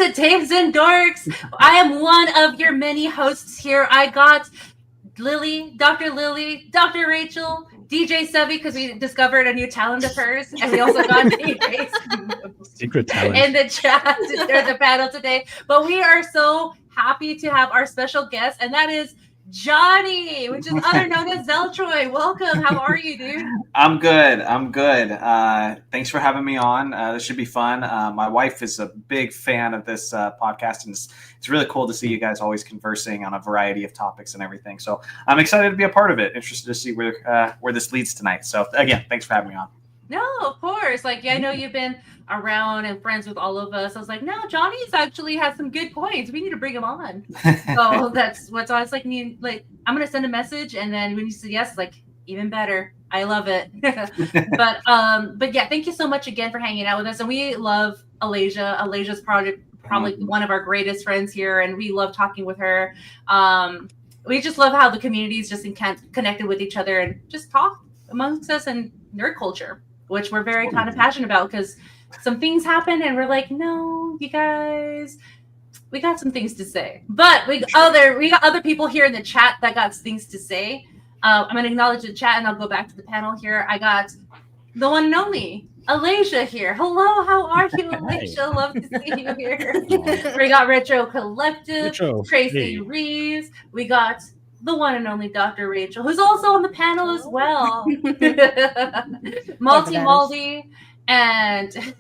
to Dames and Dorks. I am one of your many hosts here. I got Lily, Dr. Rachel, DJ Sevvy, because we discovered a new talent of hers, and we also got DJ secret talent in the chat or the panel today. But we are so happy to have our special guest, and that is Jonny, which is other known as Zeltroid. Welcome. How are you, dude? I'm good. Thanks for having me on. This should be fun. My wife is a big fan of this podcast, and it's really cool to see you guys always conversing on a variety of topics and everything. So I'm excited to be a part of it. Interested to see where this leads tonight. So again, thanks for having me on. No, of course. I know you've been around and friends with all of us. I was like, no, Johnny's actually has some good points. We need to bring him on. So that's what's I was like, I'm gonna send a message, and then when you say yes, it's like even better. I love it. but yeah, thank you so much again for hanging out with us. And we love Alasia. Alasia's probably one of our greatest friends here, and we love talking with her. We just love how the community is just connected with each other and just talk amongst us and nerd culture, which we're very kind of passionate about, because some things happen and we're like, no, you guys, we got some things to say. But we got other people here in the chat that got things to say. I'm going to acknowledge the chat, and I'll go back to the panel here. I got the one Nomi, Alasia here. Hello, how are you, Alasia? Love to see you here. We got Retro Collective, Tracy Reeves. We got the one and only Dr. Rachel, who's also on the panel as well. Malty and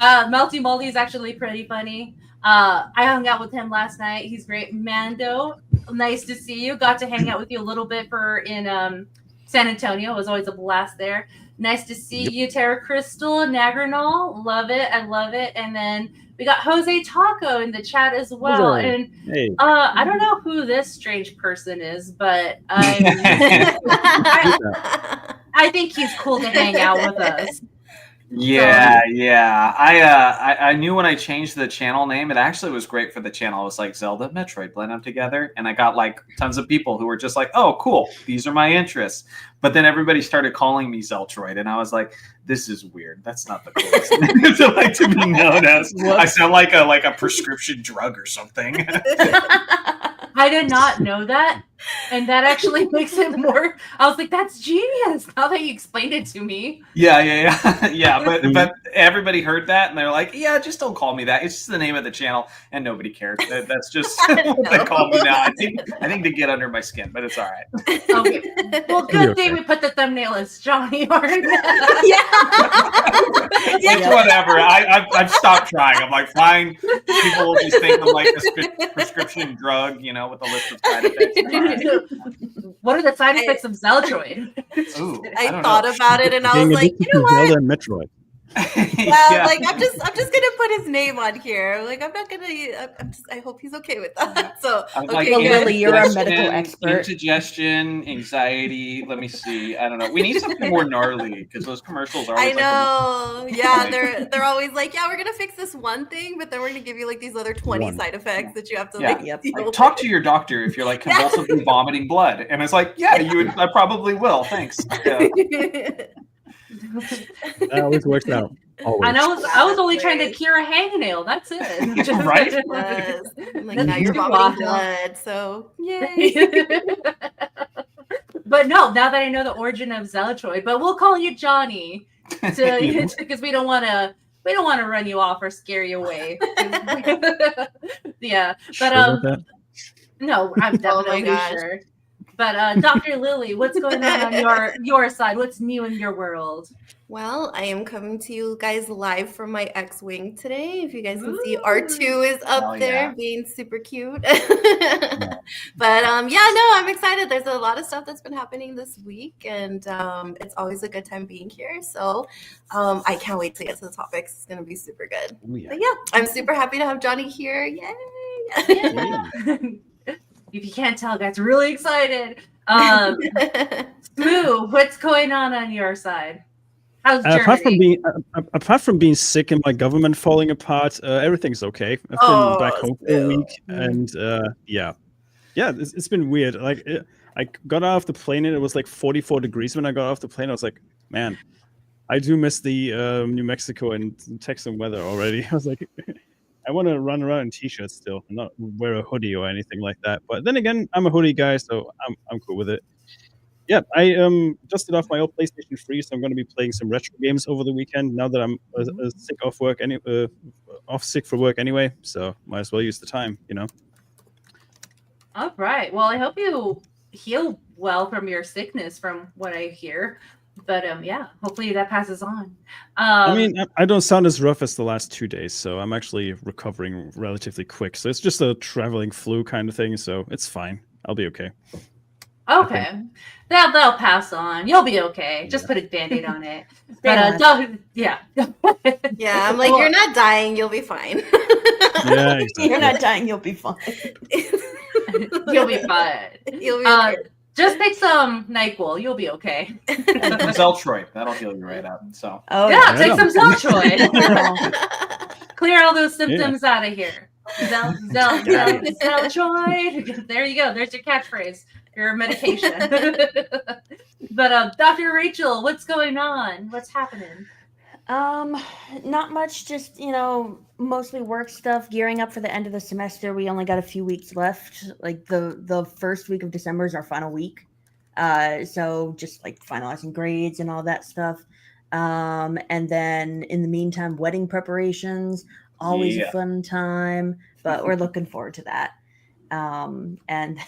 Melty Moldy is actually pretty funny. I hung out with him last night. He's great. Mando, nice to see you. Got to hang out with you a little bit in San Antonio. It was always a blast there. Nice to see you, Tara Crystal, Nagranol. Love it. I love it. And then we got Jose Taco in the chat as well. Jose. And I don't know who this strange person is, but I think he's cool to hang out with us. Yeah. I knew when I changed the channel name, it actually was great for the channel. It was like Zelda, Metroid, blend them together. And I got like tons of people who were just like, oh, cool. These are my interests. But then everybody started calling me Zeltroid. And I was like, this is weird. That's not the coolest thing to be known as. I sound like a prescription drug or something. I did not know that. And that actually makes it more. I was like, that's genius. Now that you explained it to me. Yeah. But everybody heard that and they're like, yeah, just don't call me that. It's just the name of the channel, and nobody cares. That's just what they call me now. I think they get under my skin, but it's all right. Okay. Well, good thing we put the thumbnail as Jonny Arnett. Whatever. I've stopped trying. I'm like, fine. People will just think I'm like a prescription drug, with a list of side effects. What are the side effects of Zeltroid? I thought about it, and I was like, you know what? Zelda and Metroid. I'm just gonna put his name on here. Like, I'm not gonna. I hope he's okay with that. So, okay, Lily, you're a medical expert. Indigestion, anxiety. Let me see. I don't know. We need something more gnarly, because those commercials are always. I know. They're always like, yeah, we're gonna fix this one thing, but then we're gonna give you like these other 20 side effects that you have to like talk to your doctor if you're like convulsively vomiting blood, and it's like, I probably will. Thanks. That always works out. Always. And I was only trying to cure a hangnail. That's it. Right? Like, now you're vomiting blood, so yay. But no, now that I know the origin of Zeltroid, but we'll call you Jonny because we don't want to run you off or scare you away. Yeah, but no, I'm definitely sure. But Dr. Lily, what's going on your side? What's new in your world? Well, I am coming to you guys live from my X-Wing today. If you guys can see, R2 is up there being super cute. But I'm excited. There's a lot of stuff that's been happening this week, and it's always a good time being here. So I can't wait to get to the topics. It's going to be super good. But I'm super happy to have Jonny here. Yay! If you can't tell, guys, really excited. Smu, what's going on your side? How's Germany? Apart from being sick and my government falling apart, everything's okay. I've been back home for a week, and it's been weird. Like, I got out of the plane and it was like 44 degrees when I got off the plane. I was like, man, I do miss the New Mexico and Texan weather already. I was like, I want to run around in t-shirts still, and not wear a hoodie or anything like that. But then again, I'm a hoodie guy, so I'm cool with it. Yeah, I dusted off my old PlayStation 3, so I'm going to be playing some retro games over the weekend. Now that I'm sick off work, off sick for work anyway, so might as well use the time, All right. Well, I hope you heal well from your sickness, from what I hear. But yeah, hopefully that passes on. I mean, I don't sound as rough as the last 2 days, so I'm actually recovering relatively quick. So it's just a traveling flu kind of thing, so it's fine. I'll be okay. Okay. That'll pass on. You'll be okay. Just put a Band-Aid on it. But yeah. Yeah, I'm like, you're not dying, you'll be fine. Yeah, exactly. You're not dying, you'll be fine. You'll be fine. You'll be okay. Just take some NyQuil. You'll be okay. Zeltroid, that'll heal you right out. So yeah, take some Zeltroid. Clear all those symptoms out of here. Zeltroid. There you go. There's your catchphrase. Your medication. But Dr. Rachel, what's going on? What's happening? Not much, just, mostly work stuff, gearing up for the end of the semester. We only got a few weeks left. Like the first week of December is our final week. So just like finalizing grades and all that stuff. And then in the meantime, wedding preparations, always a fun time, but we're looking forward to that. And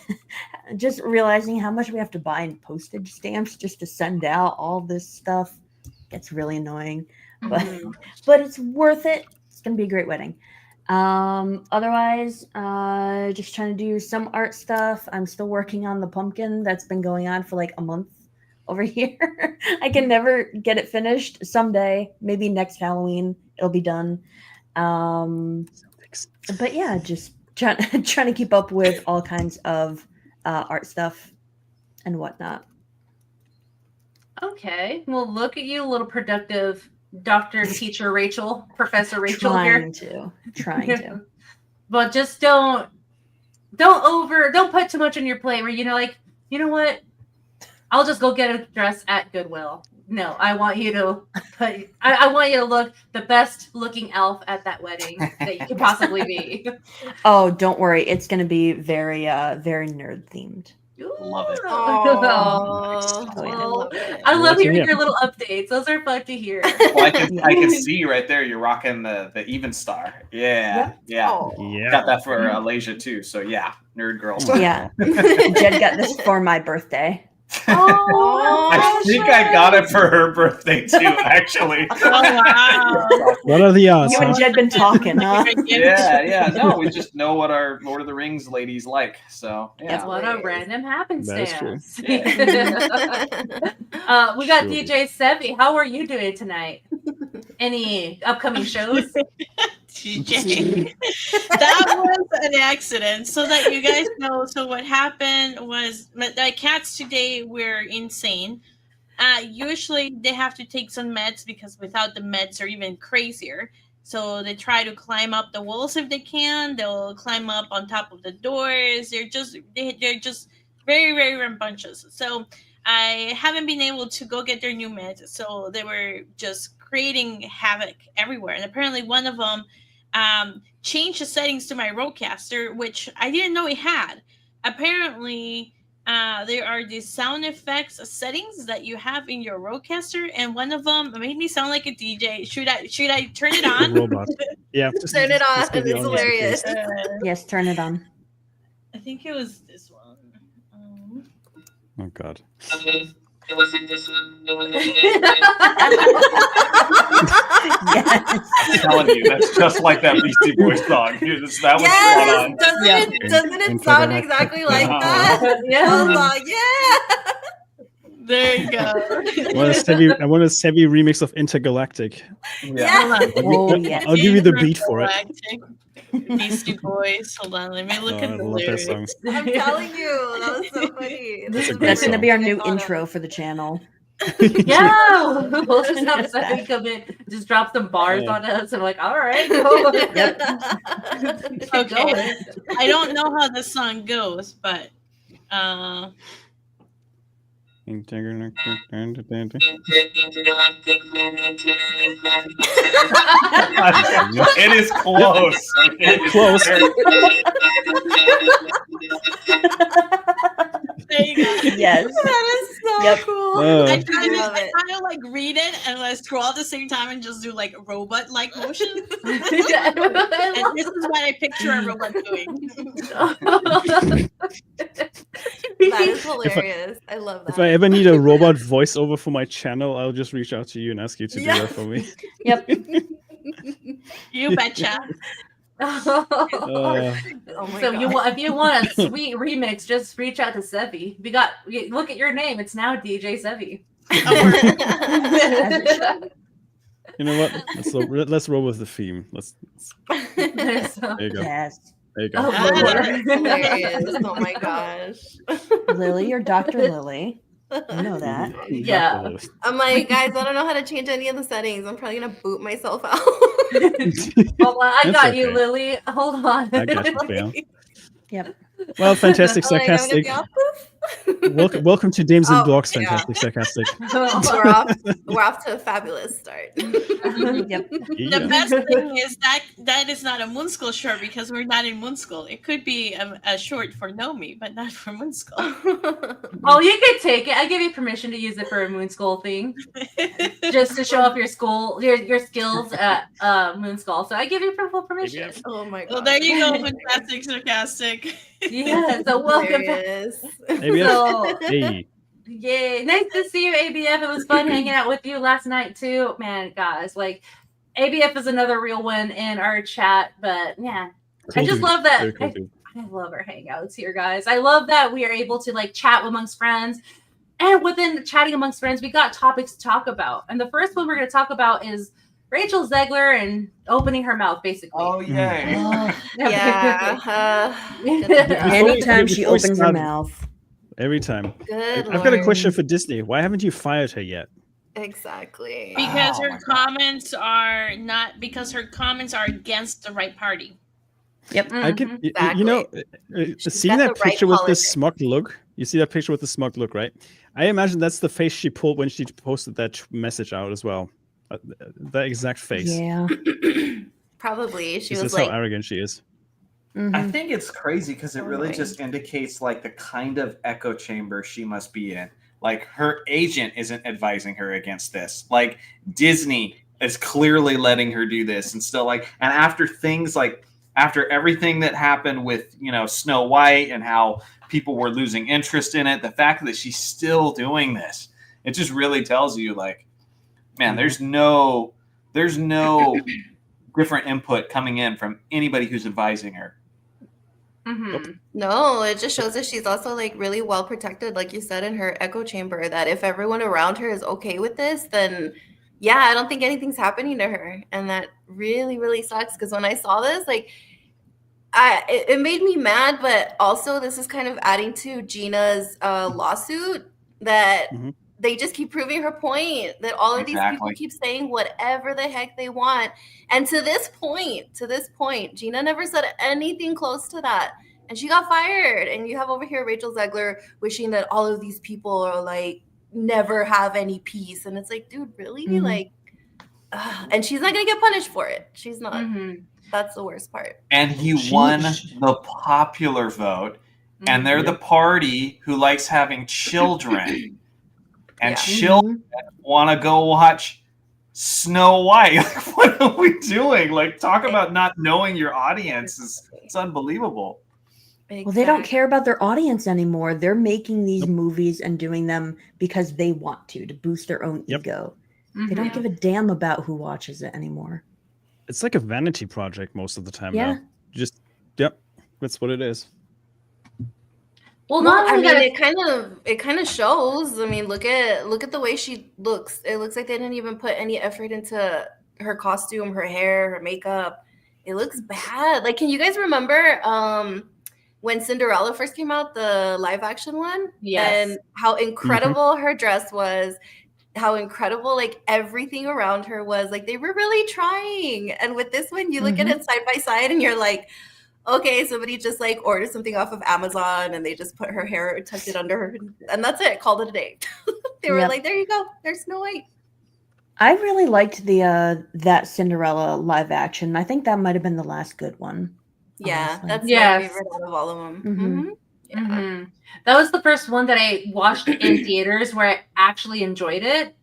just realizing how much we have to buy in postage stamps just to send out all this stuff gets really annoying, but it's worth it. It's going to be a great wedding. Otherwise, just trying to do some art stuff. I'm still working on the pumpkin that's been going on for like a month over here. I can never get it finished. Someday, maybe next Halloween, it'll be done. But yeah, just trying to keep up with all kinds of art stuff and whatnot. Okay. Well, look at you, little productive Dr. Teacher Rachel, Professor Rachel Trying here. to. But just don't put too much on your plate where, you know what? I'll just go get a dress at Goodwill. No, I want you to I want you to look the best looking elf at that wedding that you could possibly be. Oh, don't worry. It's going to be very, very nerd themed. Love it. I love hearing your little updates. Those are fun to hear. Well, I can see right there. You're rocking the Even Star. Yeah. Got that for Alasia too. So yeah, nerd girls. Yeah. Jed got this for my birthday. I think I got it for her birthday too, actually. Wow. What are the odds? You and Jed been talking, huh? Yeah. No, we just know what our Lord of the Rings ladies like. So yeah. What a random happenstance. That is we got DJ Sevvy. How are you doing tonight? Any upcoming shows? DJ. That was an accident, so that you guys know. So what happened was my cats today were insane. Usually they have to take some meds because without the meds they're even crazier. So they try to climb up the walls if they can. They'll climb up on top of the doors. They're just very, very rambunctious. So I haven't been able to go get their new meds. So they were just creating havoc everywhere. And apparently one of them changed the settings to my Rodecaster, which I didn't know it had. Apparently, there are these sound effects settings that you have in your Rodecaster, and one of them made me sound like a DJ. Should I turn it on? Robot. Yeah, turn it on. It's hilarious. Yes, turn it on. I think it was this one. Oh God. Yes. I'm telling you, that's just like that Beastie Boys song. That was doesn't it sound exactly like that? Yeah. There you go. I want a Sevvy remix of Intergalactic. Yeah. Oh, yes. I'll give you the beat for it. Beastie Boys. Hold on, let me look at the lyrics. I'm telling you, that was so funny. That's going to be our new intro for the channel. Yeah, we'll just have Sevvy come in, just drop some bars on us, and like, all right, go. Okay. I don't know how the song goes, but Yeah, It is close. Okay. Close. There you go. Yes. That is so Yep. cool. I I try love to it. like read it and I scroll at the same time and just do like robot like motion. And this is what I picture a robot doing. That is hilarious. I love that. If I ever need a robot voiceover for my channel, I'll just reach out to you and ask you to do Yeah. that for me. Yep. You betcha. Uh, Oh my So God. if you want a sweet remix, just reach out to Sevvy. Look at your name. It's now DJ Sevvy. you know what? Let's roll with the theme. There you go. Yes. There you go. Oh, That's hilarious. Oh my gosh. Lily or Dr. Lily. You know that. Yeah. I'm like, guys, I don't know how to change any of the settings. I'm probably gonna boot myself out. Hold on, I That's got you, okay. Lily. Hold on. I got you, fam. Yep. Well, fantastic, I'm like, I'm gonna sarcastic. be off. Welcome to Dames and Oh, Dorks, yeah. fantastic, sarcastic. We're off to a fabulous start. Yep. Yeah. The best thing is that is not a Moon School short because we're not in Moon School. It could be a short for Nomi, but not for Moon School. Oh, you could take it. I give you permission to use it for a Moon School thing, just to show off your skills at Moon School. So I give you full permission. Oh my god. Well, there you go, fantastic, sarcastic. Yeah. So welcome. Hilarious. ABF. So, Hey. yay! Nice to see you, ABF. It was fun hanging out with you last night too, man. Guys, like ABF is another real one in our chat, but yeah, I just love that. Very cool dude. I love our hangouts here, guys. I love that we are able to like chat amongst friends. And within chatting amongst friends, we got topics to talk about. And the first one we're going to talk about is Rachel Zegler and opening her mouth, basically. Oh, yay. Yeah. Anytime she Before we opens her start- mouth. Every time. Good I've got a Lord. question for Disney. Why haven't you fired her yet? Exactly. Because Oh her my God. comments are not because her comments are against the right party. Yep. I can, Exactly. you know, She's seeing got that the right picture with the politics. smug look. You see that picture with the smug look, right? I imagine that's the face she pulled when she posted that message out as well. That exact face. Yeah. Probably. She This was is how like, arrogant she is. I Mhm. think it's crazy because it So really annoying. just indicates like the kind of echo chamber she must be in. Like her agent isn't advising her against this. Like Disney is clearly letting her do this and still like, and after things like after everything that happened with, you know, Snow White and how people were losing interest in it, the fact that she's still doing this, it just really tells you like, man, there's no different input coming in from anybody who's advising her. Mm-hmm. no, it just shows that she's also like really well protected, like you said, in her echo chamber, that if everyone around her is okay with this, then yeah, I don't think anything's happening to her. And that really, really sucks. Because when I saw this, like it made me mad, but also this is kind of adding to Gina's lawsuit that Mhm. they just keep proving her point that all of these people Exactly. keep saying whatever the heck they want. And to this point, Gina never said anything close to that. And she got fired. And you have over here Rachel Zegler wishing that all of these people are like never have any peace. And it's like, dude, really? Mhm. Like, and she's not gonna get punished for it. She's not. Mm-hmm. That's the worst part. And he won the popular vote, and they're the party who likes having children. And Yeah. children want to go watch Snow White. Like, what are we doing? Like, talk about not knowing your audience. It's unbelievable. Well, they don't care about their audience anymore. They're making these movies and doing them because they want to boost their own Yep. ego. Mm-hmm. They don't give a damn about who watches it anymore. It's like a vanity project most of the time Yeah. now. Just, yep, that's what it is. Well, Well, not I only mean, that, it kind of shows. I mean, look at the way she looks. It looks like they didn't even put any effort into her costume, her hair, her makeup. It looks bad. Like, can you guys remember when Cinderella first came out, the live action one? Yes. And how incredible her dress was, how incredible like everything around her was. Like they were really trying. And with this one, you look at it side by side and you're like, okay, somebody just like ordered something off of Amazon and they just put her hair, tucked it under her, and that's it. Called it a day. They were like, there you go. There's Snow White. I really liked the that Cinderella live action. I think that might have been the last good one. Yeah, honestly. that's my favorite out of all of them. Mhm. Yeah. Mm-hmm. That was the first one that I watched in theaters where I actually enjoyed it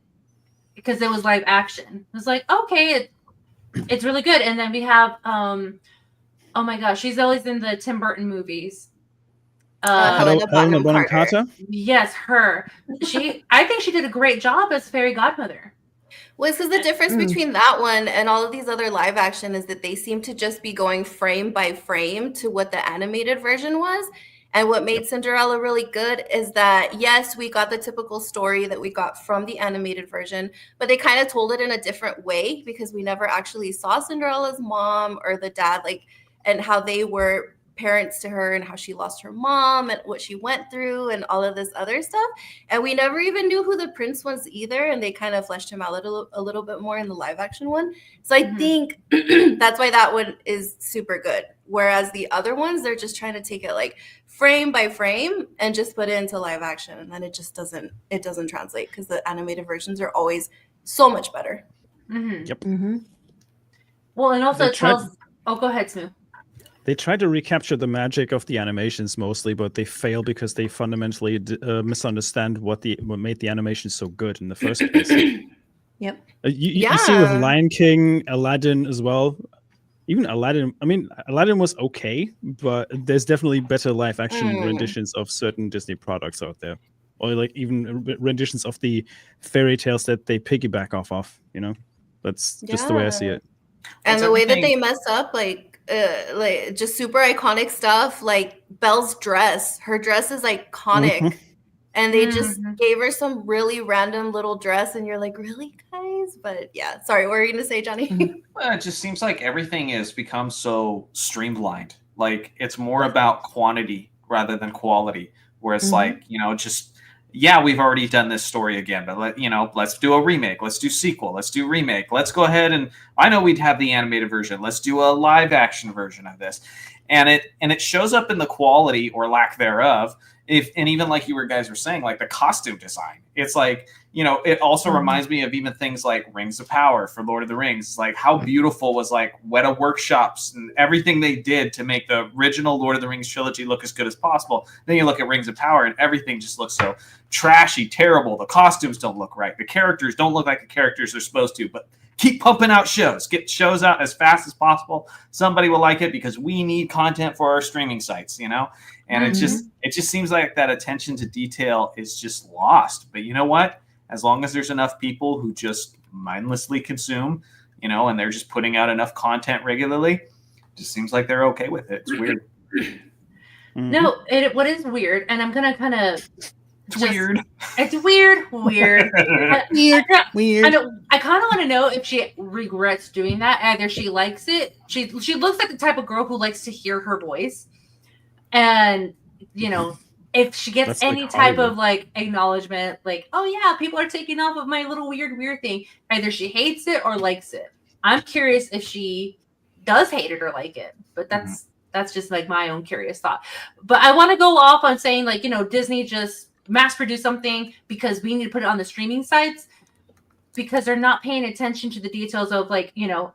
because it was live action. It was like, okay, it's really good. And then we have, oh my gosh, she's always in the Tim Burton movies. Helena Bonham Carter. Yes, her. I think she did a great job as fairy godmother. Well, because the difference between that one and all of these other live action is that they seem to just be going frame by frame to what the animated version was. And what made Cinderella really good is that, yes, we got the typical story that we got from the animated version, but they kind of told it in a different way because we never actually saw Cinderella's mom or the dad, like, and how they were parents to her and how she lost her mom and what she went through and all of this other stuff. And we never even knew who the prince was either. And they kind of fleshed him out a little bit more in the live action one. So I think that's why that one is super good. Whereas the other ones, they're just trying to take it like frame by frame and just put it into live action. And then it just doesn't translate because the animated versions are always so much better. Mm-hmm. Yep. Mm-hmm. Well, and also it tells, go ahead, Smu. They try to recapture the magic of the animations mostly, but they fail because they fundamentally misunderstand what made the animation so good in the first place. Yep. You see with Lion King, Aladdin as well. Even Aladdin, I mean, Aladdin was okay, but there's definitely better live action renditions of certain Disney products out there. Or like even renditions of the fairy tales that they piggyback off of, you know? That's just the way I see it. And the way that they mess up, like just super iconic stuff, like Belle's dress. Her dress is iconic. And they just gave her some really random little dress, and you're like, really, guys? But yeah, sorry, what were you going to say, Johnny? Well, it just seems like everything has become so streamlined. Like, it's more about quantity rather than quality, where it's like, you know, just, yeah, we've already done this story again, but let's do a remake. Let's do sequel. Let's do remake. Let's go ahead and, I know we'd have the animated version. Let's do a live action version of this. And it shows up in the quality or lack thereof. And even like you guys were saying, like the costume design, it's like, you know, it also reminds me of even things like Rings of Power for Lord of the Rings. It's like how beautiful was like Weta Workshops and everything they did to make the original Lord of the Rings trilogy look as good as possible. Then you look at Rings of Power and everything just looks so trashy, terrible. The costumes don't look right. The characters don't look like the characters they're supposed to, but keep pumping out shows. Get shows out as fast as possible. Somebody will like it because we need content for our streaming sites, you know? And it just seems like that attention to detail is just lost. But you know what? As long as there's enough people who just mindlessly consume, you know, and they're just putting out enough content regularly, it just seems like they're okay with it. It's weird. No, what is weird, and I'm going to kind of... It's weird. It's weird. Weird. I kind of want to know if she regrets doing that. Either she likes it. She looks like the type of girl who likes to hear her voice. And, you know, if she gets any type of like acknowledgement, like, oh yeah, people are taking off of my little weird thing. Either she hates it or likes it. I'm curious if she does hate it or like it. But that's just like my own curious thought. But I want to go off on saying, like, you know, Disney just mass produce something because we need to put it on the streaming sites because they're not paying attention to the details of, like, you know,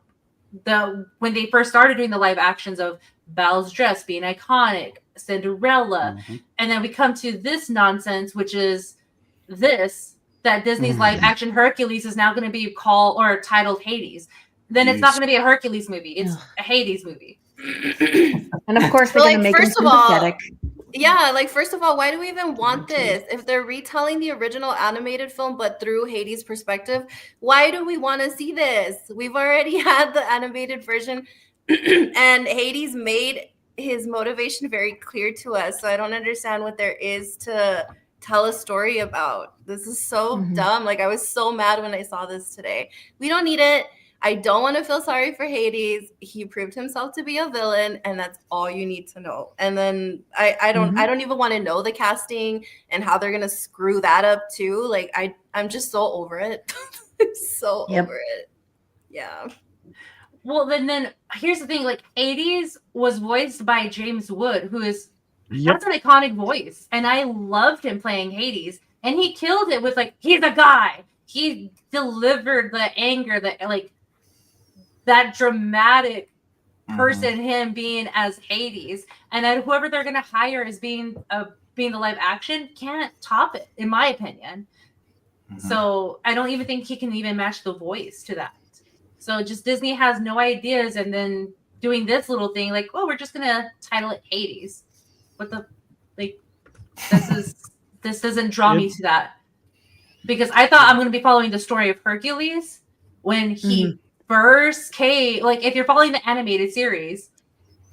when they first started doing the live actions of Belle's dress being iconic, Cinderella, and then we come to this nonsense, which is that Disney's live action Hercules is now going to be called or titled Hades. Then it's not going to be a Hercules movie; it's a Hades movie. And of course, they're going to make it sympathetic. Yeah, like, first of all, why do we even want this? If they're retelling the original animated film, but through Hades' perspective, why do we want to see this? We've already had the animated version, and Hades made his motivation very clear to us. So I don't understand what there is to tell a story about. This is so dumb. Like, I was so mad when I saw this today. We don't need it. I don't want to feel sorry for Hades. He proved himself to be a villain, and that's all you need to know. And then I don't even want to know the casting and how they're gonna screw that up too. Like, I'm just so over it. I'm so over it. Yeah. Well, then here's the thing. Like, Hades was voiced by James Wood, who is that's an iconic voice, and I loved him playing Hades, and he killed it with like he's a guy. He delivered the anger that dramatic person, him being as Hades, and then whoever they're gonna hire as being the live action can't top it, in my opinion. So I don't even think he can even match the voice to that. So just Disney has no ideas, and then doing this little thing like, oh, we're just gonna title it Hades. What the like? This doesn't draw me to that, because I thought I'm gonna be following the story of Hercules when he first came. Like, if you're following the animated series,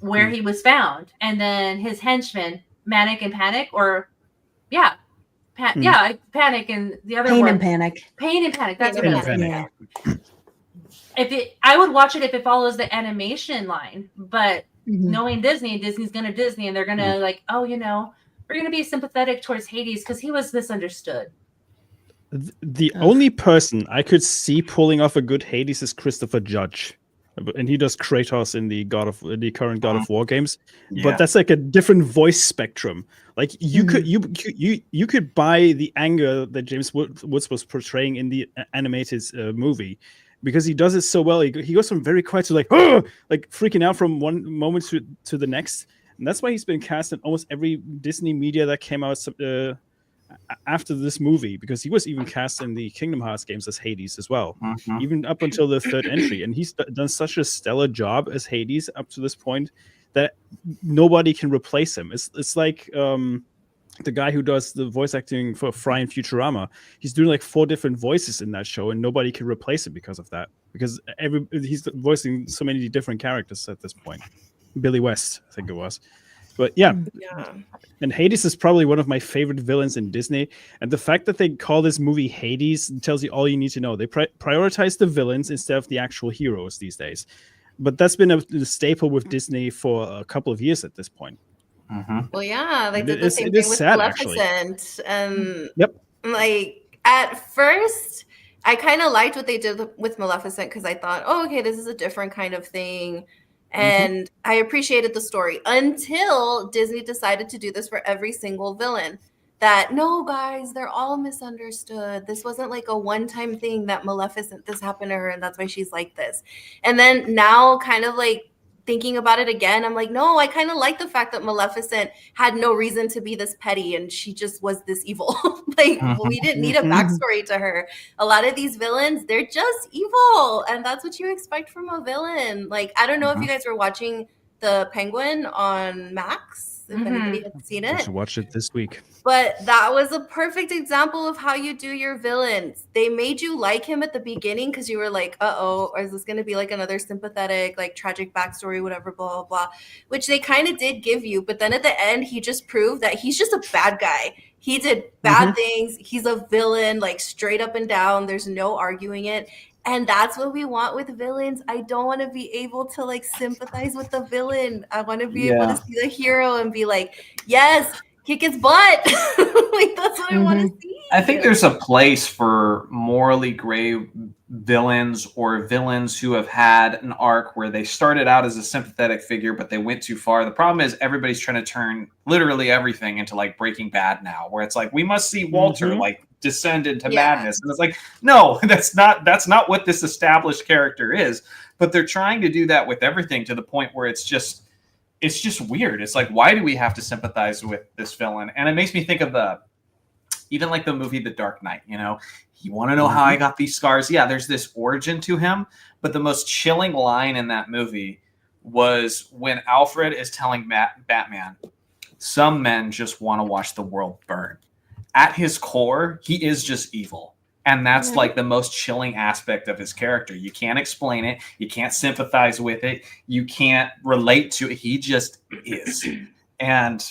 where he was found, and then his henchmen, Manic and Panic, or Panic, and the other Pain one, and Panic. Pain and Panic. That's what Pain it and is. Panic. I would watch it if it follows the animation line, but knowing Disney's gonna Disney, and they're gonna like, oh, we're gonna be sympathetic towards Hades because he was misunderstood. The only person I could see pulling off a good Hades is Christopher Judge, and he does Kratos in the current God of War games. Yeah. But that's like a different voice spectrum. Like you could buy the anger that James Woods was portraying in the animated movie, because he does it so well. He goes from very quiet to like freaking out from one moment to the next, and that's why he's been cast in almost every Disney media that came out after this movie, because he was even cast in the Kingdom Hearts games as Hades as well, even up until the third entry, and he's done such a stellar job as Hades up to this point that nobody can replace him. It's like the guy who does the voice acting for Fry in Futurama. He's doing like 4 different voices in that show, and nobody can replace him because of that, because he's voicing so many different characters at this point. Billy West, I think it was. But yeah. And Hades is probably one of my favorite villains in Disney. And the fact that they call this movie Hades tells you all you need to know. They prioritize the villains instead of the actual heroes these days. But that's been a staple with Disney for a couple of years at this point. Well, yeah, they did the same thing with Maleficent. Like, at first, I kind of liked what they did with Maleficent, because I thought, oh, okay, this is a different kind of thing. And I appreciated the story until Disney decided to do this for every single villain. That, no, guys, they're all misunderstood. This wasn't like a one-time thing that Maleficent, this happened to her, and that's why she's like this. And then now, kind of like thinking about it again, I'm like, no, I kind of like the fact that Maleficent had no reason to be this petty, and she just was this evil. Like, we didn't need a backstory to her. A lot of these villains, they're just evil, and that's what you expect from a villain. Like, I don't know if you guys were watching The Penguin on Max, if anybody had seen it. I should watch it this week. But that was a perfect example of how you do your villains. They made you like him at the beginning because you were like, uh-oh, or is this going to be like another sympathetic, like tragic backstory, whatever, blah, blah, blah, which they kind of did give you. But then at the end, he just proved that he's just a bad guy. He did bad things. He's a villain, like straight up and down. There's no arguing it. And that's what we want with villains. I don't want to be able to like sympathize with the villain. I want to be able to see the hero and be like, yes, kick his butt. Like, that's what I want to see. I think there's a place for morally gray villains, or villains who have had an arc where they started out as a sympathetic figure, but they went too far. The problem is everybody's trying to turn literally everything into like Breaking Bad now, where it's like, we must see Walter like descend into madness. And it's like, no, that's not what this established character is. But they're trying to do that with everything, to the point where it's just weird. It's like, why do we have to sympathize with this villain? And it makes me think of even like the movie The Dark Knight. You want to know how I got these scars? Yeah, there's this origin to him. But the most chilling line in that movie was when Alfred is telling Batman, some men just want to watch the world burn. At his core, he is just evil. And that's like the most chilling aspect of his character. You can't explain it. You can't sympathize with it. You can't relate to it. He just is. And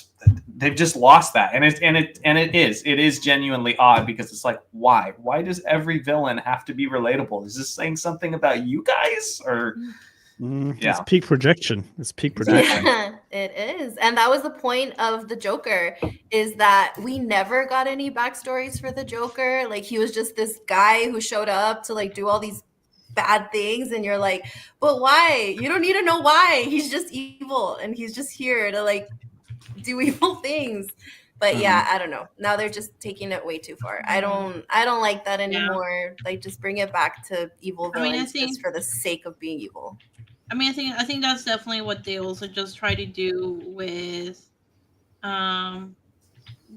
they've just lost that. And it is genuinely odd, because it's like, why? Why does every villain have to be relatable? Is this saying something about you guys? Or it's peak projection. Yeah, it is. And that was the point of the Joker, is that we never got any backstories for the Joker. Like, he was just this guy who showed up to like do all these bad things, and you're like, but why? You don't need to know why. He's just evil, and he's just here to like do evil things. But yeah, I don't know. Now they're just taking it way too far. I don't like that anymore. Like, just bring it back to evil villains just for the sake of being evil. I mean, I think that's definitely what they also just try to do with,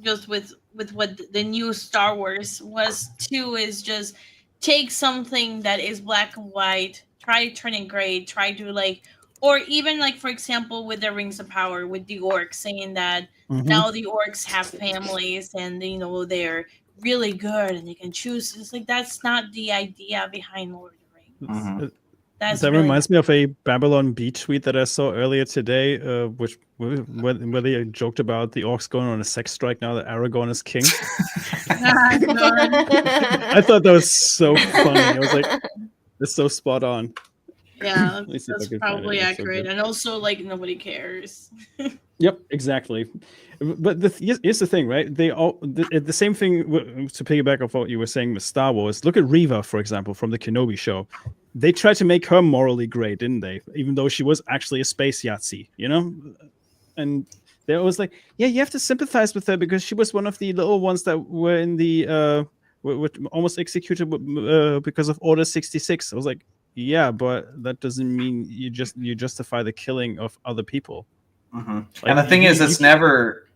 just with what the new Star Wars was too, is just take something that is black and white, try to turn it gray, try to like, or even like, for example, with the Rings of Power, with the orcs, saying that now the orcs have families and, you know, they're really good and they can choose. It's like, that's not the idea behind Lord of the Rings. That really reminds me of a Babylon Bee tweet that I saw earlier today, where they joked about the orcs going on a sex strike now that Aragorn is king. I thought that was so funny. I was like, it's so spot on. Yeah, that's probably accurate. And also, like, nobody cares. Yep, exactly. But here's the thing, right? They all the same thing, to piggyback off what you were saying with Star Wars. Look at Reva, for example, from the Kenobi show. They tried to make her morally gray, didn't they? Even though she was actually a space Yahtzee, you know? And they're always like, yeah, you have to sympathize with her because she was one of the little ones that were in the were almost executed because of Order 66. I was like, yeah, but that doesn't mean you justify the killing of other people. Like, and the thing is, it's never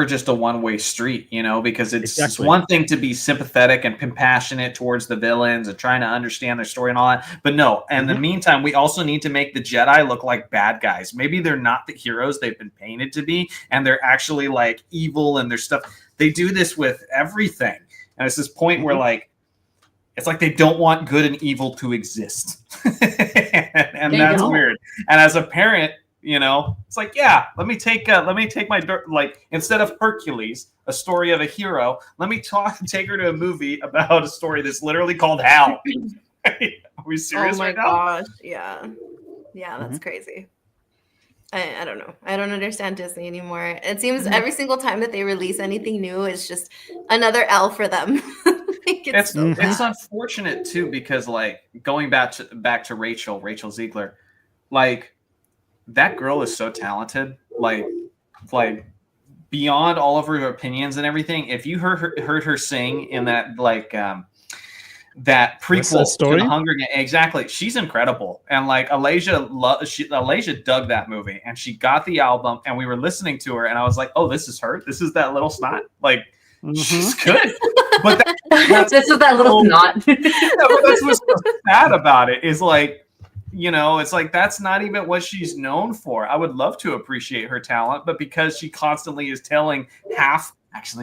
just a one-way street, you know, because it's one thing to be sympathetic and compassionate towards the villains and trying to understand their story and all that. But no, in the meantime, we also need to make the Jedi look like bad guys. Maybe they're not the heroes they've been painted to be, and they're actually like evil and their stuff. They do this with everything. And it's this point where like, it's like they don't want good and evil to exist. and that's weird. And as a parent, you know, it's like, yeah, let me take my, like, instead of Hercules, a story of a hero, let me take her to a movie about a story that's literally called Hal. Are we serious right now? Oh my gosh, yeah, that's crazy. I don't know. I don't understand Disney anymore. It seems every single time that they release anything new, it's just another L for them. It's unfortunate too, because like going back to Rachel Ziegler, like, that girl is so talented, like beyond all of her opinions and everything. If you heard her sing in that like that prequel to the Hunger Games, exactly, she's incredible. And like Alasia dug that movie, and she got the album, and we were listening to her, and I was like, oh, this is her. This is that little snot. Like, she's good. But this is that little snot. But that's what's so sad about it, is like, you know, it's like that's not even what she's known for. I would love to appreciate her talent, but because she constantly is telling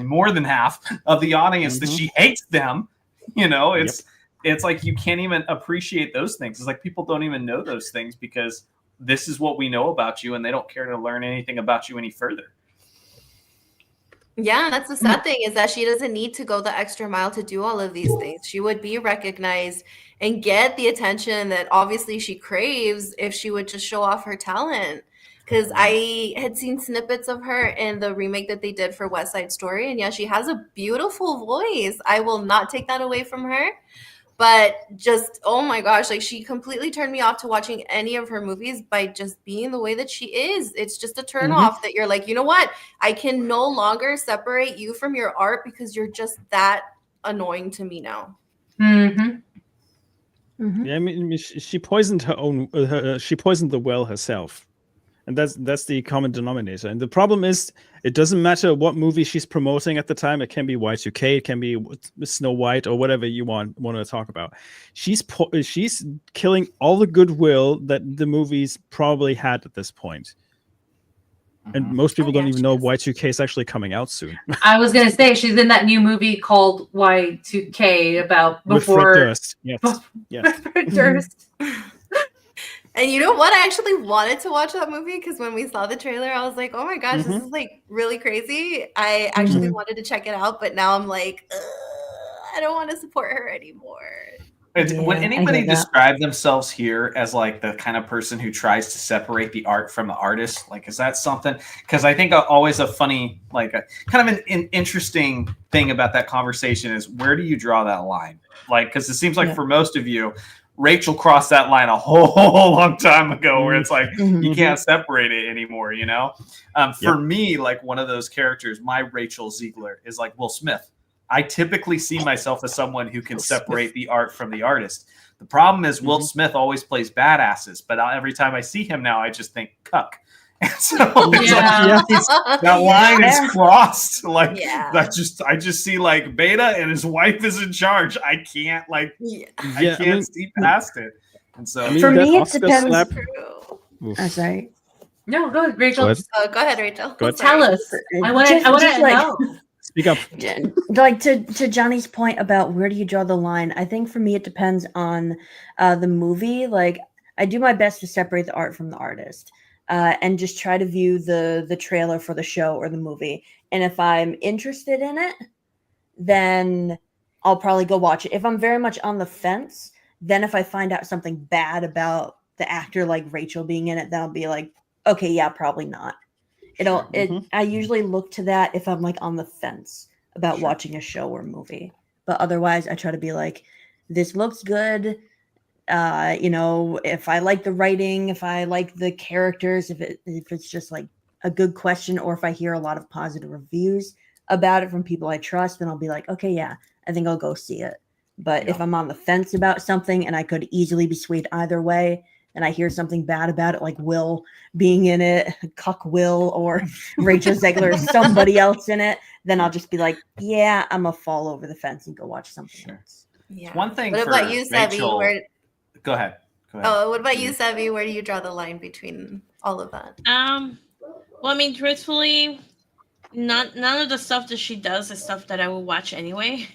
more than half of the audience that she hates them, you know, it's like you can't even appreciate those things. It's like people don't even know those things because this is what we know about you, and they don't care to learn anything about you any further. Yeah, that's the sad thing, is that she doesn't need to go the extra mile to do all of these things. She would be recognized and get the attention that obviously she craves if she would just show off her talent. Because I had seen snippets of her in the remake that they did for West Side Story. And yeah, she has a beautiful voice. I will not take that away from her. But just, oh my gosh, like, she completely turned me off to watching any of her movies by just being the way that she is. It's just a turn off that you're like, you know what? I can no longer separate you from your art because you're just that annoying to me now. Yeah, I mean, she poisoned her own. She poisoned the well herself, and that's the common denominator. And the problem is, it doesn't matter what movie she's promoting at the time. It can be Y2K, it can be Snow White, or whatever you want to talk about. She's killing all the goodwill that the movies probably had at this point. And most people don't even know Y2K is actually coming out soon. I was gonna say she's in that new movie called Y2K about before. With Fred Durst. Yes. Fred Durst. And you know what? I actually wanted to watch that movie because when we saw the trailer, I was like, oh my gosh, this is like really crazy. I actually wanted to check it out, but now I'm like, I don't want to support her anymore. Would anybody describe themselves here as like the kind of person who tries to separate the art from the artist? Like, is that something? Because I think always a funny, like a kind of an interesting thing about that conversation is, where do you draw that line? Like, because it seems like for most of you, Rachel crossed that line a whole long time ago, where it's like you can't separate it anymore. You know, for me, like one of those characters, my Rachel Ziegler is like Will Smith. I typically see myself as someone who can separate the art from the artist. The problem is Will Smith always plays badasses, but every time I see him now, I just think cuck. And so that line is crossed. Like I just see like Beta and his wife is in charge. I can't I can't see past it. And so for me, it depends. Sorry. No, go ahead, Rachel. Go ahead, Rachel. Go ahead. Tell us. I want to know. Speak up. Like to Johnny's point about where do you draw the line? I think for me it depends on the movie. Like I do my best to separate the art from the artist, and just try to view the trailer for the show or the movie. And if I'm interested in it, then I'll probably go watch it. If I'm very much on the fence, then if I find out something bad about the actor like Rachel being in it, then I'll be like, okay, yeah, probably not. I usually look to that if I'm like on the fence about watching a show or movie. But otherwise I try to be like, this looks good. If I like the writing, if I like the characters, if it's just like a good question, or if I hear a lot of positive reviews about it from people I trust, then I'll be like, okay, yeah, I think I'll go see it. But if I'm on the fence about something and I could easily be swayed either way, and I hear something bad about it, like Will being in it, Cuck Will, or Rachel Zegler or somebody else in it, then I'll just be like, yeah, I'm going to fall over the fence and go watch something else. Yeah. One thing what about you, Sevvy? Go ahead. Oh, what about you, Sevvy? Where do you draw the line between all of that? Well, I mean, truthfully, none of the stuff that she does is stuff that I will watch anyway.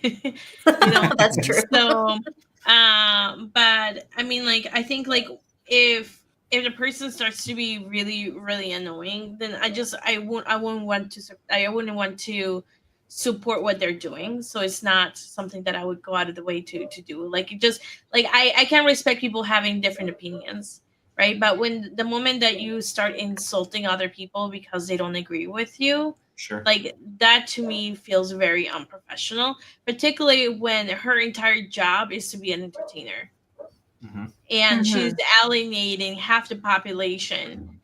That's true. So, but I mean, like, I think like if the person starts to be really, really annoying, then I wouldn't want to support what they're doing. So it's not something that I would go out of the way to do. Like, it just like I can respect people having different opinions, right? But when the moment that you start insulting other people because they don't agree with you, like that to me feels very unprofessional, particularly when her entire job is to be an entertainer. And she's alienating half the population,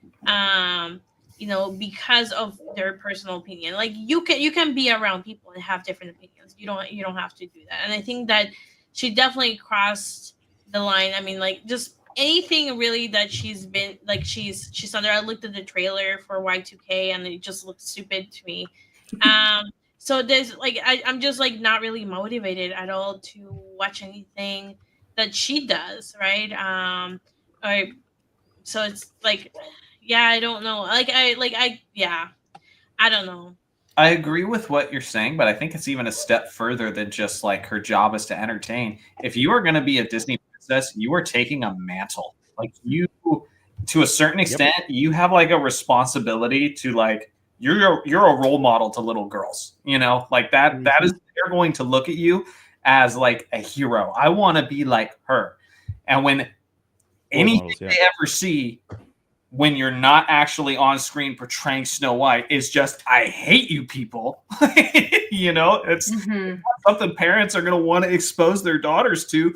because of their personal opinion. Like you can be around people and have different opinions. You don't have to do that. And I think that she definitely crossed the line. I mean, like just anything really that she's been like she's under. I looked at the trailer for Y2K and it just looked stupid to me. So there's like I'm just like not really motivated at all to watch anything that she does, right? So it's like, yeah, I don't know. I don't know. I agree with what you're saying, but I think it's even a step further than just like her job is to entertain. If you are going to be a Disney princess, you are taking a mantle. Like you, to a certain extent, you have like a responsibility to like you're a role model to little girls. Like that. That is they're going to look at you as like a hero. I want to be like her. And when anything they ever see when you're not actually on screen portraying Snow White is just, I hate you people. It's something parents are going to want to expose their daughters to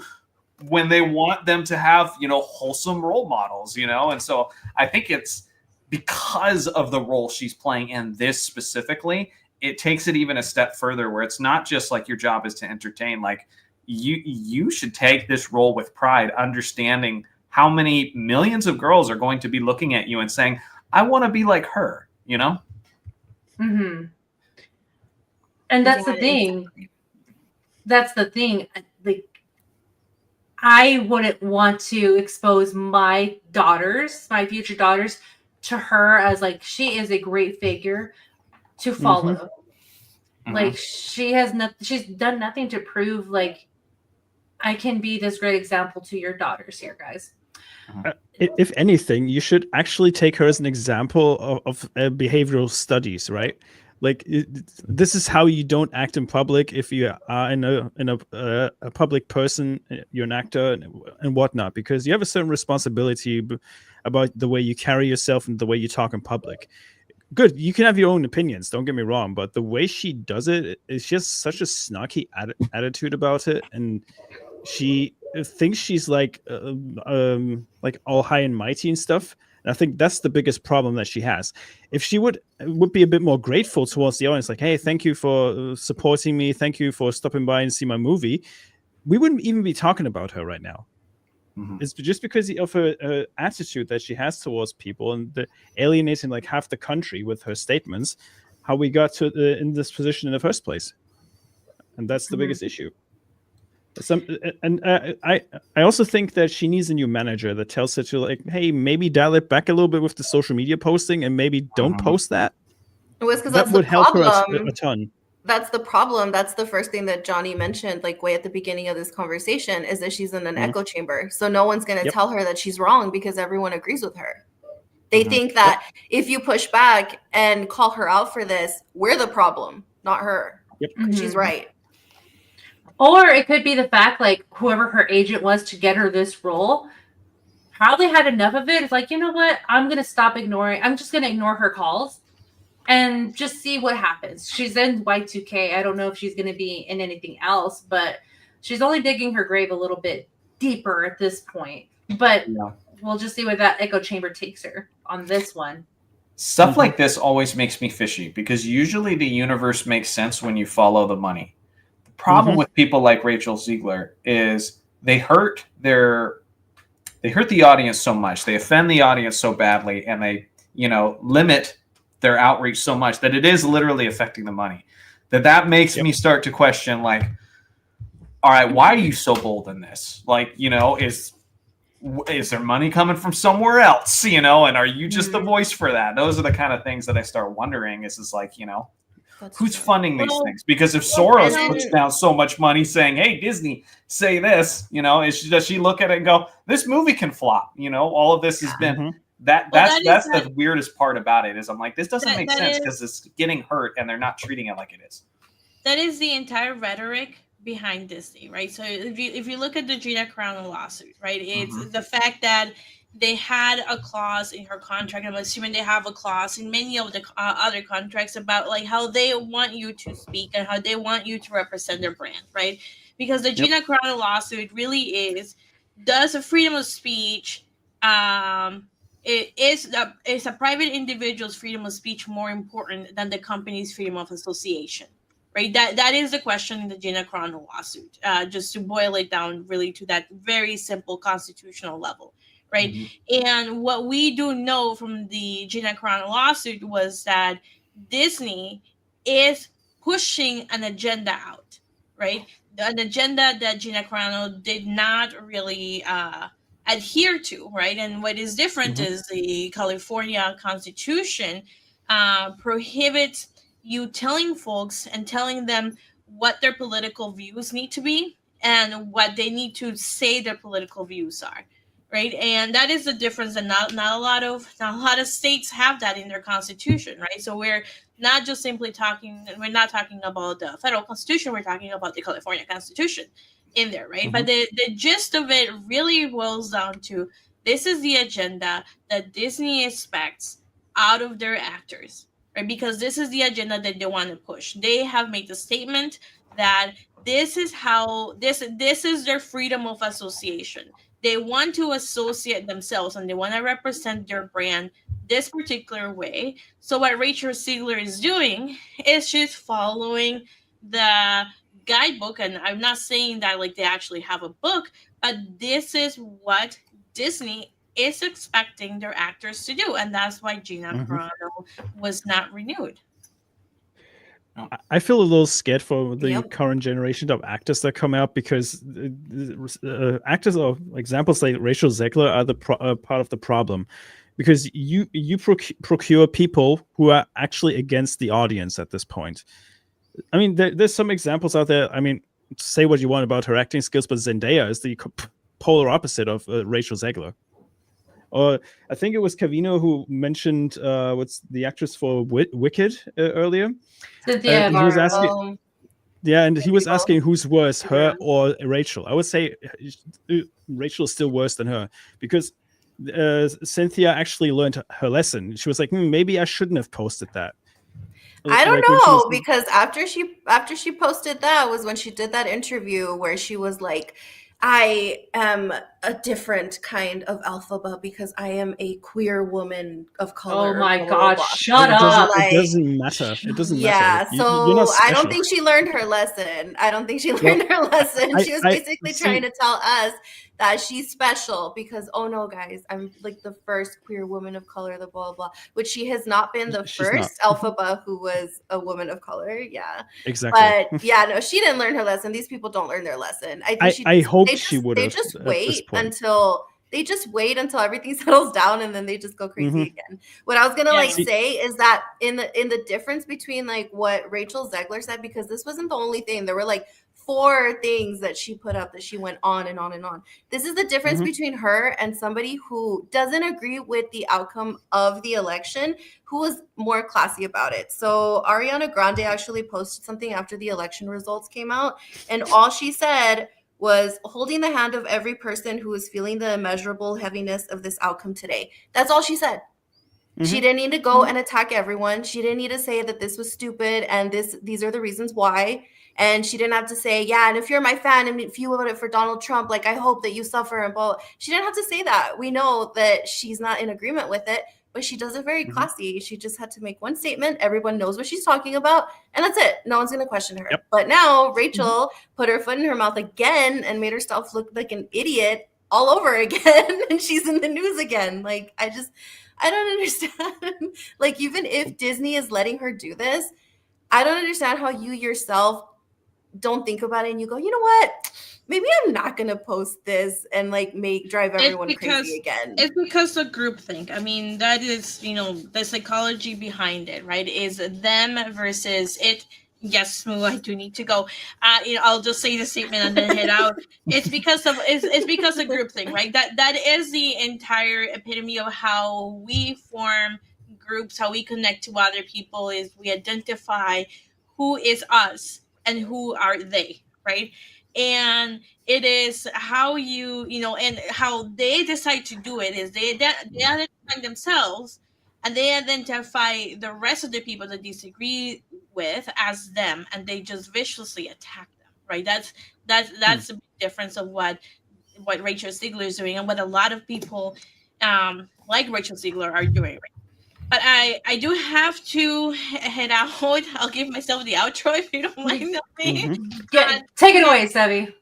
when they want them to have, wholesome role models, And so I think it's because of the role she's playing in this specifically, it takes it even a step further where it's not just like your job is to entertain. Like you should take this role with pride, understanding how many millions of girls are going to be looking at you and saying, I want to be like her, And that's the thing. That's the thing. Like, I wouldn't want to expose my future daughters, to her as like, she is a great figure to follow. Like she's done nothing to prove like I can be this great example to your daughters here, guys. If anything, you should actually take her as an example of behavioral studies, right? Like this is how you don't act in public. If you are in a public person, you're an actor and whatnot, because you have a certain responsibility about the way you carry yourself and the way you talk in public. Good, you can have your own opinions, don't get me wrong, but the way she does it is just such a snarky attitude about it, and she thinks she's like all high and mighty and stuff. And I think that's the biggest problem that she has. If she would be a bit more grateful towards the audience, like, hey, thank you for supporting me, thank you for stopping by and see my movie, we wouldn't even be talking about her right now. Mm-hmm. It's just because of her attitude that she has towards people and the alienating like half the country with her statements, how we got to in this position in the first place. And that's the biggest issue. I also think that she needs a new manager that tells her to like, hey, maybe dial it back a little bit with the social media posting and maybe don't post that. It was because that would help her a ton. That's the problem. That's the first thing that Jonny mentioned, like way at the beginning of this conversation, is that she's in an echo chamber. So no one's going to tell her that she's wrong because everyone agrees with her. They think that if you push back and call her out for this, we're the problem, not her. Yep. She's right. Or it could be the fact, like, whoever her agent was to get her this role probably had enough of it. It's like, you know what? I'm going to stop ignoring. I'm just going to ignore her calls and just see what happens. She's in Y2K. I don't know if she's going to be in anything else, but she's only digging her grave a little bit deeper at this point. But we'll just see where that echo chamber takes her on this one. Stuff like this always makes me fishy because usually the universe makes sense when you follow the money. Problem with people like Rachel Zegler is they hurt the audience so much, they offend the audience so badly, and they limit their outreach so much that it is literally affecting the money. That makes me start to question, like, all right, why are you so bold in this? Like, is there money coming from somewhere else? And are you just the voice for that? Those are the kind of things that I start wondering. Is like, who's funding these things? Because if Soros puts down so much money saying, hey, Disney, say this, does she look at it and go, this movie can flop? All of this has been that's the weirdest part about it is I'm like, this doesn't make sense because it's getting hurt and they're not treating it like it is. That is the entire rhetoric behind Disney, right? So if you look at the Gina Carano lawsuit, right, it's the fact that they had a clause in her contract. I'm assuming they have a clause in many of the other contracts about like how they want you to speak and how they want you to represent their brand, right? Because the Gina Carano lawsuit really is, does a freedom of speech, is a private individual's freedom of speech more important than the company's freedom of association, right? That is the question in the Gina Carano lawsuit, just to boil it down really to that very simple constitutional level. Right. And what we do know from the Gina Carano lawsuit was that Disney is pushing an agenda out, right? An agenda that Gina Carano did not really adhere to, right? And what is different is the California Constitution prohibits you telling folks and telling them what their political views need to be and what they need to say their political views are. Right, and that is the difference, and not a lot of states have that in their constitution, right? So we're not just simply talking. We're not talking about the federal constitution. We're talking about the California Constitution in there, right? But the gist of it really boils down to this is the agenda that Disney expects out of their actors, right? Because this is the agenda that they want to push. They have made the statement that this is how this is their freedom of association. They want to associate themselves and they want to represent their brand this particular way. So what Rachel Zegler is doing is she's following the guidebook. And I'm not saying that like they actually have a book, but this is what Disney is expecting their actors to do. And that's why Gina Carano was not renewed. I feel a little scared for the current generation of actors that come out because actors or examples like Rachel Zegler are the part of the problem because you procure people who are actually against the audience at this point. I mean, there's some examples out there. I mean, say what you want about her acting skills, but Zendaya is the polar opposite of Rachel Zegler. Or I think it was Cavino who mentioned what's the actress for Wicked earlier. Cynthia he was asking, and he was asking who's worse, her or Rachel. I would say Rachel is still worse than her because Cynthia actually learned her lesson. She was like, maybe I shouldn't have posted that. I don't know because after she posted that was when she did that interview where she was like, I am a different kind of alphaba because I am a queer woman of color. Oh my blah, God! blah, blah. Shut It up. doesn't matter. It doesn't Yeah, matter. You're not so I don't special. think she learned her lesson. I don't think she learned her lesson. She was basically trying to tell us that she's special because, oh no, guys, I'm like the first queer woman of color, the blah, blah, which she has not been the She's first not. alphaba who was a woman of color. Yeah. Exactly. But yeah, no, she didn't learn her lesson. These people don't learn their lesson. I hope she would have. They just wait until everything settles down and then they just go crazy again. What I was gonna say is that in the difference between like what Rachel Zegler said, because this wasn't the only thing, there were like 4 things that she put up that she went on and on and on. This is the difference between her and somebody who doesn't agree with the outcome of the election, who was more classy about it. So Ariana Grande actually posted something after the election results came out, and all she said was holding the hand of every person who is feeling the immeasurable heaviness of this outcome today. That's all she said. She didn't need to go and attack everyone. She didn't need to say that this was stupid and these are the reasons why. And she didn't have to say, yeah, and if you're my fan and if you voted for Donald Trump, like I hope that you suffer and blah. She didn't have to say that. We know that she's not in agreement with it, but she does it very classy. She just had to make one statement. Everyone knows what she's talking about, and that's it. No one's going to question her. Yep. But now Rachel put her foot in her mouth again and made herself look like an idiot all over again, and she's in the news again. Like, I don't understand. Like, even if Disney is letting her do this, I don't understand how you yourself don't think about it and you go, you know what? Maybe I'm not gonna post this and like drive everyone crazy again. It's because of groupthink. I mean, that is, the psychology behind it, right? Is them versus it. Yes, Smu, I do need to go. I'll just say the statement and then head out. It's because of groupthink, right? That is the entire epitome of how we form groups, how we connect to other people. Is we identify who is us and who are they, right? And it is how and how they decide to do it is they identify themselves and they identify the rest of the people that disagree with as them, and they just viciously attack them, right? That's the big difference of what Rachel Ziegler is doing and what a lot of people like Rachel Ziegler are doing, right? But I do have to head out. I'll give myself the outro if you don't mind. Yeah, take it away, Sevvy.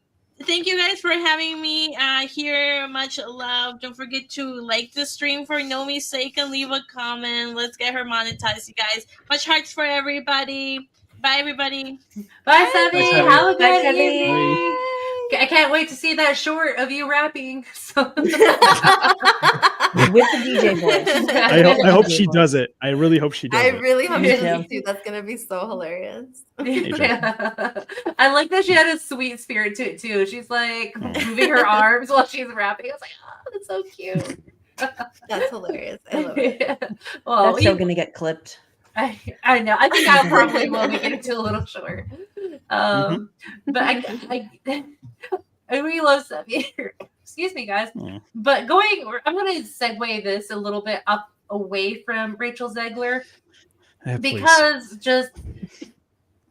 Thank you guys for having me here. Much love. Don't forget to like the stream for Nomi's sake and leave a comment. Let's get her monetized, you guys. Much hearts for everybody. Bye, everybody. Bye, Sevvy. Have a good evening. Bye. I can't wait to see that short of you rapping. So. With the DJ voice. I hope she does it. I really hope she does it. I really hope she does too. That's gonna be so hilarious. Yeah. I like that she had a sweet spirit to it too. She's like moving her arms while she's rapping. I was like, oh, that's so cute. That's hilarious. I love it. Yeah. Well, that's still gonna get clipped. I know. I think I probably will make it into a little short. But I really love Sevvy. Excuse me, guys. But I'm going to segue this a little bit up away from Rachel Zegler because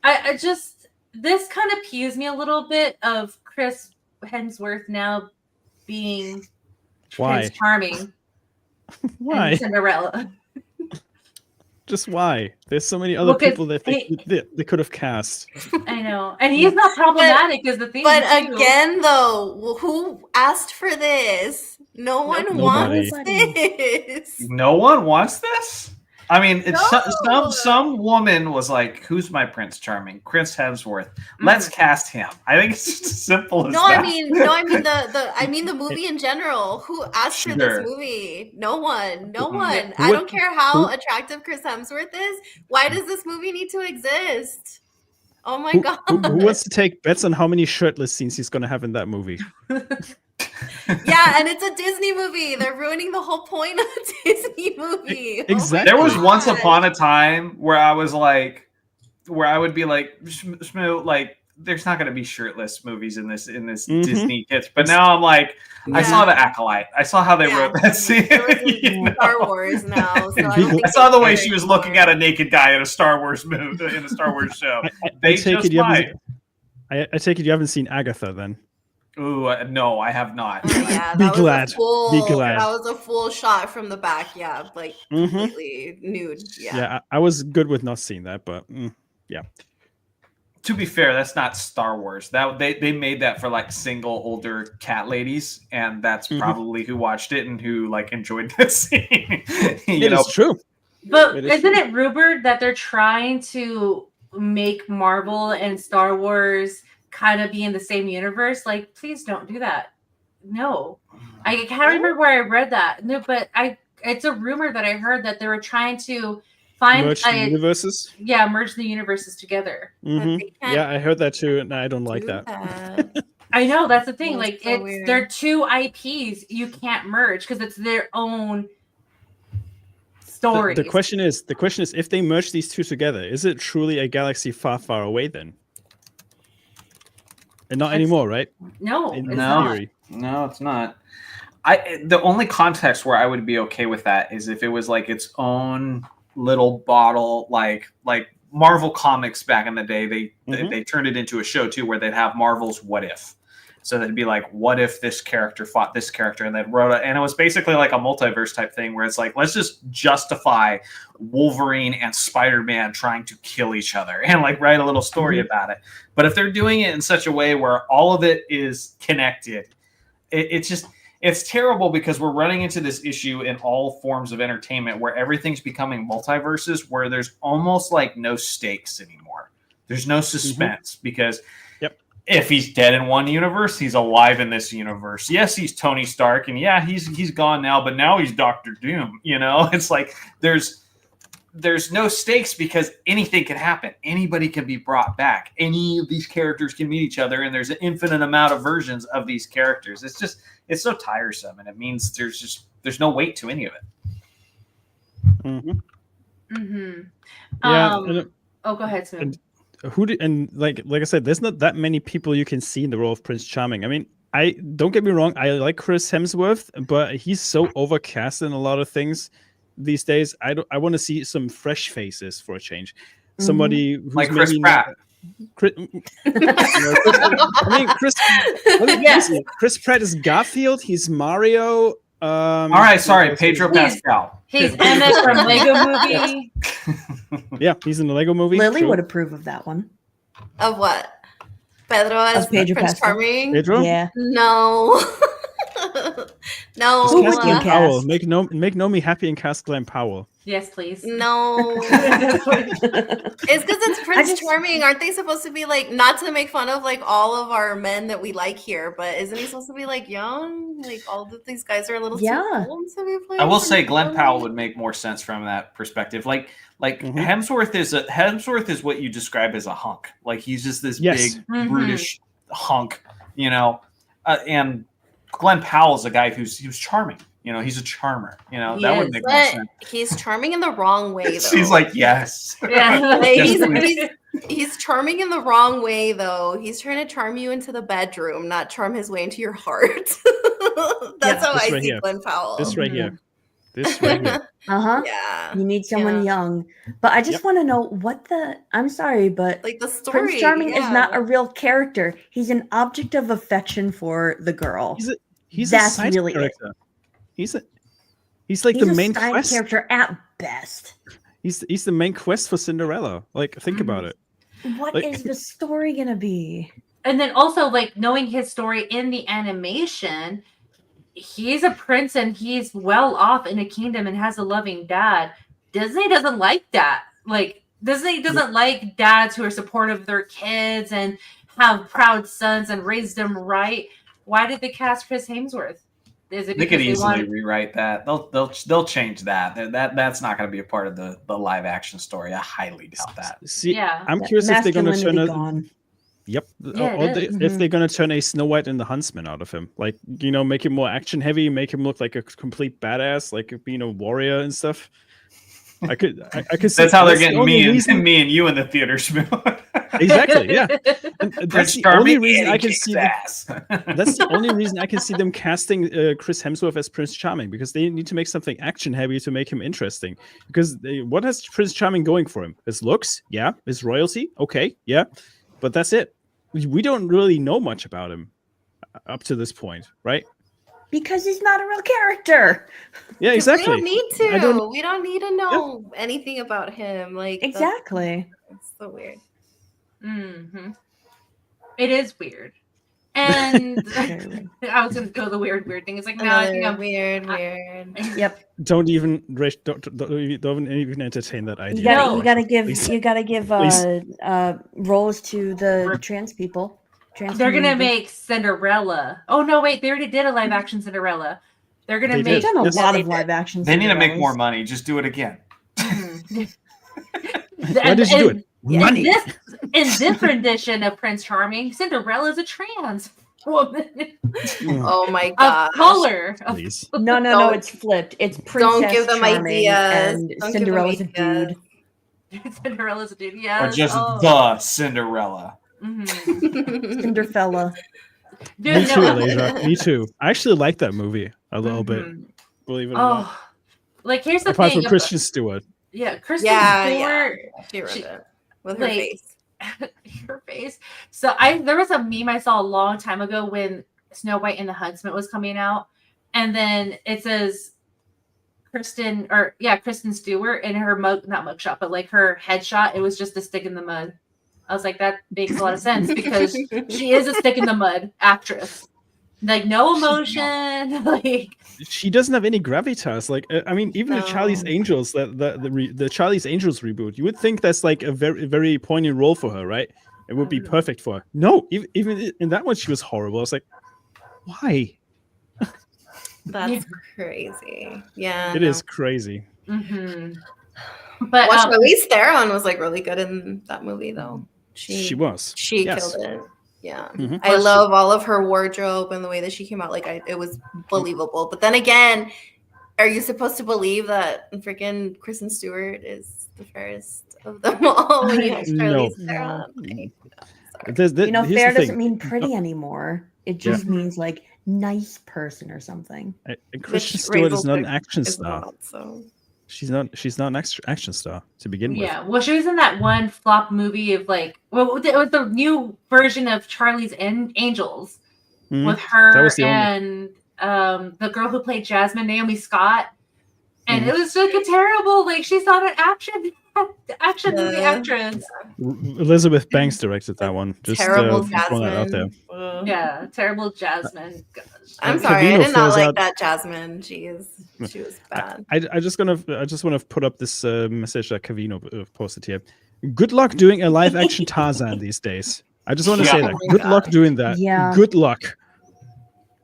I just this kind of peeves me a little bit of Chris Hemsworth now being Prince Charming. Why? And Cinderella. Just why? There's so many other people that they could have cast. I know. And he's not problematic is the thing. But again, though, who asked for this? No one wants this. No one wants this? I mean, it's some woman was like, "Who's my Prince Charming? Chris Hemsworth. Let's cast him." I think it's just as simple as that. I mean the movie in general. Who asked for this movie? No one. I don't care how attractive Chris Hemsworth is. Why does this movie need to exist? Oh my god! Who wants to take bets on how many shirtless scenes he's going to have in that movie? Yeah, and it's a Disney movie. They're ruining the whole point of a Disney movie. Exactly. There was once upon a time where I would be like, Smu, like, there's not going to be shirtless movies in this Disney hits. But now I'm like, I saw The Acolyte. I saw how they wrote that scene. Star Wars now. So I saw the way she was looking at a naked guy in a Star Wars movie, in a Star Wars show. I take it you haven't seen Agatha then. Ooh, no, I have not. Yeah, Be that was glad. a full, Be glad. That was a full shot from the back. Yeah, like completely nude. Yeah. Yeah, I was good with not seeing that, but yeah. To be fair, that's not Star Wars. That they made that for like single older cat ladies, and that's probably who watched it and who like enjoyed that scene. It is true. But isn't it rumored that they're trying to make Marvel and Star Wars kind of be in the same universe? Like, please don't do that. No. I can't remember where I read that. No, but it's a rumor that I heard that they were trying to find merge the universes. Yeah, merge the universes together. Yeah, I heard that too, and I don't like that. I know, that's the thing. Like, so they're two IPs you can't merge because it's their own story. The question is, if they merge these two together, is it truly a galaxy far, far away then? And not anymore, right? No, In theory. No, it's not. The only context where I would be okay with that is if it was like its own little bottle, like Marvel Comics back in the day. They turned it into a show too, where they'd have Marvel's What If. So they'd be like, what if this character fought this character, and then wrote it, and it was basically like a multiverse type thing where it's like, let's just justify Wolverine and Spider-Man trying to kill each other and like write a little story about it. But if they're doing it in such a way where all of it is connected, it's terrible, because we're running into this issue in all forms of entertainment where everything's becoming multiverses, where there's almost like no stakes anymore. There's no suspense because if he's dead in one universe, he's alive in this universe. Yes, he's Tony Stark, and yeah, he's gone now, but now he's Doctor Doom. You know, it's like there's no stakes because anything can happen. Anybody can be brought back. Any of these characters can meet each other, and there's an infinite amount of versions of these characters. It's so tiresome, and it means there's no weight to any of it. Yeah. Oh, go ahead, Smu. Like I said, there's not that many people you can see in the role of Prince Charming. I mean, I don't get me wrong, I like Chris Hemsworth, but he's so overcast in a lot of things these days. I want to see some fresh faces for a change. Somebody who's like Chris Pratt. Chris Pratt is Garfield. He's Mario. All right, sorry, Pedro Pascal. He's Emmett from Lego Movie. Yeah, he's in the Lego Movie. Lily would approve of that one. Of what? Pedro as Pedro Prince Pascal. Charming? Pedro? Yeah. No. No. Who would Cast you Glenn Powell. cast? Make Nomi happy and cast Glenn Powell. Yes, please. No. It's because it's Prince Charming. Aren't they supposed to be like, not to make fun of like all of our men that we like here, but isn't he supposed to be like young? Like all of these guys are a little too old to be playing. I will say Prince Glenn Charming. Powell would make more sense from that perspective. Like Hemsworth is what you describe as a hunk. Like he's just this big brutish hunk, you know. And Glenn Powell's a guy who's charming. You know, he's a charmer. You know, that would make more sense. He's charming in the wrong way, though. She's like, yes. Yeah. He's charming in the wrong way, though. He's trying to charm you into the bedroom, not charm his way into your heart. That's how I see Glenn Powell. This right here. Yeah. You need someone young. But I just want to know I'm sorry, but like the story. Prince Charming is not a real character. He's an object of affection for the girl. He's That's a side really character. He's like the main side quest character at best. He's the main quest for Cinderella. Like, think about it. What is the story gonna be? And then also, like, knowing his story in the animation, he's a prince and he's well off in a kingdom and has a loving dad. Disney doesn't like that. Like, Disney doesn't like dads who are supportive of their kids and have proud sons and raise them right. Why did they cast Chris Hemsworth? Is it they could easily rewrite that. They'll change that. That's not going to be a part of the live action story. I highly doubt that. See, I'm curious if they're going to turn if they're going to turn a Snow White and the Huntsman out of him, like, you know, make him more action heavy, make him look like a complete badass, like being a warrior and stuff. I could see that's how they're getting me and you in the theaters. Exactly, yeah. And that's the only reason I can see ass. That's the only reason I can see them casting Chris Hemsworth as Prince Charming, because they need to make something action heavy to make him interesting. Because what has Prince Charming going for him? His looks, yeah. His royalty, okay, yeah. But that's it. We don't really know much about him. up to this point, right? Because he's not a real character. Yeah, exactly. We don't need to. I don't- We don't need to know anything about him. Like Exactly. It's so weird. Mm-hmm. It is weird. And Very weird. I was gonna go the weird thing. It's like, no, I think I'm weird. Yep. Don't even entertain that You idea. gotta, No. you gotta give, Please. you gotta give roles to the trans people. Trans they're gonna community. make Cinderella. Oh no, wait, they already did a live action Cinderella. They're gonna They They've make done a Yes. lot they of live action. They need to make Cinderellas. more money. Just do it again. Mhm. Why did you do it? Money. In this rendition of Prince Charming, Cinderella is a trans woman Oh my of god. color. Please. No, Don't- it's flipped. It's Princess Don't give them Charming ideas. and Don't give them Cinderella's a ideas. dude. Cinderella's a dude, yeah. Or just the Cinderella. Mhm. Cinderfella. Dude, Me too, no, Elijah. Me too. I actually like that movie a little bit. Mhm. Believe it or not. Oh, like here's the Apart thing. from Kristen Stewart. Yeah, Kristen Yeah, Stewart. She wrote She- it with her like- face. Her face. So there was a meme I saw a long time ago when Snow White and the Huntsman was coming out, and then it says Kristen Stewart in her not mugshot, but like her headshot, it was just a stick in the mud. I was like, that makes a lot of sense because she is a stick in the mud actress. Like no emotion, like She doesn't have any gravitas. Like, I mean, even the Charlie's No. Angels, the Charlie's Angels reboot, you would think that's like a very poignant role for her, right? It would be perfect for her. No, even in that one, she was horrible. I was like, why? That's crazy. Yeah. It is crazy. mhm. But Well, Charlize Theron was like really good in that movie though. She was. She Yes. killed it. Yeah. Mhm. I love all of her wardrobe and the way that she came out. Like it was believable. But then again, are you supposed to believe that freaking Kristen Stewart is the fairest of them all when you have No. Charlize Theron? Like, Here's You know, the fair thing. doesn't mean pretty anymore. It just means like nice person or something. Kristen Which Stewart is Rachel not an Vick action is star. not, so. She's not an action star to begin with. yeah, well, she was in that one flop movie of like, well, it was the new version of Charlie's Angels Mhm. with That her was the only- and the girl who played Jasmine, Naomi Scott, and Mhm. it was like a terrible, like she's not an action movie actress. Elizabeth Banks directed that one. Just Terrible throwing that out there. Jasmine. Yeah, terrible Jasmine. Gosh. I'm sorry, I Cavino did not throws like out- that Jasmine. She was bad. I just want to put up this message that Cavino posted here. Good luck doing a live action Tarzan these days. I just want to say Yeah. that. Oh my Good luck God. doing that. Yeah. Good luck.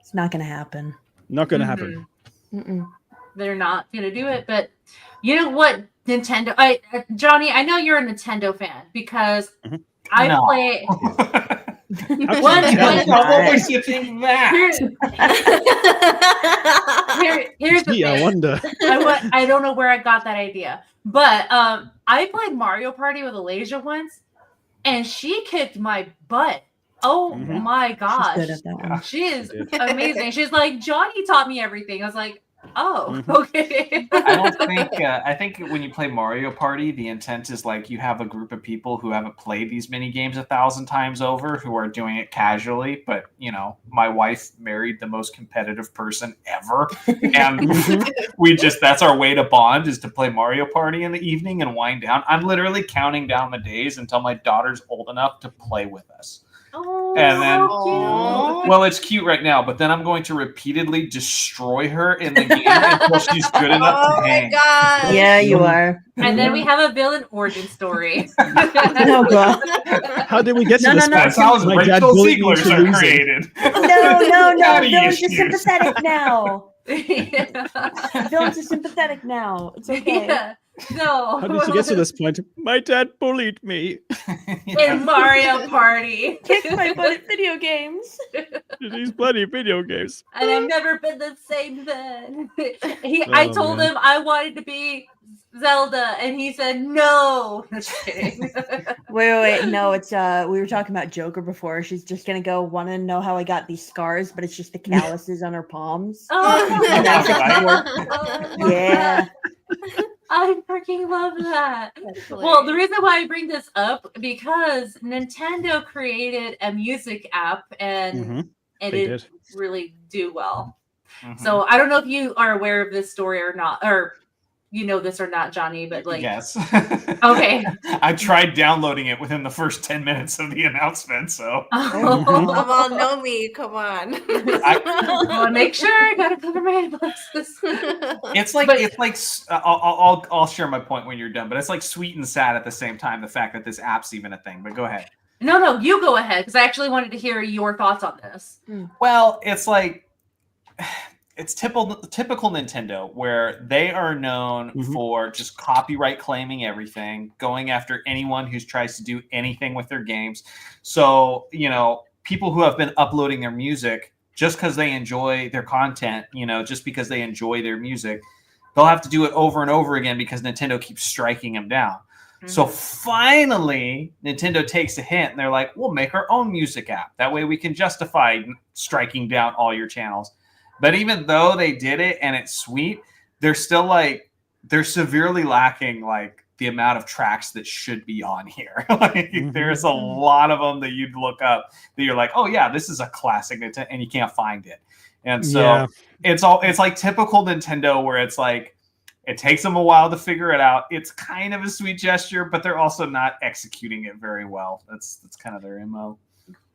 It's not gonna happen. Not gonna happen. Mhm. Mm-mm. They're not gonna do it, but you know what? Nintendo. Johnny, I know you're a Nintendo fan because Mhm. I No. play. How One- can you tell? one- What makes you think that? Here's the Gee, I thing. wonder. I don't know where I got that idea, but I played Mario Party with Alasia once, and she kicked my butt. Oh Mhm. my She's gosh, good at that one. she is She amazing. She's like, Johnny taught me everything. I was like, oh, Mhm. okay. I don't think. I think when you play Mario Party, the intent is like you have a group of people who haven't played these mini games 1,000 times over, who are doing it casually. But you know, my wife married the most competitive person ever, and that's our way to bond is to play Mario Party in the evening and wind down. I'm literally counting down the days until my daughter's old enough to play with us. Oh, And then- how cute. Well, it's cute right now, but then I'm going to repeatedly destroy her in the game until she's good enough Oh to my hang. god. Yeah, you are. And then we have a villain origin story. No, God. How did we get to No, this no, no. point? That's how My dad Rachel bullied me Ziegler's into are losing. created. No. Daddy Villains are issues. sympathetic now. Yeah. Villains are sympathetic now. It's okay. Yeah. No. How did you get to this point? My dad bullied me. In Mario Party. Kick my butt at video games. These bloody video games. And I've never been the same then. I Oh, told man. him I wanted to be Zelda, and he said no. Just kidding. Wait. No, it's we were talking about Joker before. She's just gonna go want to know how I got these scars, but it's just the calluses on her palms. Oh, That's I love Yeah. that. I freaking love that. That's Well, the hilarious. reason why I bring this up because Nintendo created a music app, and Mhm. and They it did. really do well. Mhm. So I don't know if you are aware of this story or not, or you know this or not, Johnny, but like, yes. okay. I tried downloading it within the first 10 minutes of the announcement, so Come on, Nomi, come on. I want to make sure I gotta cover my bosses. I'll share my point when you're done, but it's like sweet and sad at the same time, the fact that this app's even a thing. But go ahead. No, you go ahead, because I actually wanted to hear your thoughts on this. Well, it's like it's typical Nintendo, where they are known for just copyright claiming everything, going after anyone who tries to do anything with their games. So, people who have been uploading their music just because they enjoy their content, just because they enjoy their music, they'll have to do it over and over again because Nintendo keeps striking them down. So finally, Nintendo takes a hint and they're like, we'll make our own music app. That way we can justify striking down all your channels. But even though they did it and it's sweet, they're still they're severely lacking the amount of tracks that should be on here. There's a lot of them that you'd look up that you're like, oh yeah, this is a classic Nintendo, and you can't find it. And so it's like typical Nintendo, where it's like, it takes them a while to figure it out. It's kind of a sweet gesture, but they're also not executing it very well. That's kind of their MO.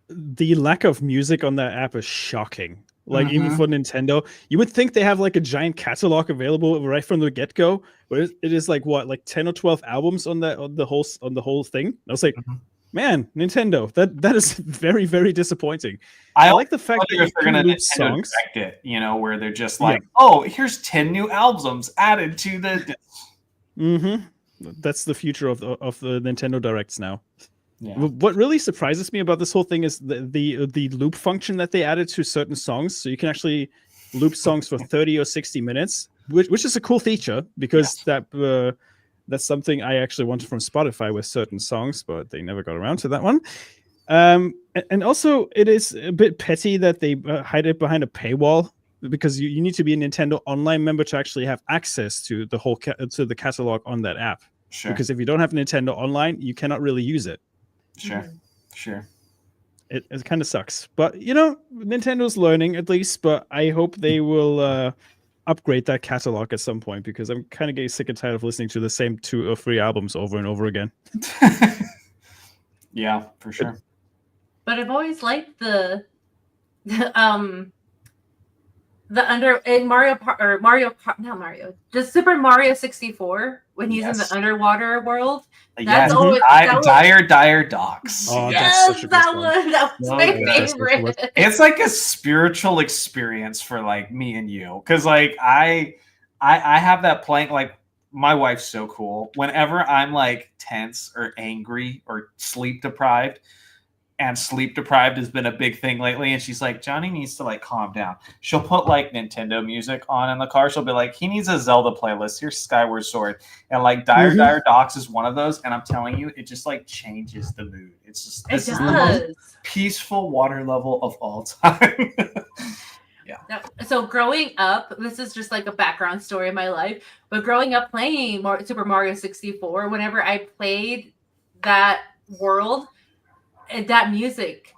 The lack of music on that app is shocking. Even for Nintendo, you would think they have a giant catalog available right from the get-go, but it is 10 or 12 albums on the whole thing. I was like, man, Nintendo, that is very, very disappointing. I like the fact that they're going to loop songs. It, where they're just oh, here's 10 new albums added to the. That's the future of the Nintendo Directs now. Yeah. What really surprises me about this whole thing is the loop function that they added to certain songs. So you can actually loop songs for 30 or 60 minutes, which is a cool feature, because that's something I actually wanted from Spotify with certain songs, but they never got around to that one. And also, it is a bit petty that they hide it behind a paywall, because you need to be a Nintendo Online member to actually have access to the whole to the catalog on that app. Sure. Because if you don't have Nintendo Online, you cannot really use it. Sure. It kind of sucks, but Nintendo's learning at least. But I hope they will upgrade that catalog at some point, because I'm kind of getting sick and tired of listening to the same 2 or 3 albums over and over again. Yeah, for sure. But I've always liked the just Super Mario 64, when he's in the underwater world. That's always Dire Docks. Oh, yes, that's such a good song. That was my favorite. It's like a spiritual experience for me and you, because I have that playing. My wife's so cool. Whenever I'm tense or angry or sleep deprived. And sleep deprived has been a big thing lately. And she's like, Johnny needs to calm down. She'll put Nintendo music on in the car. She'll be like, he needs a Zelda playlist. Here's Skyward Sword. And Dire Docks is one of those. And I'm telling you, it just changes the mood. It's just, this is the most peaceful water level of all time. Yeah. So growing up, this is just a background story of my life. But growing up playing Super Mario 64, whenever I played that world, that music,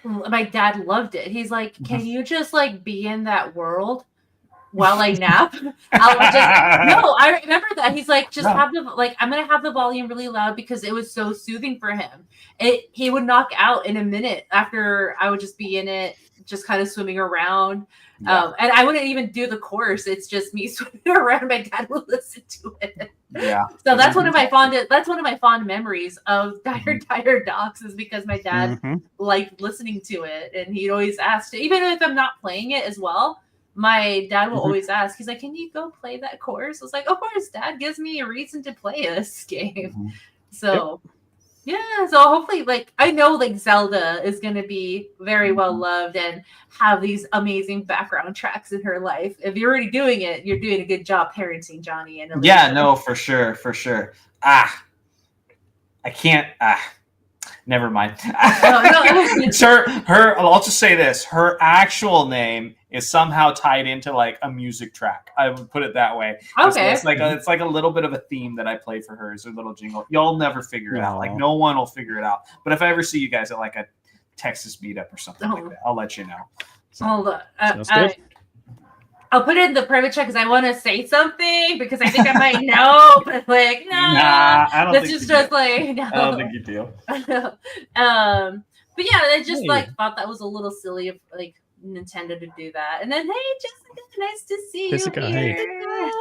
my dad loved it. He's like, can you just be in that world while I nap? I remember that. He's like, just have the I'm gonna have the volume really loud, because it was so soothing for him. He would knock out in a minute after I would just be in it, just kind of swimming around. And I wouldn't even do the course. It's just me swimming around. My dad would listen to it. Yeah. So that's one of my fond memories of Dire Docks, is because my dad liked listening to it, and he'd always ask, even if I'm not playing it as well, my dad will always ask. He's like, "Can you go play that course?" I was like, "Of course, Dad gives me a reason to play this game." So. Yeah, so hopefully, I know, Zelda is going to be very well loved and have these amazing background tracks in her life. If you're already doing it, you're doing a good job parenting Johnny. And Alicia. Yeah, no, for sure. I can't. Never mind. Her. I'll just say this: her actual name is somehow tied into a music track. I would put it that way. Okay. It's like a little bit of a theme that I play for her as a little jingle. Y'all never figure it out. No one will figure it out. But if I ever see you guys at a Texas meetup or something like that. I'll let you know. So, hold on. I'll put it in the private chat because I want to say something because I think I might know, but like, nah, I don't this think is you just do. like, no. I don't think you do. But yeah, I just like thought that was a little silly of like Nintendo to do that. And then, hey, Jessica, nice to see Jessica, you hey. here.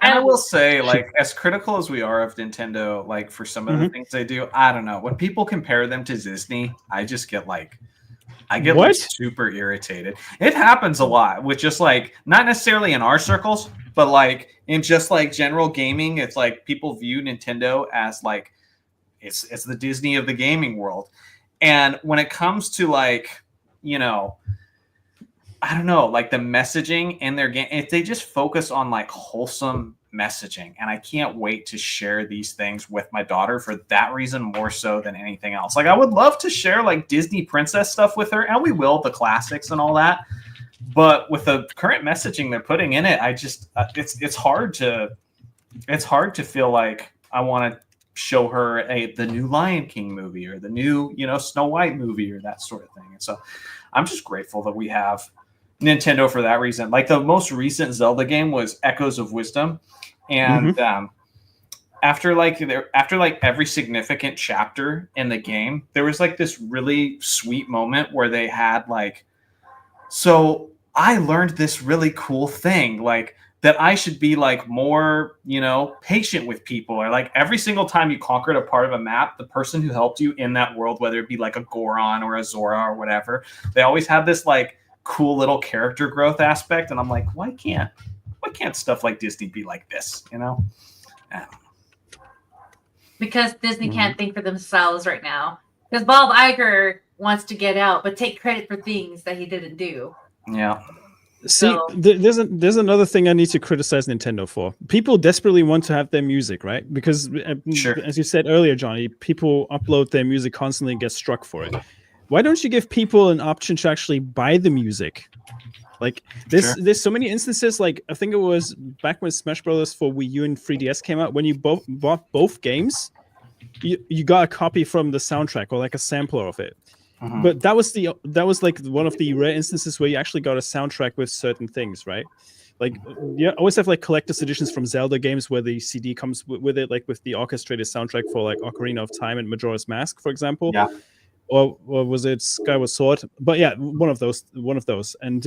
And I will say, like, as critical as we are of Nintendo, like for some of the things they do, I don't know. When people compare them to Disney, I just get like, like super irritated. It happens a lot with just like, not necessarily in our circles, but like in just like general gaming. It's like people view Nintendo as like, it's the Disney of the gaming world. And when it comes to like, you know, I don't know, like the messaging in their game, if they just focus on like wholesome messaging, and I can't wait to share these things with my daughter for that reason more so than anything else. Like I would love to share like Disney princess stuff with her, and we will, the classics and all that. But with the current messaging they're putting in it, I just it's hard to feel like I want to show her the new Lion King movie or the new, you know, Snow White movie or that sort of thing. And so I'm just grateful that we have Nintendo for that reason. Like the most recent Zelda game was Echoes of Wisdom, and after every significant chapter in the game, there was like this really sweet moment where they had like, so I learned this really cool thing, like that I should be like more, you know, patient with people, or like every single time you conquered a part of a map, the person who helped you in that world, whether it be like a Goron or a Zora or whatever, they always have this like cool little character growth aspect. And I'm like, why can't stuff like Disney be like this, you know? Because Disney can't think for themselves right now. Because Bob Iger wants to get out, but take credit for things that he didn't do. Yeah. See, there's another thing I need to criticize Nintendo for. People desperately want to have their music, right? Because as you said earlier, Johnny, people upload their music constantly and get struck for it. Why don't you give people an option to actually buy the music? Like there's so many instances, like I think it was back when Smash Brothers for Wii U and 3DS came out, when you bought both games, you got a copy from the soundtrack or like a sampler of it. But that was like one of the rare instances where you actually got a soundtrack with certain things, right? Like you always have like collector's editions from Zelda games where the CD comes with it, like with the orchestrated soundtrack for like Ocarina of Time and Majora's Mask, for example. Yeah. Or was it Skyward Sword? But yeah, one of those. And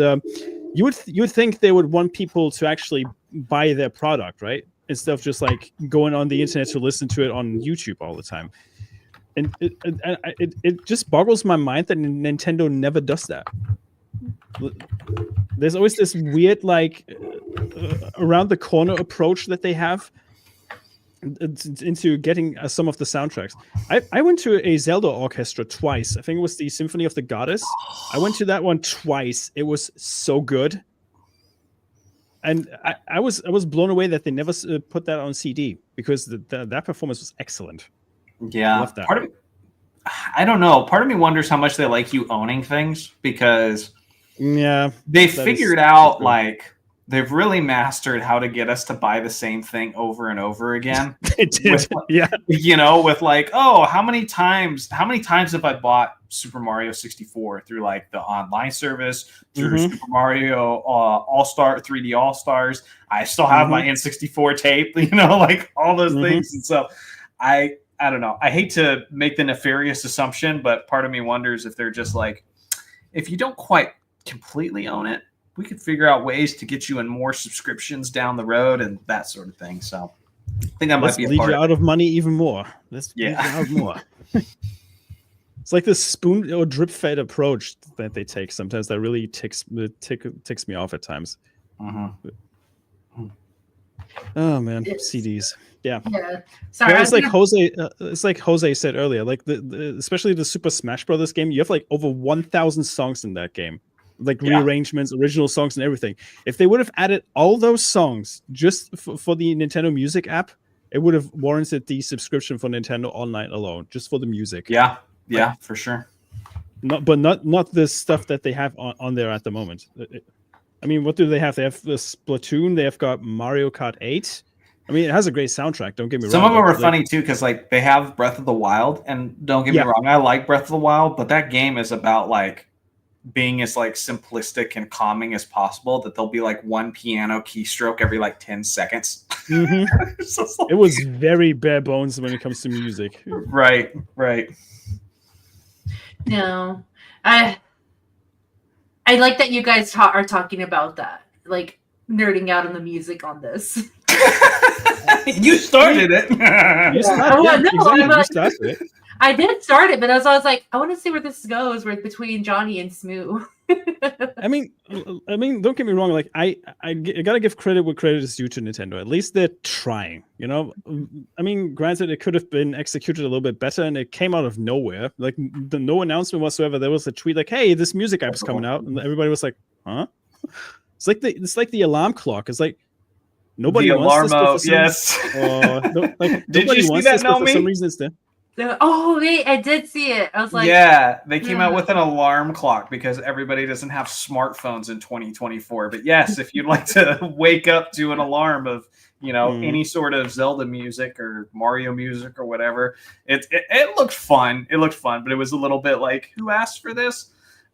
you would think they would want people to actually buy their product, right? Instead of just like going on the internet to listen to it on YouTube all the time. And it just boggles my mind that Nintendo never does that. There's always this weird like around the corner approach that they have into getting some of the soundtracks. I went to a Zelda orchestra twice. I think it was the Symphony of the Goddess. I went to that one twice. It was so good. And I was blown away that they never put that on CD, because that performance was excellent. Yeah. I don't know. Part of me wonders how much they like you owning things, because they figured out like they've really mastered how to get us to buy the same thing over and over again. They did. You know, with like, oh, how many times have I bought Super Mario 64 through like the online service, through Super Mario All-Star 3D All-Stars? I still have my N64 tape, you know, like all those things. And so I don't know. I hate to make the nefarious assumption, but part of me wonders if they're just like, if you don't quite completely own it, we could figure out ways to get you in more subscriptions down the road and that sort of thing. So I think that might be a part leave you out of money even more. Let's leave you out more. It's like this spoon or drip fed approach that they take sometimes that really ticks me off at times. Oh man, CDs. Yeah. Sorry. It's like Jose said earlier. Like especially the Super Smash Brothers game, you have like over 1,000 songs in that game, like rearrangements, original songs, and everything. If they would have added all those songs just for the Nintendo Music app, it would have warranted the subscription for Nintendo Online alone, just for the music. Yeah, for sure. Not the stuff that they have on there at the moment. I mean, what do they have? They have the Splatoon. They have got Mario Kart 8. I mean, it has a great soundtrack. Don't get me wrong. Some of them are like, funny too because like they have Breath of the Wild, and don't get me wrong, I like Breath of the Wild, but that game is about like being as like simplistic and calming as possible. That there'll be like one piano keystroke every like 10 seconds. It was very bare bones when it comes to music. Right. No, I like that you guys are talking about that, like nerding out on the music on this. You started it. You started it. I did start it, but I was like, I want to see where this goes between Jonny and Smu. I mean, don't get me wrong. Like, I gotta give credit where credit is due to Nintendo. At least they're trying. You know, I mean, granted, it could have been executed a little bit better, and it came out of nowhere. Like, no announcement whatsoever. There was a tweet like, "Hey, this music app is coming out," and everybody was like, "Huh?" It's like the alarm clock. It's like nobody wants this. Yes. Nobody wants this, but for some reason it's there. Oh wait, I did see it. I was like, yeah, they came out with an alarm clock because everybody doesn't have smartphones in 2024. But yes, if you'd like to wake up to an alarm of, you know, any sort of Zelda music or Mario music or whatever, it looked fun. It looked fun, but it was a little bit like, who asked for this?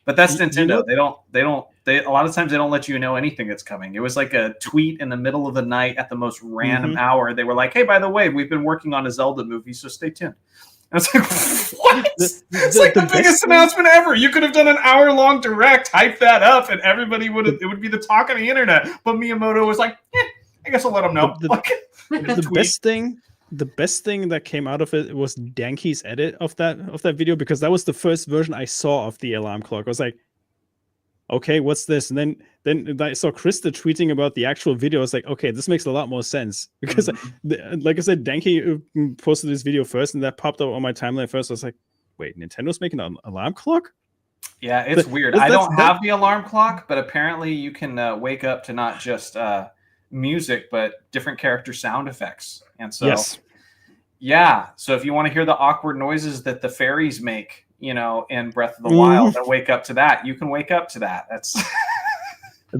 But that's Nintendo. They a lot of times they don't let you know anything that's coming. It was like a tweet in the middle of the night at the most random hour. They were like, "Hey, by the way, we've been working on a Zelda movie, so stay tuned." I was like, what? It's like the biggest announcement ever. You could have done an hour-long direct, hype that up, and everybody it would be the talk on the internet. But Miyamoto was like, I guess I'll let them know. The best thing that came out of it was Danky's edit of that video, because that was the first version I saw of the alarm clock. I was like, okay, what's this? And then I saw Krista tweeting about the actual video. I was like, okay, this makes a lot more sense, because like I said, Danky posted this video first, and that popped up on my timeline first. I was like, wait, Nintendo's making an alarm clock? Yeah, it's weird. I don't have the alarm clock, but apparently you can wake up to not just music, but different character sound effects. And so, so if you want to hear the awkward noises that the fairies make, you know, in Breath of the Wild, and wake up to that, you can wake up to that. That's for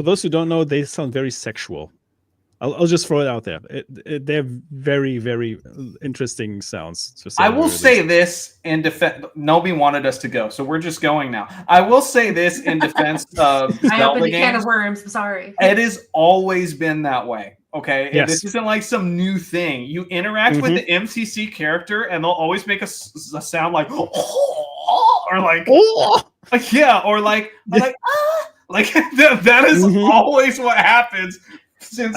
those who don't know, they sound very sexual. I'll just throw it out there. They're very, very interesting sounds. I will say this in defense. Nomi wanted us to go, so we're just going now. I will say this in defense of I opened a can of worms. I'm sorry. It has always been that way. Okay, yes. This isn't like some new thing. You interact with the MCC character, and they'll always make a sound like, or like, or like that is always what happens since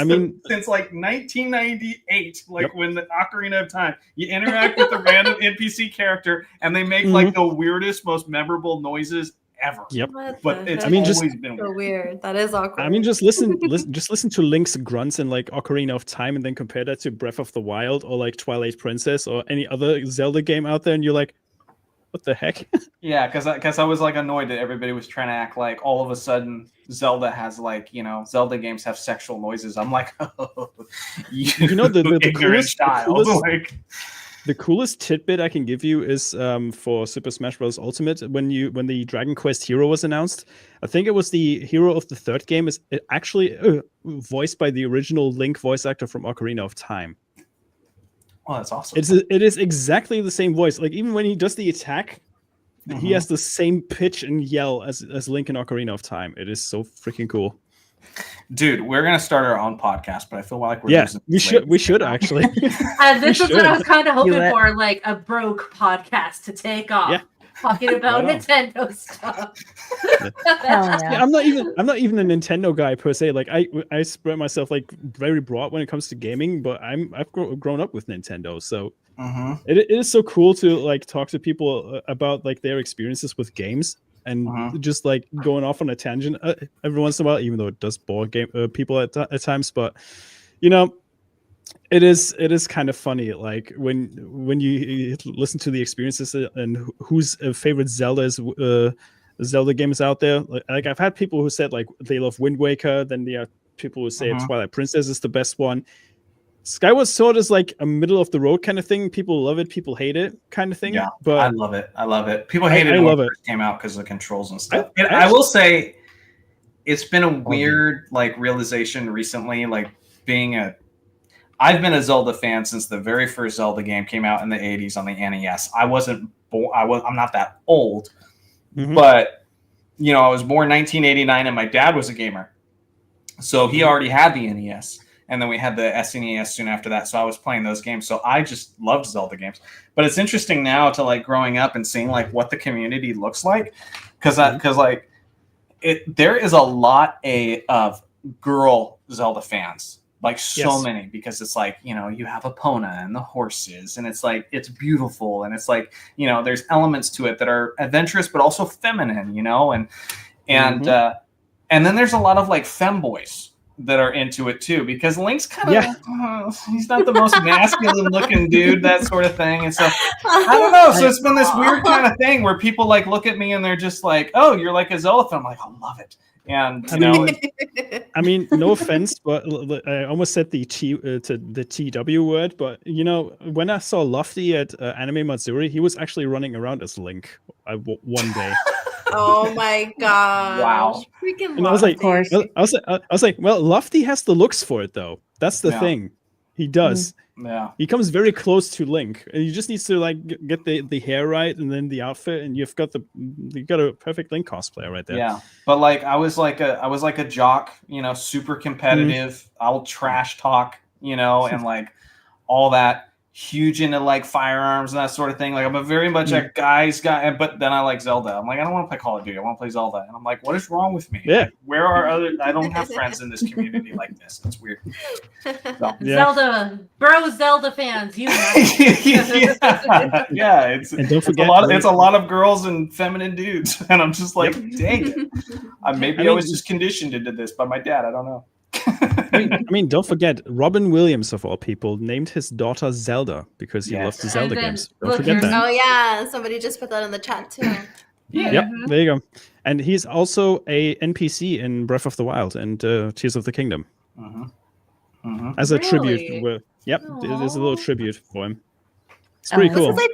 like 1998, like when the Ocarina of Time. You interact with the random NPC character, and they make like the weirdest, most memorable noises ever. Yep. But it's always been so weird. That is awkward. I mean, just listen to Link's grunts in like Ocarina of Time, and then compare that to Breath of the Wild or like Twilight Princess or any other Zelda game out there, and you're like, what the heck? Yeah, because I was like annoyed that everybody was trying to act like all of a sudden Zelda has like, you know, Zelda games have sexual noises. I'm like, you know, the coolest child. The coolest tidbit I can give you is for Super Smash Bros. Ultimate, when the Dragon Quest hero was announced, I think it was the hero of the third game is actually voiced by the original Link voice actor from Ocarina of Time. Oh, that's awesome. It is exactly the same voice. Like, even when he does the attack, he has the same pitch and yell as Link in Ocarina of Time. It is so freaking cool. Dude, we're gonna start our own podcast, but I feel like we're we should actually. This is what I was kind of hoping for, like a broke podcast to take off, talking about Nintendo stuff. I'm not even a Nintendo guy per se. Like I spread myself like very broad when it comes to gaming, but I've grown up with Nintendo, so it is so cool to like talk to people about like their experiences with games. And just like going off on a tangent every once in a while, even though it does bore people at times. But you know, it is kind of funny, like when you listen to the experiences and whose favorite Zelda game is out there. Like I've had people who said like they love Wind Waker, then there are people who say Twilight Princess is the best one. Skyward Sword is like a middle of the road kind of thing. People love it, people hate it kind of thing. Yeah, but I love it. People hated it when it first came out because of the controls and stuff. I will say, it's been a weird like realization recently, like I've been a Zelda fan since the very first Zelda game came out in the 80s on the NES. I'm not that old, but I was born 1989 and my dad was a gamer. So he already had the NES. And then we had the SNES soon after that. So I was playing those games. So I just loved Zelda games. But it's interesting now to like growing up and seeing like what the community looks like. Because like there is a lot of girl Zelda fans. Like so many, because it's like, you have Epona and the horses, and it's like, it's beautiful. And it's like, there's elements to it that are adventurous, but also feminine, and then there's a lot of like femboys that are into it too, because Link's kind of, he's not the most masculine looking dude, that sort of thing. And so I don't know. So it's been this weird kind of thing where people like look at me and they're just like, oh, you're like a Zelda fan. I'm like, I love it. And I mean, no offense, but I almost said the TW word. But when I saw Lofty at Anime Matsuri, he was actually running around as Link one day. Oh my god! Wow! Freaking and I was like, well, Lofty has the looks for it, though. That's the thing. He does. Yeah. He comes very close to Link, and you just need to like get the hair right, and then the outfit, and you got a perfect Link cosplayer right there. Yeah, but like I was like a jock, super competitive. I'll trash talk, and like all that. Huge into like firearms and that sort of thing. Like I'm a very much a guy's guy, but then I like Zelda. I'm like, I don't want to play Call of Duty. I want to play Zelda. And I'm like, what is wrong with me? Yeah. Like, where are I don't have friends in this community like this. It's weird. So. Zelda, bro, Zelda fans, yeah, it's a lot of girls and feminine dudes, and I'm just like, dang it. I was just conditioned into this by my dad. I don't know. I mean, don't forget, Robin Williams, of all people, named his daughter Zelda because he loved the Zelda games. Don't forget that. Oh, yeah. Somebody just put that in the chat, too. Yeah. Yep, there you go. And he's also a NPC in Breath of the Wild and Tears of the Kingdom. As a tribute. Yep, there's a little tribute for him. It's pretty cool. Because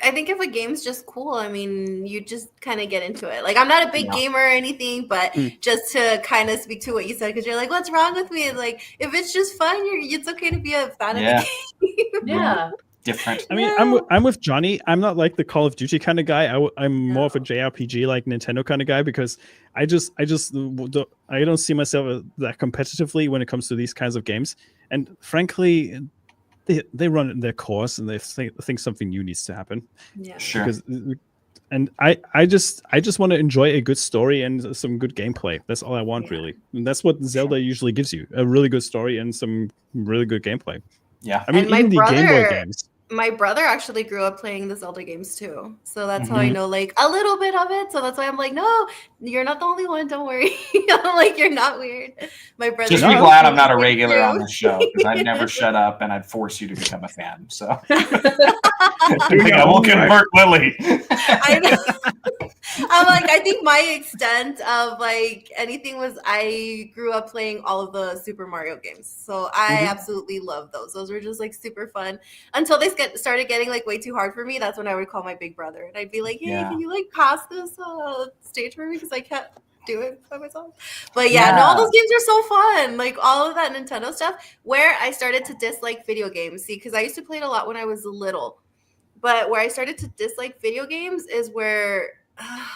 I think if a game's just cool, I mean, you just kind of get into it. Like, I'm not a big gamer or anything, but just to kind of speak to what you said, because you're like, what's wrong with me? Like, if it's just fun, it's okay to be a fan of the game. Yeah. Different. I mean, I'm with Johnny. I'm not like the Call of Duty kind of guy. I'm more of a JRPG like Nintendo kind of guy, because I don't see myself that competitively when it comes to these kinds of games. And frankly, they run their course and they think something new needs to happen. Yeah, sure. And I just want to enjoy a good story and some good gameplay. That's all I want, really. And that's what Zelda usually gives you: a really good story and some really good gameplay. Yeah, I mean, even the Game Boy games. My brother actually grew up playing the Zelda games too, so that's how I know like a little bit of it. So that's why I'm like, no, you're not the only one. Don't worry. I'm like, you're not weird. My brother. Just be glad I'm not a regular on the show, because I'd never shut up and I'd force you to become a fan. So I will convert Lily. I know. I'm like, I think my extent of like anything was I grew up playing all of the Super Mario games, so I absolutely love those. Those were just like super fun until they started getting like way too hard for me. That's when I would call my big brother and I'd be like, hey, can you like pass this stage for me, because I can't do it by myself. But no, all those games are so fun, like all of that Nintendo stuff. Where I started to dislike video games, because I used to play it a lot when I was little, but where I started to dislike video games is where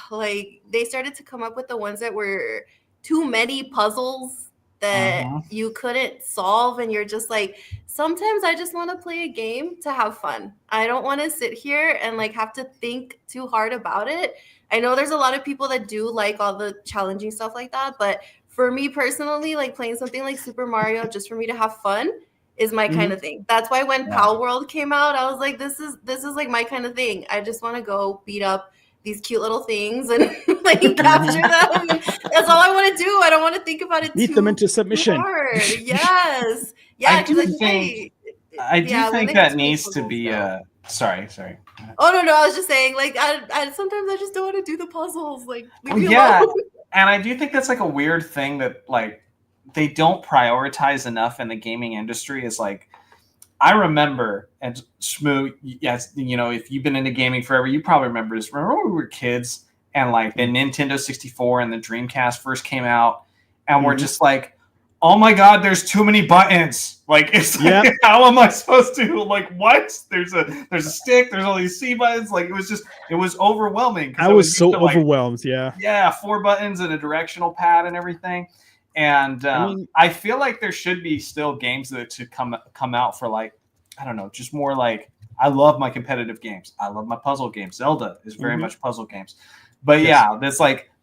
like they started to come up with the ones that were too many puzzles that you couldn't solve, and you're just like, sometimes I just want to play a game to have fun. I don't want to sit here and like have to think too hard about it. I know there's a lot of people that do like all the challenging stuff like that, but for me personally, like playing something like Super Mario just for me to have fun is my kind of thing. That's why when Pal World came out, I was like, this is like my kind of thing. I just want to go beat up these cute little things and like capture them. That's all I want to do. I don't want to think about it Beat them into submission. Hard. Yes. Yeah. I do think that needs to be sorry. Oh no, I was just saying, like, I sometimes I just don't want to do the puzzles. Like, and I do think that's like a weird thing that like they don't prioritize enough in the gaming industry. Is like, I remember, and Smu, yes, if you've been into gaming forever, you probably remember this. Remember when we were kids and like the Nintendo 64 and the Dreamcast first came out, and we're just like, oh my god, there's too many buttons. Like, it's like, how am I supposed to, like, what? There's a stick, there's all these C buttons. Like, it was overwhelming. I was so overwhelmed. Yeah, 4 buttons and a directional pad and everything. And I feel like there should be still games that should come out for, like, I don't know, just more like, I love my competitive games. I love my puzzle games. Zelda is very much puzzle games. But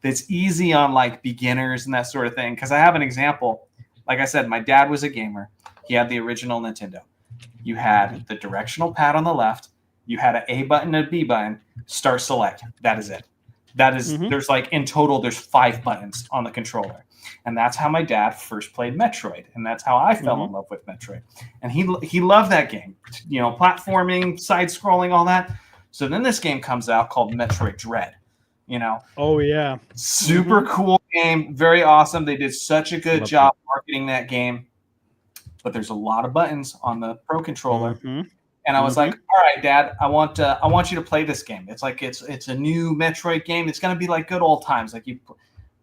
that's easy on, like, beginners and that sort of thing. Because I have an example. Like I said, my dad was a gamer. He had the original Nintendo. You had the directional pad on the left. You had an A button and a B button. Start select. That is it. That is, there's like, in total, there's 5 buttons on the controller. And that's how my dad first played Metroid. And that's how I fell in love with Metroid. And he loved that game. You know, platforming, side-scrolling, all that. So then this game comes out called Metroid Dread. You know? Oh, yeah. Super cool game. Very awesome. They did such a good job marketing that game. But there's a lot of buttons on the Pro Controller. And I was like, all right, Dad, I want you to play this game. It's like it's a new Metroid game. It's going to be like good old times. Like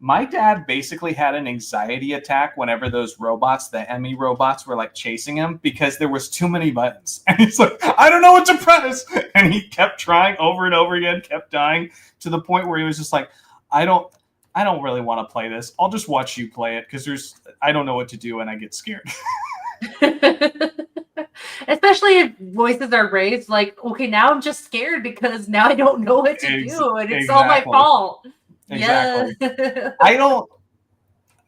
my dad basically had an anxiety attack whenever those robots, the Emmy robots, were like chasing him because there was too many buttons. And he's like, I don't know what to press. And he kept trying over and over again, kept dying, to the point where he was just like, I don't really want to play this. I'll just watch you play it because I don't know what to do and I get scared. Especially if voices are raised, like, okay, now I'm just scared because now I don't know what to do and it's all my fault. Exactly.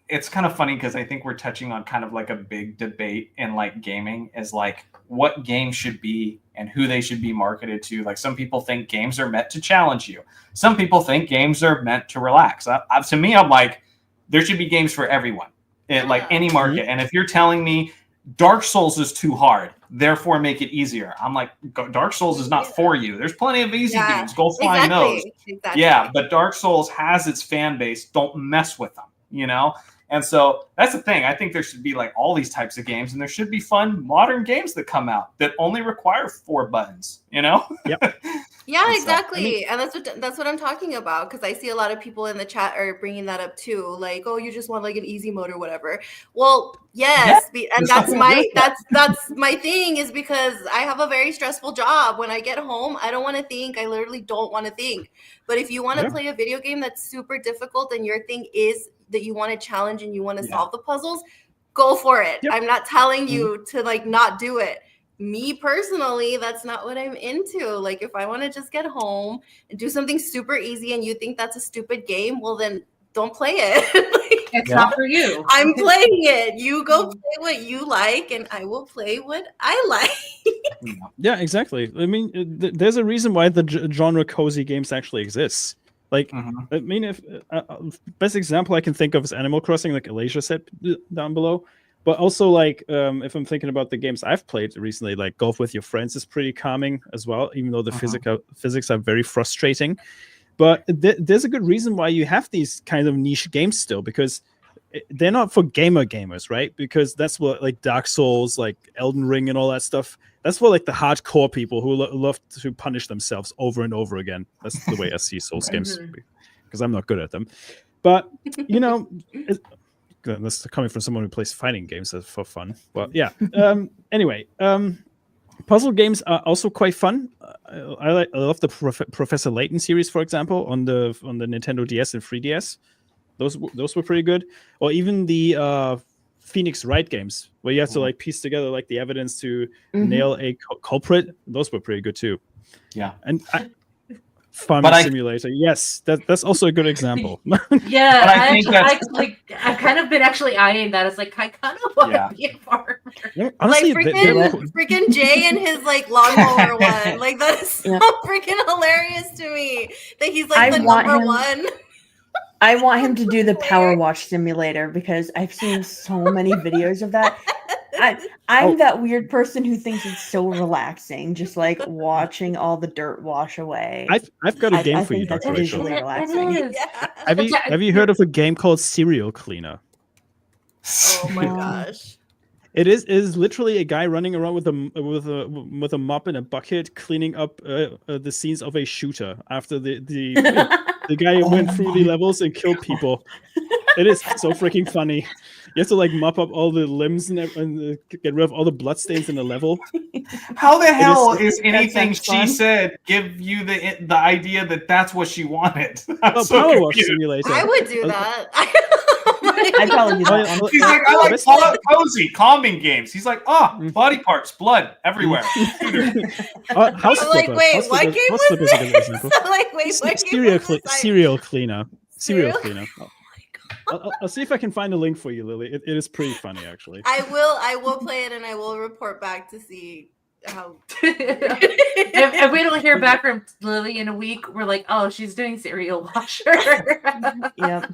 It's kind of funny because I think we're touching on kind of like a big debate in, like, gaming, is like what games should be and who they should be marketed to. Like, some people think games are meant to challenge you. Some people think games are meant to relax. To me, I'm like, there should be games for everyone, like any market. And if you're telling me Dark Souls is too hard, therefore make it easier, I'm like, Dark Souls is not for you. There's plenty of easy games. Go find those. Exactly. Yeah, but Dark Souls has its fan base. Don't mess with them, you know? And so that's the thing. I think there should be, like, all these types of games, and there should be fun modern games that come out that only require 4 buttons, you know? Yep. Yeah, exactly. And that's what I'm talking about, because I see a lot of people in the chat are bringing that up too. Like, oh, you just want, like, an easy mode or whatever. Well, yes, and that's my thing, is because I have a very stressful job. When I get home, I don't want to think. I literally don't want to think. But if you want to play a video game that's super difficult and your thing is that you want to challenge and you want to solve the puzzles, go for it. I'm not telling you to, like, not do it. Me personally, that's not what I'm into. Like, if I want to just get home and do something super easy and you think that's a stupid game, well, then don't play it. It's not for you. I'm playing it. You go play what you like and I will play what I like. Yeah, exactly. I mean, there's a reason why the genre cozy games actually exists. Like, I mean, if best example I can think of is Animal Crossing, like Alasia said down below. But also, like, if I'm thinking about the games I've played recently, like Golf with Your Friends is pretty calming as well, even though the physics are very frustrating. But there's a good reason why you have these kind of niche games still, because they're not for gamers, right? Because that's what, like, Dark Souls, like Elden Ring and all that stuff, that's for, like, the hardcore people who love to punish themselves over and over again. That's the way I see Souls games, because I'm not good at them. But, you know... That's coming from someone who plays fighting games for fun. Well, yeah. Anyway, puzzle games are also quite fun. I love the Professor Layton series, for example, on the Nintendo DS and 3DS. Those were pretty good. Or even the Phoenix Wright games, where you have to, like, piece together, like, the evidence to nail a culprit. Those were pretty good too. Yeah. And Farming Simulator, yes, that's also a good example. Yeah, I've kind of been actually eyeing that. It's like, I kind of want to be a farmer. Honestly, like freaking Jay and his, like, lawnmower one, like, that is so freaking hilarious to me. That he's like the number one. I want him to do the Power Wash Simulator, because I've seen so many videos of that. I'm that weird person who thinks it's so relaxing, just, like, watching all the dirt wash away. I've got a game for you, Dr. Rachel. Visually relaxing. Have you heard of a game called Serial Cleaner? Oh my gosh! It is literally a guy running around with a mop and a bucket, cleaning up the scenes of a shooter after the guy went through the levels and killed people. It is so freaking funny. You have to like mop up all the limbs and get rid of all the bloodstains in the level. How the hell is that anything sounds she fun. said give you the idea that that's what she wanted? I'm Oh, so Power Wash confused. Simulator. I would do that. I'd probably do that one. He's like, I like cozy, calming games. He's like, body parts, blood everywhere. House I'm like, Flipper. wait, House what Flipper- game House was Flipper's a good this? example. Like, wait, what game Serial, was this? serial cleaner. Serial Serial- cleaner. I'll see if I can find a link for you, Lily. It is pretty funny, actually. I will play it and I will report back to see how. If we don't hear back from Lily in a week, we're like, oh, she's doing cereal washer. Yep.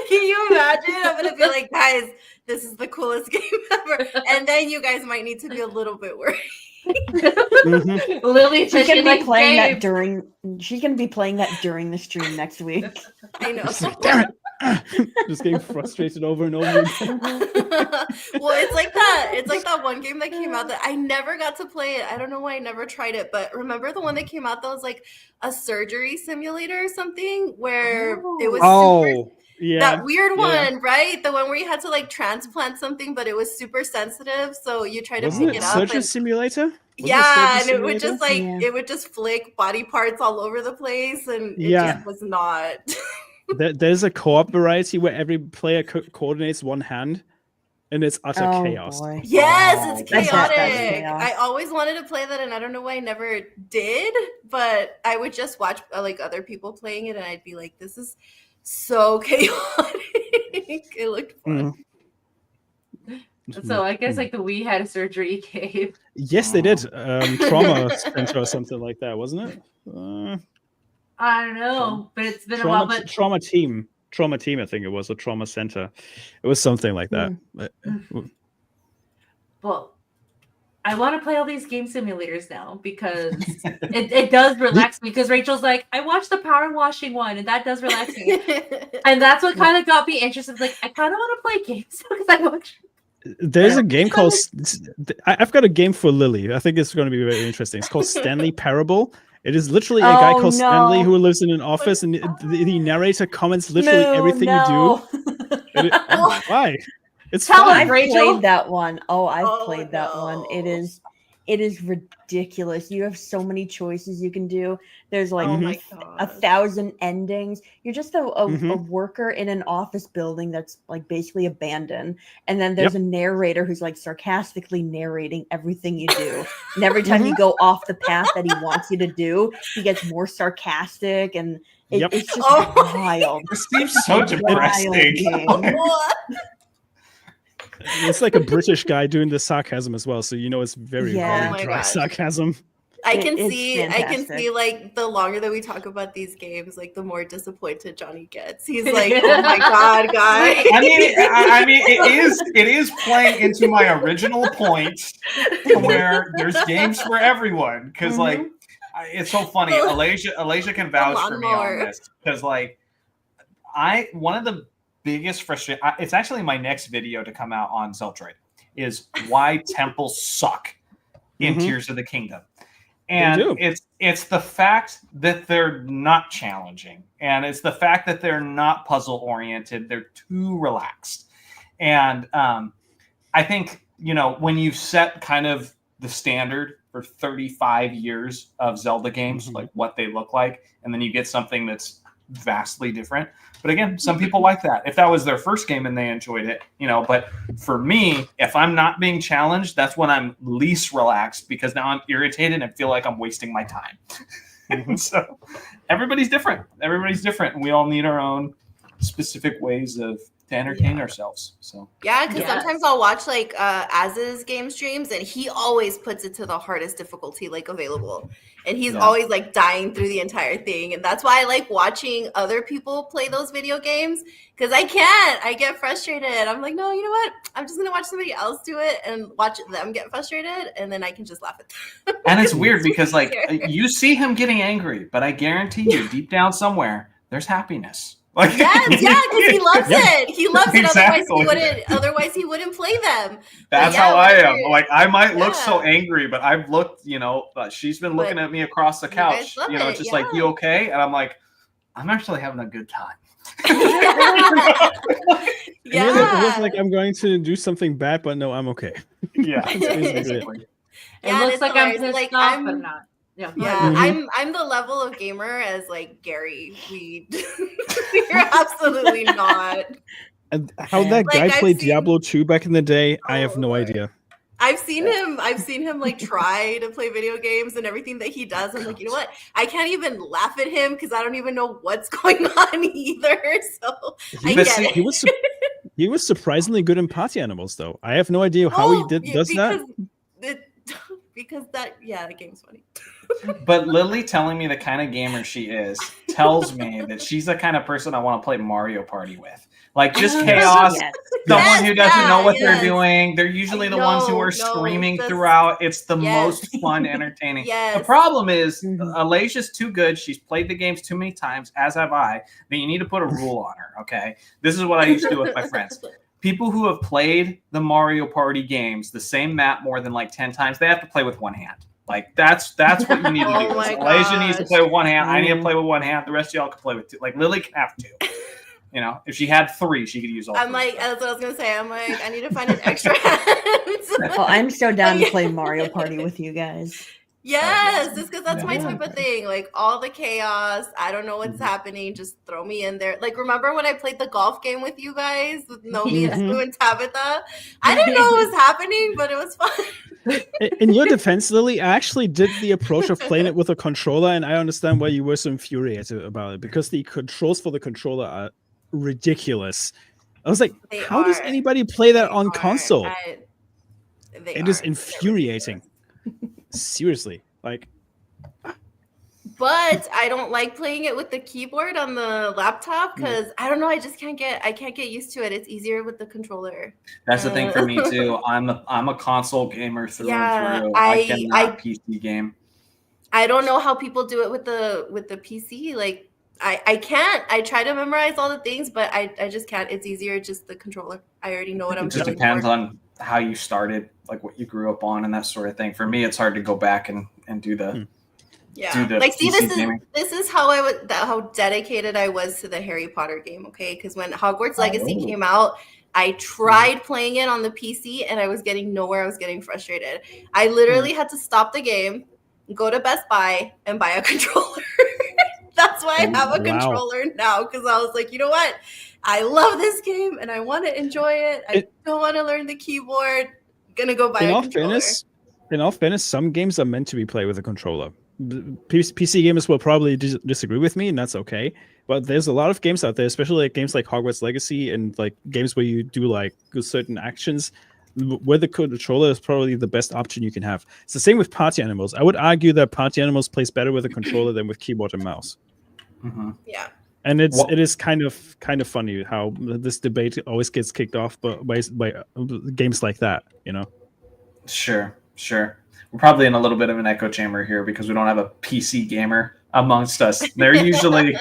Can you imagine? I'm gonna be like, guys, this is the coolest game ever, and then you guys might need to be a little bit worried. Mhm. Lily, She's gonna be like playing Gabe. that during. She's gonna be playing that during the stream next week. I know. Damn it! Just getting frustrated over and over again. Well, it's like that. It's like that one game that came out that I never got to play it. I don't know why I never tried it, but remember the one that came out that was like a surgery simulator or something where it was super, Oh, yeah. that weird yeah. one, right? The one where you had to like transplant something, but it was super sensitive, so you try to Wasn't pick it it up. Surgery And, Simulator? Was it yeah, Surgery and it would just Simulator? like Yeah. it would just flick body parts all over the place, and it Yeah. just was not. There's a co-op variety where every player coordinates one hand, and it's utter Oh, chaos. boy. Yes, it's That's chaotic. chaos. I always wanted to play that, and I don't know why I never did. But I would just watch like other people playing it, and I'd be like, "This is so chaotic." It looked fun. So I guess like the Wii had a surgery cave. Yes, they did. Trauma Center or something like that, wasn't it? I don't know, but it's been a while. But Trauma Team, I think it was, or Trauma Center. It was something like that. well, I want to play all these game simulators now because it does relax me. Because Rachel's like, I watched the power washing one, and that does relax me. And that's what kind of got me interested. Like, I kind of want to play games because I watch. There's a game called. I've got a game for Lily. I think it's going to be very interesting. It's called Stanley Parable. It is literally a guy called Stanley who lives in an office, and the narrator comments literally everything you do. Why? It's Tell fun. him, I've Rachel. played that one. Oh, I've played that one. no. It is ridiculous. You have so many choices you can do. There's like Oh my 1,000 endings. You're just a worker in an office building that's like basically abandoned. And then there's a narrator who's like sarcastically narrating everything you do. And every time you go off the path that he wants you to do, he gets more sarcastic, and it's just wild. This seems so depressing. Game. It's like a British guy doing the sarcasm as well, so you know it's very, Yeah. very Oh my dry gosh. sarcasm. I can It's see fantastic. like the longer that we talk about these games, like the more disappointed Johnny gets. He's like, "Oh my god, guy!" I mean, it is playing into my original point where there's games for everyone. Because like, it's so funny. Alasia can vouch for me on this because like, one of the biggest frustration. It's actually my next video to come out on Zeltroid is why temples suck in Tears of the Kingdom. And it's the fact that they're not challenging, and it's the fact that they're not puzzle oriented. They're too relaxed, and I think when you've set kind of the standard for 35 years of Zelda games, like what they look like, and then you get something that's vastly different. But again, some people like that. If that was their first game and they enjoyed it, but for me, if I'm not being challenged, that's when I'm least relaxed because now I'm irritated and feel like I'm wasting my time. So everybody's different. And we all need our own specific ways to entertain ourselves. So Yeah, because sometimes I'll watch like Az's game streams, and he always puts it to the hardest difficulty like available, and he's always like dying through the entire thing, and that's why I like watching other people play those video games because I get frustrated. I'm like, no, you know what? I'm just gonna watch somebody else do it and watch them get frustrated, and then I can just laugh at them. And it's weird because like you see him getting angry, but I guarantee you, deep down somewhere, there's happiness. Like, Yes, because he loves it. He loves it. Exactly. Otherwise he wouldn't play them. That's how I am. Like I might look so angry, but I've looked, she's been looking at me across the couch, love it, just like, you okay? And I'm like, I'm actually having a good time. It was like I'm going to do something bad, but no, I'm okay. Yeah. That's basically it. It looks like I'm pissed off, but not. Yeah, I'm the level of gamer as like Gary. We're absolutely not. And how that guy played Diablo 2 back in the day, I have no idea. I've seen him like try to play video games and everything that he does. I'm like, you know what? I can't even laugh at him because I don't even know what's going on either. So I get it. He was surprisingly good in Party Animals, though. I have no idea how he does that. Because the game's funny. But Lily telling me the kind of gamer she is tells me that she's the kind of person I want to play Mario Party with. Like, just chaos. Someone who doesn't know what they're doing. They're usually the ones who are screaming throughout. It's the most fun, entertaining. The problem is, Alasia's too good. She's played the games too many times, as have I. Then you need to put a rule on her, okay? This is what I used to do with my friends. People who have played the Mario Party games, the same map more than like 10 times, they have to play with one hand. Like, that's what you need to do. Alasia needs to play with one hand. I need to play with one hand. The rest of y'all can play with two. Like, Lily can have two. You know, if she had three, she could use all. I'm like, that's what I was gonna say. I'm like, I need to find an extra hand. Well, I'm so down to play Mario Party with you guys. Yes, just because that's my type of thing. Like, all the chaos, I don't know what's happening. Just throw me in there. Like, remember when I played the golf game with you guys with Nomi and Smu and Tabitha? I didn't know what was happening, but it was fun. In your defense, Lily, I actually did the approach of playing it with a controller, and I understand why you were so infuriated about it, because the controls for the controller are ridiculous. I was like, how does anybody play that on console? It is infuriating. Seriously, like. But I don't like playing it with the keyboard on the laptop because I don't know. I can't get used to it. It's easier with the controller. That's the thing for me too. I'm a console gamer through and through. I cannot PC game. I don't know how people do it with the PC. Like I can't. I try to memorize all the things, but I just can't. It's easier just the controller. I already know what I'm doing. It just depends on how you started, like what you grew up on and that sort of thing. For me, it's hard to go back and do the like see this is how dedicated I was to the Harry Potter game. Okay, because when Hogwarts Legacy came out, I tried playing it on the PC and I was getting nowhere. I was getting frustrated. I literally had to stop the game, go to Best Buy, and buy a controller. That's why I have a controller now, because I was like, you know what? I love this game and I want to enjoy it. I don't want to learn the keyboard. I'm gonna go buy a controller. In all fairness, some games are meant to be played with a controller. PC gamers will probably disagree with me, and that's okay. But there's a lot of games out there, especially like games like Hogwarts Legacy and like games where you do like certain actions, where the controller is probably the best option you can have. It's the same with Party Animals. I would argue that Party Animals plays better with a controller than with keyboard and mouse. Mm-hmm. Yeah. And it is kind of funny how this debate always gets kicked off by games like that, you know? Sure. We're probably in a little bit of an echo chamber here because we don't have a PC gamer amongst us. They're usually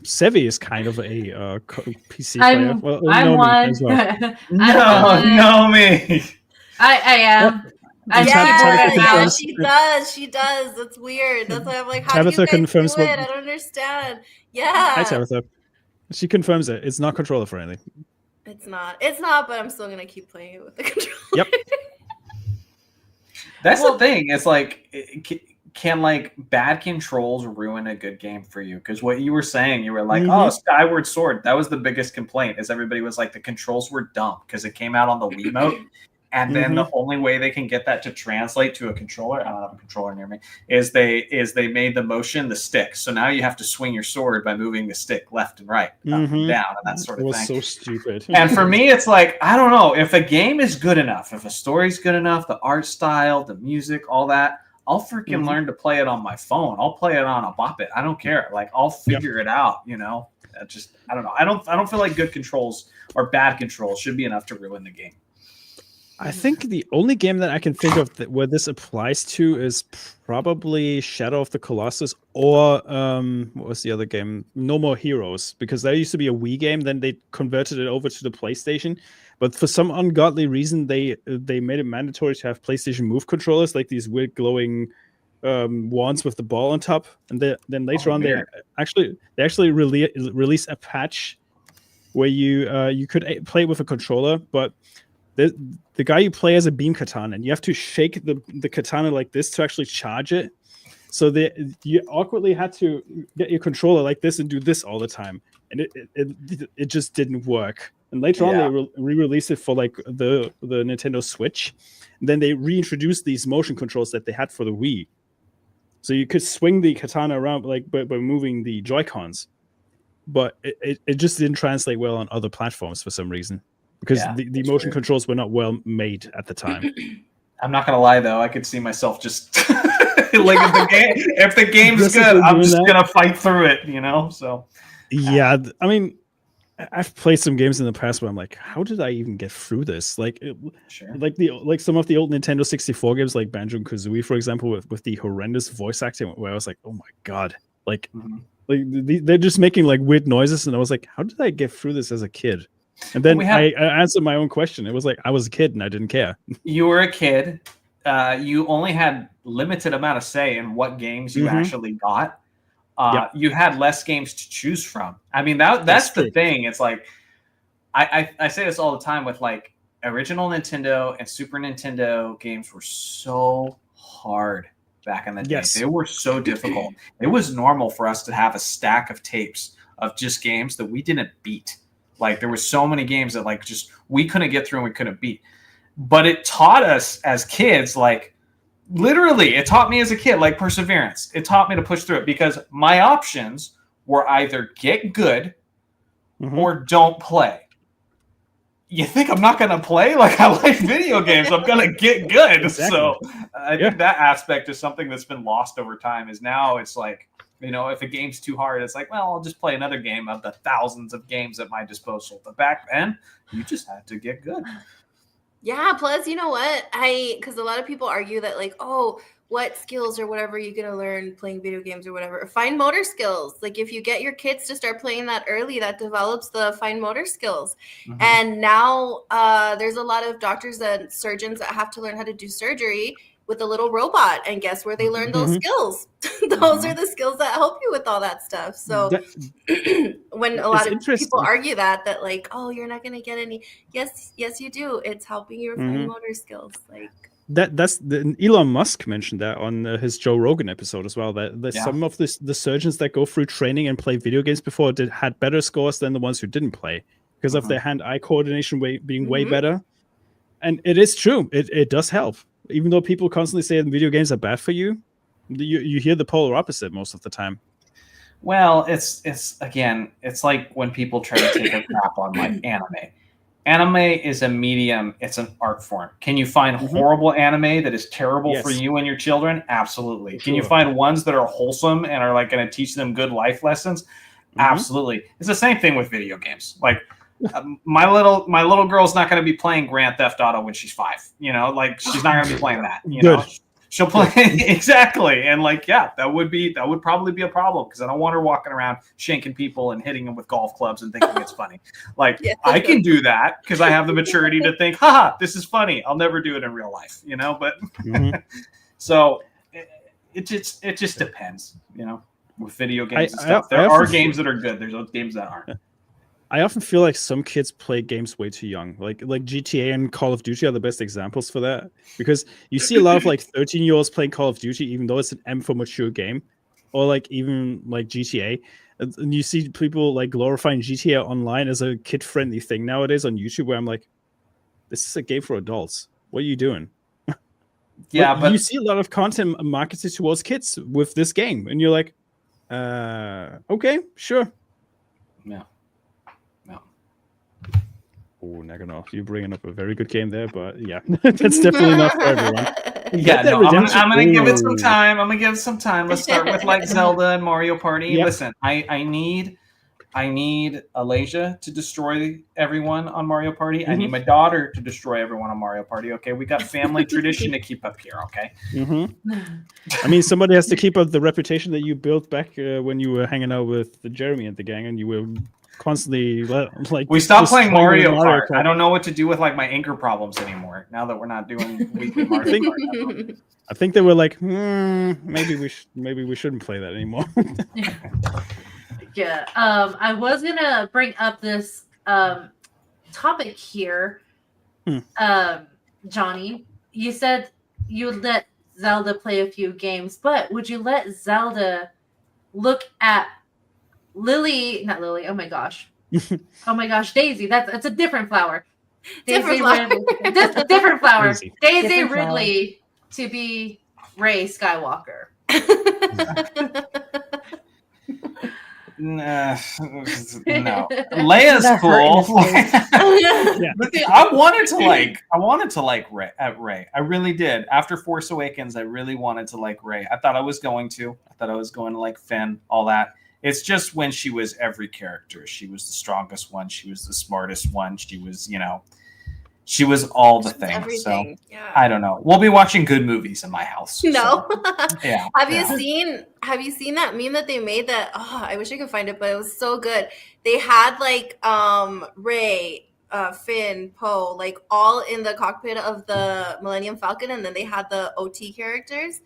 Sevvy is kind of a PC player. I'm Nomi one. as well. Nomi. I am. She does. That's weird. That's why I'm like, how do you guys confirms do it? I don't understand. Yeah. Hi, Tabitha. She confirms it. It's not controller friendly. It's not, but I'm still gonna keep playing it with the controller. Yep. That's the thing. It's like, can like bad controls ruin a good game for you? Because what you were saying, you were like, oh, Skyward Sword. That was the biggest complaint, is everybody was like, the controls were dumb because it came out on the Wiimote. And then the only way they can get that to translate to a controller, I don't have a controller near me, is they made the motion the stick. So now you have to swing your sword by moving the stick left and right, up and down, and that sort of thing. It was so stupid. And for me, it's like, I don't know, if a game is good enough, if a story's good enough, the art style, the music, all that, I'll freaking learn to play it on my phone. I'll play it on a Bop It. I don't care. Like, I'll figure it out, you know? I don't know. I don't feel like good controls or bad controls should be enough to ruin the game. I think the only game that I can think of where this applies to is probably Shadow of the Colossus, or what was the other game? No More Heroes, because that used to be a Wii game. Then they converted it over to the PlayStation, but for some ungodly reason, they made it mandatory to have PlayStation Move controllers, like these weird glowing wands with the ball on top, and then later on they actually release a patch where you could play with a controller, but the guy you play as a beam katana, and you have to shake the katana like this to actually charge it. So you awkwardly had to get your controller like this and do this all the time, and it just didn't work. And later on, they re-released it for like the Nintendo Switch. And then they reintroduced these motion controls that they had for the Wii, so you could swing the katana around like by moving the Joy-Cons. But it just didn't translate well on other platforms for some reason, because the motion controls were not well made at the time. I'm not gonna lie though, I could see myself just like if the game's good, I'm just gonna fight through it, you know. So yeah, I mean, I've played some games in the past where I'm like, how did I even get through this? Like, like some of the old Nintendo 64 games, like Banjo and Kazooie, for example, with the horrendous voice acting, where I was like, oh my god, like. Like they're just making like weird noises, and I was like, "How did I get through this as a kid?" And then I answered my own question. It was like I was a kid and I didn't care. You were a kid. You only had limited amount of say in what games you actually got. You had less games to choose from. I mean, that's the thing. It's like I say this all the time with like original Nintendo and Super Nintendo games were so hard. Back in the day, they were so difficult. It was normal for us to have a stack of tapes of just games that we didn't beat. Like there were so many games that like just we couldn't get through and we couldn't beat. But it taught us as kids, like literally, it taught me as a kid, like perseverance. It taught me to push through it because my options were either get good or don't play. You think I'm not going to play? Like, I like video games. I'm going to get good. Exactly. So I think that aspect is something that's been lost over time is now it's like, you know, if a game's too hard, it's like, well, I'll just play another game of the thousands of games at my disposal. But back then, you just had to get good. Yeah. Plus, you know what? Because a lot of people argue that like, oh, what skills or whatever you're going to learn playing video games or whatever. Fine motor skills. Like if you get your kids to start playing that early, that develops the fine motor skills. And now there's a lot of doctors and surgeons that have to learn how to do surgery with a little robot. And guess where they learn those skills? Those are the skills that help you with all that stuff. So when a lot of people argue that like, oh, you're not going to get any. Yes, you do. It's helping your fine motor skills. Like, that's Elon Musk mentioned that on his Joe Rogan episode as well. That some of the surgeons that go through training and play video games before had better scores than the ones who didn't play because of their hand-eye coordination being way better. And it is true. It does help. Even though people constantly say that video games are bad for you, you hear the polar opposite most of the time. Well, it's again, it's like when people try to take a crap on like anime. Anime is a medium. It's an art form. Can you find horrible anime that is terrible for you and your children? Absolutely. Can you find ones that are wholesome and are like going to teach them good life lessons? Absolutely. It's the same thing with video games. Like my little girl's not going to be playing Grand Theft Auto when she's 5. You know, like she's not going to be playing that. You know, she'll play exactly. And like, yeah, that would probably be a problem because I don't want her walking around shanking people and hitting them with golf clubs and thinking it's funny. Like I can do that because I have the maturity to think, haha, this is funny. I'll never do it in real life, you know, but so it just depends, you know, with video games and stuff. There are games that are good. There's games that aren't. I often feel like some kids play games way too young. Like GTA and Call of Duty are the best examples for that. Because you see a lot of like 13-year-olds playing Call of Duty, even though it's an M for mature game. Or like even like GTA. And you see people like glorifying GTA Online as a kid-friendly thing nowadays on YouTube where I'm like, this is a game for adults. What are you doing? Yeah, but you see a lot of content marketed towards kids with this game. And you're like, okay, sure. Yeah. Oh, Nagano, you're bringing up a very good game there, but yeah, that's definitely not for everyone. Yeah, no, I'm gonna give it some time. Let's start with like Zelda and Mario Party. Yep. Listen, I need Alasia to destroy everyone on Mario Party. I need my daughter to destroy everyone on Mario Party. Okay, we got family tradition to keep up here. Okay. I mean, somebody has to keep up the reputation that you built back when you were hanging out with Jeremy and the gang, and you were constantly like. We stopped playing destroying Mario Kart. I don't know what to do with like my anger problems anymore. Now that we're not doing weekly Mario Kart. I think they were like, maybe we shouldn't play that anymore. Yeah. I was gonna bring up this topic here. Jonny, you said you would let Zelda play a few games, but would you let Zelda look at not Lily? Oh my gosh, Daisy. That's a different flower. Different flower. Daisy Different Ridley to be Rey Skywalker. No. Leia's cool. I wanted to like Rey. I really did. After Force Awakens, I really wanted to like Rey. I thought I was going to like Finn, all that. It's just when she was every character. She was the strongest one. She was the smartest one. She was, she was all the things. Everything. So I don't know. We'll be watching good movies in my house. No. So, yeah. Have you seen that meme that they made that I wish I could find it, but it was so good. They had like Rey, Finn, Poe, like all in the cockpit of the Millennium Falcon, and then they had the OT characters.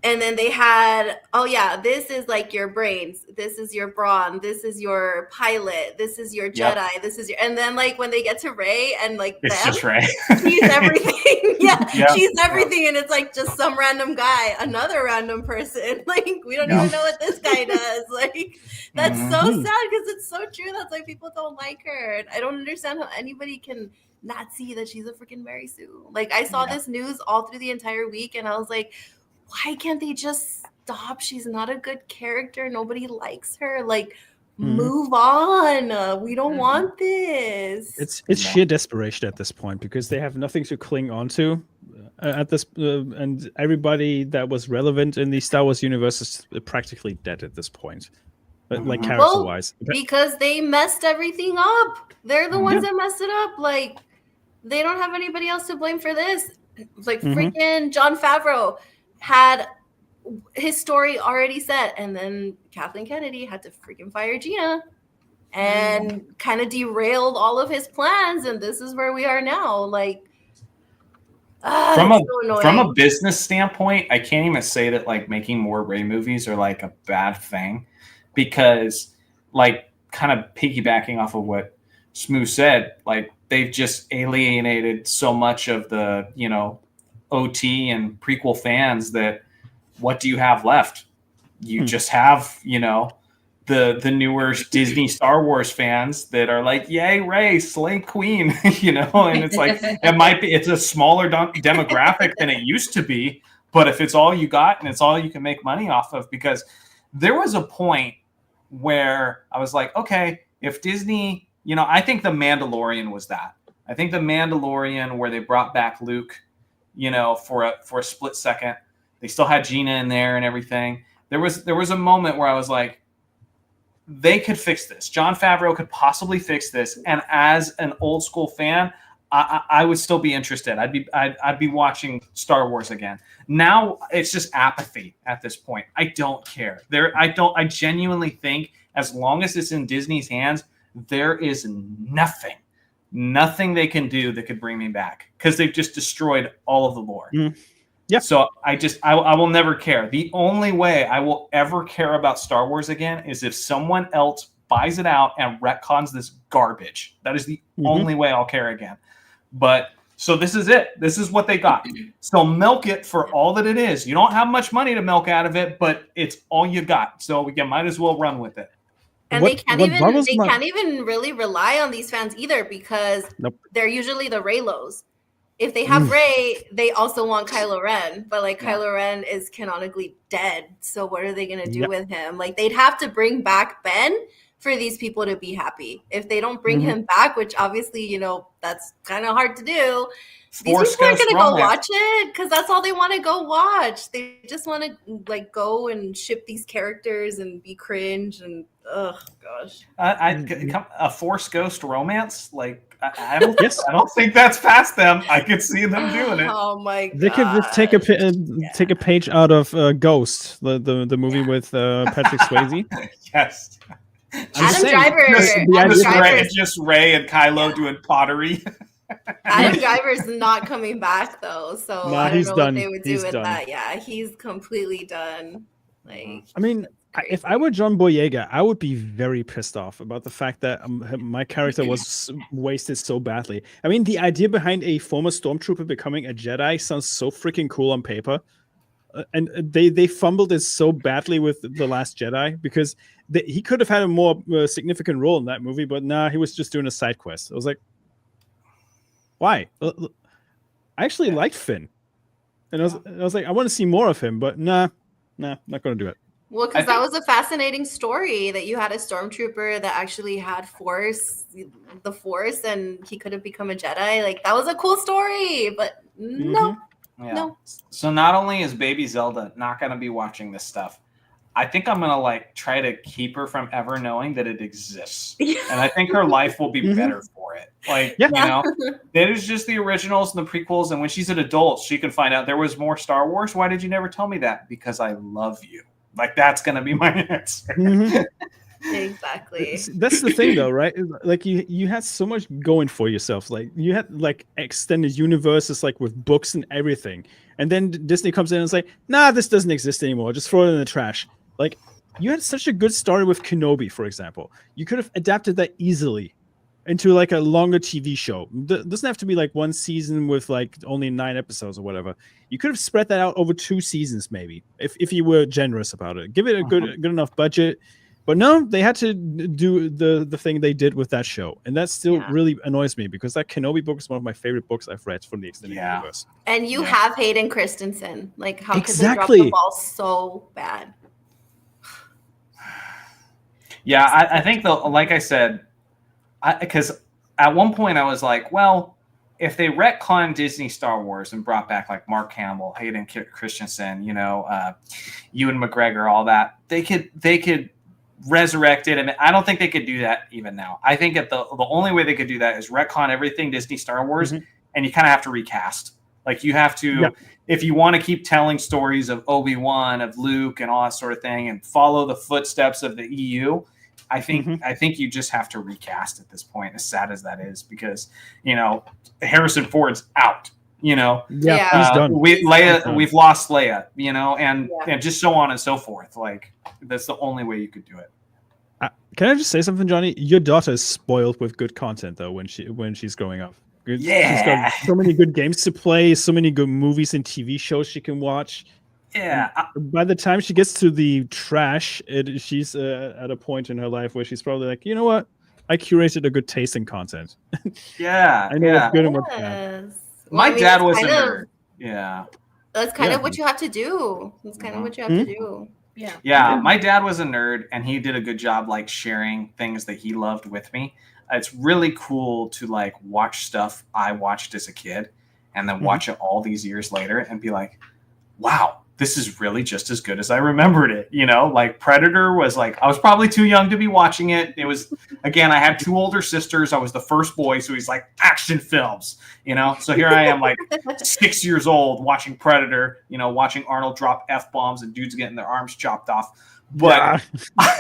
And then they had, this is like your brains. This is your brawn. This is your pilot. This is your Jedi. Yep. This is your, and then like when they get to Rey and like It's them, just Rey. she's everything. Yep. She's everything. And it's like just some random guy, another random person. Like we don't even know what this guy does. Like that's so sad because it's so true. That's why people don't like her. And I don't understand how anybody can not see that she's a freaking Mary Sue. Like I saw this news all through the entire week and I was like, why can't they just stop? She's not a good character. Nobody likes her. Like, move on. We don't want this. It's sheer desperation at this point because they have nothing to cling on to at this, and everybody that was relevant in the Star Wars universe is practically dead at this point. Like character-wise, because they messed everything up. They're the ones that messed it up. Like, they don't have anybody else to blame for this. Like freaking Jon Favreau had his story already set, and then Kathleen Kennedy had to freaking fire Gina and kind of derailed all of his plans, and this is where we are now. Like from a business standpoint, I can't even say that like making more Rey movies are like a bad thing, because like kind of piggybacking off of what Smu said, like they've just alienated so much of the OT and prequel fans that what do you have left? You just have, the newer Disney Star Wars fans that are like, yay, Rey, slay Queen, and it's like, it's a smaller demographic than it used to be. But if it's all you got and it's all you can make money off of, because there was a point where I was like, okay, if Disney, I think The Mandalorian was that. I think The Mandalorian, where they brought back Luke, for a split second, they still had Gina in there and everything. There was a moment where I was like, they could fix this. Jon Favreau could possibly fix this. And as an old school fan, I would still be interested. I'd be watching Star Wars again. Now it's just apathy at this point. I don't care. I genuinely think as long as it's in Disney's hands, there is nothing they can do that could bring me back, because they've just destroyed all of the lore. Yeah. So I will never care. The only way I will ever care about Star Wars again is if someone else buys it out and retcons this garbage. That is the only way I'll care again. But so this is it. This is what they got. So milk it for all that it is. You don't have much money to milk out of it, but it's all you got. So you might as well run with it. And they can't even really rely on these fans either, because they're usually the Reylos. If they have Rey, they also want Kylo Ren, but like Kylo Ren is canonically dead. So what are they going to do with him? Like they'd have to bring back Ben for these people to be happy. If they don't bring him back, which obviously, that's kind of hard to do. These people are going to go watch it because that's all they want to go watch. They just want to like go and ship these characters and be cringe and oh gosh. A Force Ghost romance, like I don't think that's past them. I could see them doing it. Oh my god! They could just take a page out of Ghost, the movie with Patrick Swayze. Yes. Adam Driver. Just Ray and Kylo doing pottery. Adam Driver's not coming back though, so I don't know what they would do with that. Yeah, he's completely done. Like, I mean, if I were John Boyega, I would be very pissed off about the fact that my character was wasted so badly. I mean, the idea behind a former stormtrooper becoming a Jedi sounds so freaking cool on paper. And they fumbled it so badly with The Last Jedi because he could have had a more significant role in that movie, but nah, he was just doing a side quest. I was like, why? I actually liked Finn. And I was like, I want to see more of him, but nah, not going to do it. Well, because that was a fascinating story that you had a stormtrooper that actually had the Force, and he could have become a Jedi. Like, that was a cool story, but no. Yeah. No. So not only is baby Zelda not going to be watching this stuff, I think I'm going to like try to keep her from ever knowing that it exists. And I think her life will be better for it. Like, you know, there's just the originals and the prequels. And when she's an adult, she can find out there was more Star Wars. Why did you never tell me that? Because I love you. Like, that's going to be my answer. Exactly. That's the thing though, right? Like you had so much going for yourself. Like you had like extended universes, like with books and everything. And then Disney comes in and is like, nah, this doesn't exist anymore. Just throw it in the trash. Like, you had such a good story with Kenobi, for example. You could have adapted that easily into like a longer TV show. It doesn't have to be like one season with like only 9 episodes or whatever. You could have spread that out over 2 seasons, maybe, if you were generous about it. Give it a good enough budget. But no, they had to do the thing they did with that show. And that still really annoys me because that Kenobi book is one of my favorite books I've read from the extended universe. And you have Hayden Christensen. Like, how could they drop the ball so bad? Yeah, I think, though, like I said, because at one point I was like, well, if they retconned Disney Star Wars and brought back like Mark Hamill, Hayden Christensen, you know, Ewan McGregor, all that, they could resurrect it. And I don't think they could do that even now. I think that the only way they could do that is retcon everything Disney Star Wars, and you kind of have to recast. Like, you have to, if you want to keep telling stories of Obi-Wan, of Luke, and all that sort of thing, and follow the footsteps of the EU, I think you just have to recast at this point, as sad as that is, because, you know, Harrison Ford's out. You know, he's done. We've lost Leia, you know, and just so on and so forth. Like, that's the only way you could do it. Can I just say something, Johnny? Your daughter is spoiled with good content, though, when she's growing up. She's got so many good games to play, so many good movies and TV shows she can watch. Yeah. By the time she gets to the trash, she's at a point in her life where she's probably like, you know what? I curated a good taste in content. Yeah. I know what's good and what's bad. My dad was a nerd. Yeah. That's kind of what you have to do. That's kind of what you have to do. Yeah. My dad was a nerd, and he did a good job like sharing things that he loved with me. It's really cool to like watch stuff I watched as a kid and then watch it all these years later and be like, wow, this is really just as good as I remembered it. You know, like Predator was like, I was probably too young to be watching it. It was, again, I had 2 older sisters. I was the first boy. So he's like, action films, you know? So here I am, like 6 years old watching Predator, you know, watching Arnold drop F-bombs and dudes getting their arms chopped off. But but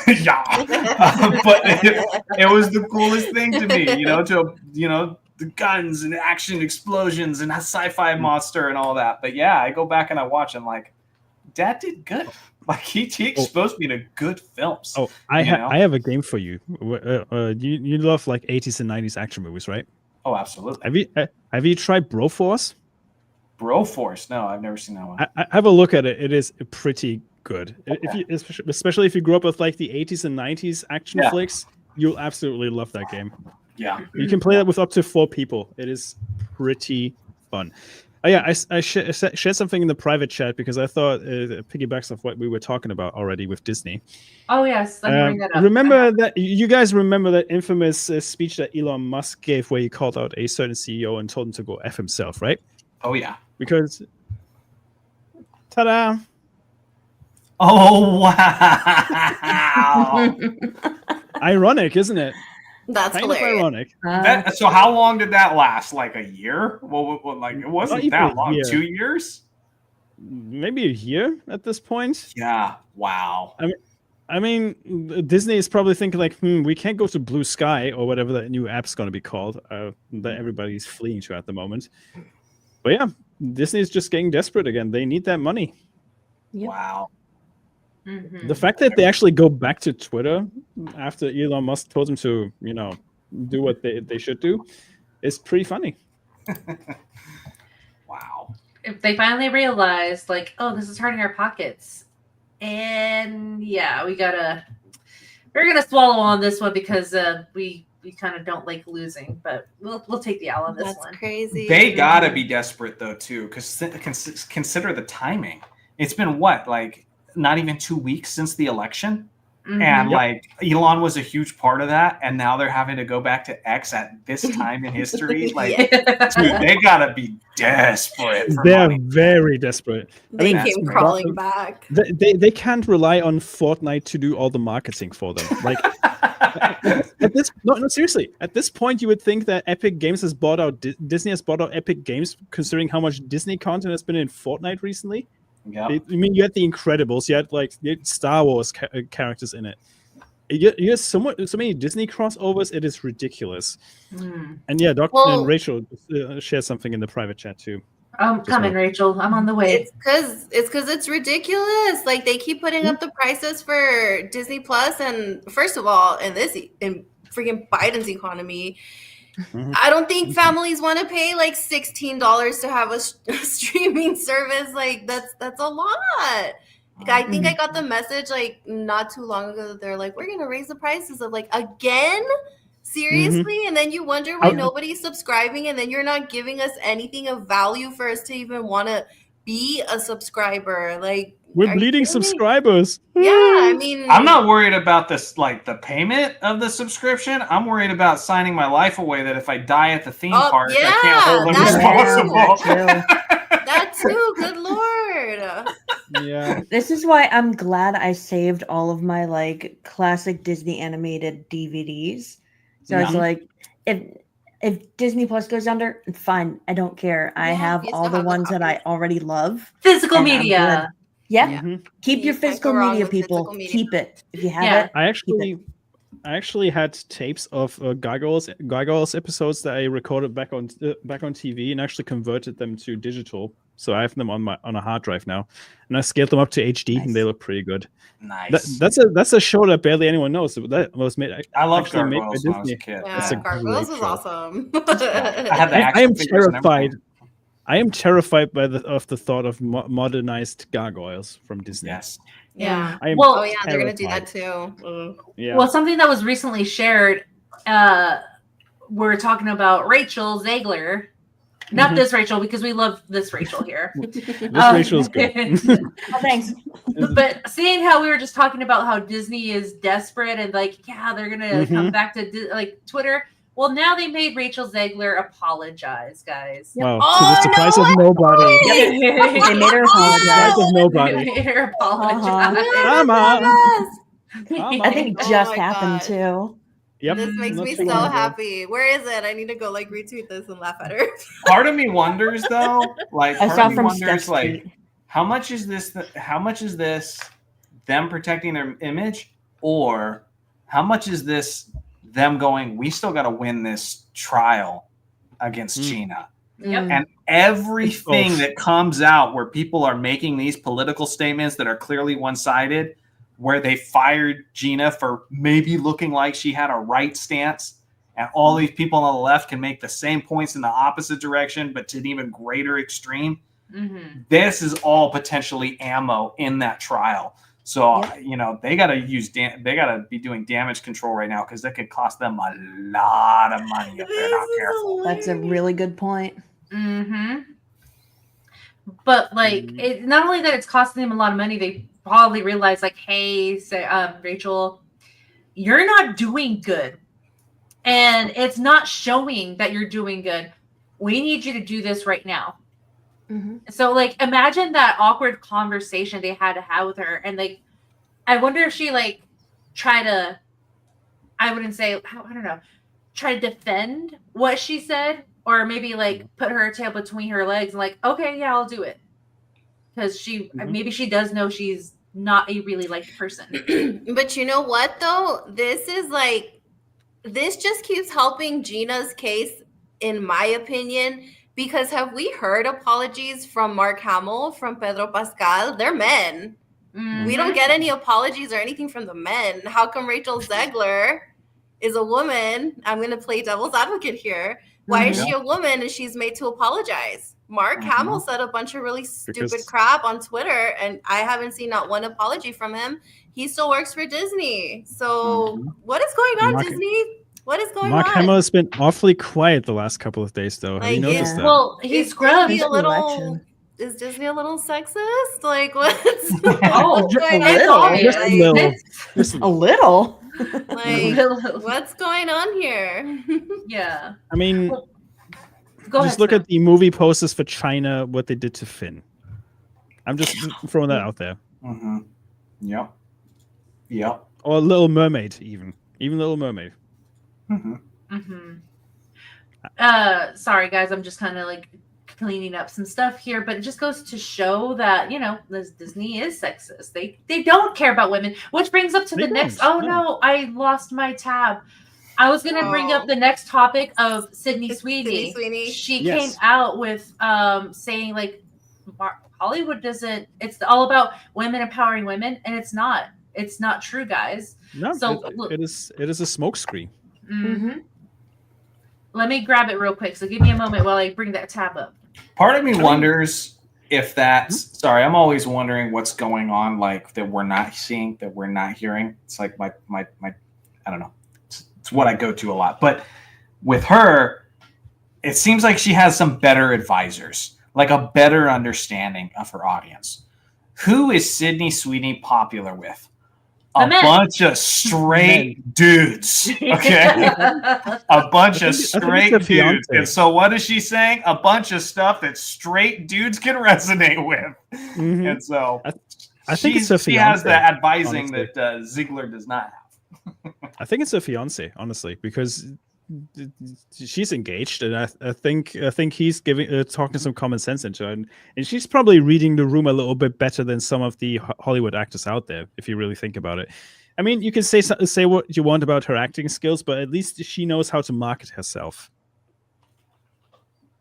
it was the coolest thing to me, you know, the guns and action explosions and a sci-fi monster and all that. But yeah, I go back and I watch and like, Dad did good. Like, he exposed me to good films. Oh, I have a game for you. You love like 80s and 90s action movies, right? Oh, absolutely. Have you tried Broforce? Broforce? No, I've never seen that one. I have a look at it. It is pretty good. Okay. Especially if you grew up with like the 80s and 90s action flicks, you'll absolutely love that game. Yeah. You can play that with up to 4 people. It is pretty fun. I shared something in the private chat because I thought it piggybacks off what we were talking about already with Disney. Oh, yes. Let me bring that up. Remember that you guys remember that infamous speech that Elon Musk gave where he called out a certain CEO and told him to go F himself, right? Oh, yeah. Because, ta-da! Oh, wow! Ironic, isn't it? That's kind hilarious. Of ironic. So how long did that last? Like a year? Well, like it wasn't that long. 2 years? Maybe a year at this point. Yeah. Wow. I mean, Disney is probably thinking like, we can't go to Blue Sky or whatever that new app's going to be called that everybody's fleeing to at the moment. But yeah, Disney is just getting desperate again. They need that money. Yep. Wow. Mhm. The fact that they actually go back to Twitter after Elon Musk told them to, do what they should do is pretty funny. Wow. If they finally realize, like, oh, this is hurting our pockets. And yeah, we're gonna swallow on this one because we kind of don't like losing, but we'll take the L on this That's one. crazy. They gotta be desperate though too, because consider the timing. It's been what, like not even 2 weeks since the election, and like Elon was a huge part of that, and now they're having to go back to X at this time in history. Like, dude, they gotta be desperate. For They're money. very desperate. They I mean, came crawling back. They can't rely on Fortnite to do all the marketing for them. Like at this no seriously. At this point, you would think that Epic Games has bought out Disney has bought out Epic Games, considering how much Disney content has been in Fortnite recently. Yeah. I mean, you had the Incredibles, you had Star Wars characters in it. You have so many Disney crossovers. It is ridiculous. And yeah, Doctor and Rachel shared something in the private chat too. Come in, Rachel. I'm on the way. It's because it's ridiculous. Like they keep putting up the prices for Disney Plus, and first of all, in freaking Biden's economy, I don't think families want to pay like $16 to have a streaming service. Like that's a lot. Like, I think I got the message like not too long ago that they're like, we're gonna raise the prices of like again. Seriously? And then you wonder why nobody's subscribing, and then you're not giving us anything of value for us to even want to be a subscriber. Like we're bleeding subscribers. Yeah, I mean, I'm not worried about this, like the payment of the subscription. I'm worried about signing my life away that if I die at the theme park, I can't hold them responsible. That too. Good Lord. Yeah. This is why I'm glad I saved all of my like classic Disney animated DVDs. So I was like, if Disney Plus goes under, fine. I don't care. I have all the ones that I already love. Physical media. Yeah. Keep your physical media, people. Keep it. If you have it. I actually had tapes of Gargoyles episodes that I recorded back on TV and actually converted them to digital. So I have them on a hard drive now, and I scaled them up to HD, and they look pretty good. Nice. That's a show that barely anyone knows. That was made. I love Gargoyles when I was a kid. Yeah, Gargoyles was awesome. I have the I am terrified. I am terrified of the thought of modernized gargoyles from Disney. Yes. Yeah. I am they're gonna do that too. Yeah. Well, something that was recently shared. We're talking about Rachel Zegler. Not this Rachel, because we love this Rachel here. This Rachel is good. Oh, thanks. But seeing how we were just talking about how Disney is desperate and like, yeah, they're gonna come back to like Twitter. Well, now they made Rachel Zegler apologize, guys. Wow, to the surprise of nobody. They made her apologize. Of nobody. They made her apologize. Come on. I think it just happened too. Yep. This makes me so happy. Where is it? I need to go like retweet this and laugh at her. Part of me wonders though, like I saw from Steph like, how much is this them protecting their image, or how much is this them going, we still got to win this trial against Gina? Yep. And everything that comes out where people are making these political statements that are clearly one-sided, where they fired Gina for maybe looking like she had a right stance, and all these people on the left can make the same points in the opposite direction, but to an even greater extreme. This is all potentially ammo in that trial. So, they got to be doing damage control right now, because that could cost them a lot of money if they're not careful. That's a really good point. But like, it, not only that it's costing them a lot of money, they probably realize like, hey, Rachel, you're not doing good, and it's not showing that you're doing good. We need you to do this right now. So like, imagine that awkward conversation they had to have with her, and like, I wonder if she like try to, I wouldn't say, I don't know, try to defend what she said, or maybe like put her tail between her legs and like, okay, yeah, I'll do it, because she maybe she does know she's not a really liked person. But you know what, though? This just keeps helping Gina's case, in my opinion, because have we heard apologies from Mark Hamill, from Pedro Pascal? They're men. We don't get any apologies or anything from the men. How come Rachel Zegler is a woman? I'm going to play devil's advocate here. Why is she a woman and she's made to apologize? Mark Hamill said a bunch of really stupid crap on Twitter, and I haven't seen not one apology from him. He still works for Disney. So what is going on, Disney? What is going on? Mark Hamill has been awfully quiet the last couple of days, though. Have you noticed that? Well, he's scrubbed. Is Disney a little sexist? Like, what's a little. Just a little. Like, what's going on here? Yeah. I mean, Go just ahead, look Sam. at the movie posters for China, what they did to Finn. I'm just throwing that out there. Yep. Or Little Mermaid, even Little Mermaid. Sorry, guys, I'm just kind of like cleaning up some stuff here, but it just goes to show that, you know, Disney is sexist. They don't care about women, which brings up to the next. Oh no, I lost my tab. I was going to bring up the next topic of Sydney Sweeney. She came out with saying like Hollywood doesn't. It's all about women empowering women, and it's not. It's not true, guys. No, so it is a smokescreen. Let me grab it real quick. So give me a moment while I bring that tab up. Part of me wonders if that's sorry. I'm always wondering what's going on, like that we're not seeing, that we're not hearing. It's like my I don't know. It's what I go to a lot. But with her, it seems like she has some better advisors, like a better understanding of her audience. Who is Sydney Sweeney popular with? A bunch of straight dudes. Okay. A bunch of straight dudes. And so what is she saying? A bunch of stuff that straight dudes can resonate with. And so I think it's she has the advising that Ziegler does not have. I think it's her fiance, honestly, because she's engaged, and I think he's talking some common sense into her, and she's probably reading the room a little bit better than some of the Hollywood actors out there, if you really think about it. I mean, you can say what you want about her acting skills, but at least she knows how to market herself.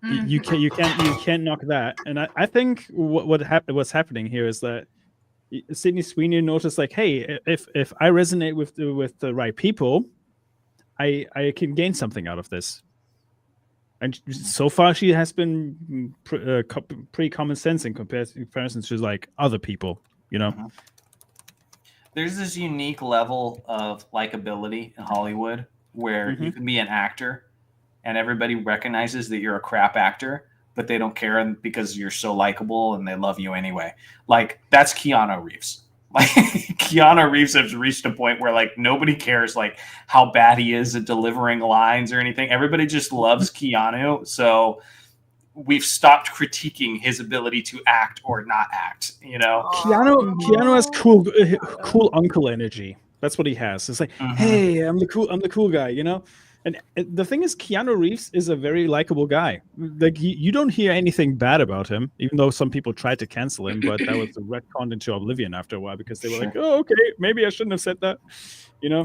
You can't knock that, and I think what's happening here is that Sydney Sweeney noticed, like, hey, if I resonate with the right people, I can gain something out of this. And so far, she has been pretty common sense in comparison to like other people, you know. There's this unique level of likability in Hollywood where you can be an actor and everybody recognizes that you're a crap actor, but they don't care because you're so likable and they love you anyway. Like, that's Keanu Reeves. Like, Keanu Reeves has reached a point where like nobody cares like how bad he is at delivering lines or anything. Everybody just loves Keanu. So we've stopped critiquing his ability to act or not act, you know? Keanu has cool uncle energy. That's what he has. It's like, hey, I'm the cool guy, you know? And the thing is, Keanu Reeves is a very likable guy. Like, you don't hear anything bad about him, even though some people tried to cancel him, but that was retconned into oblivion after a while because they were like, oh, okay, maybe I shouldn't have said that, you know?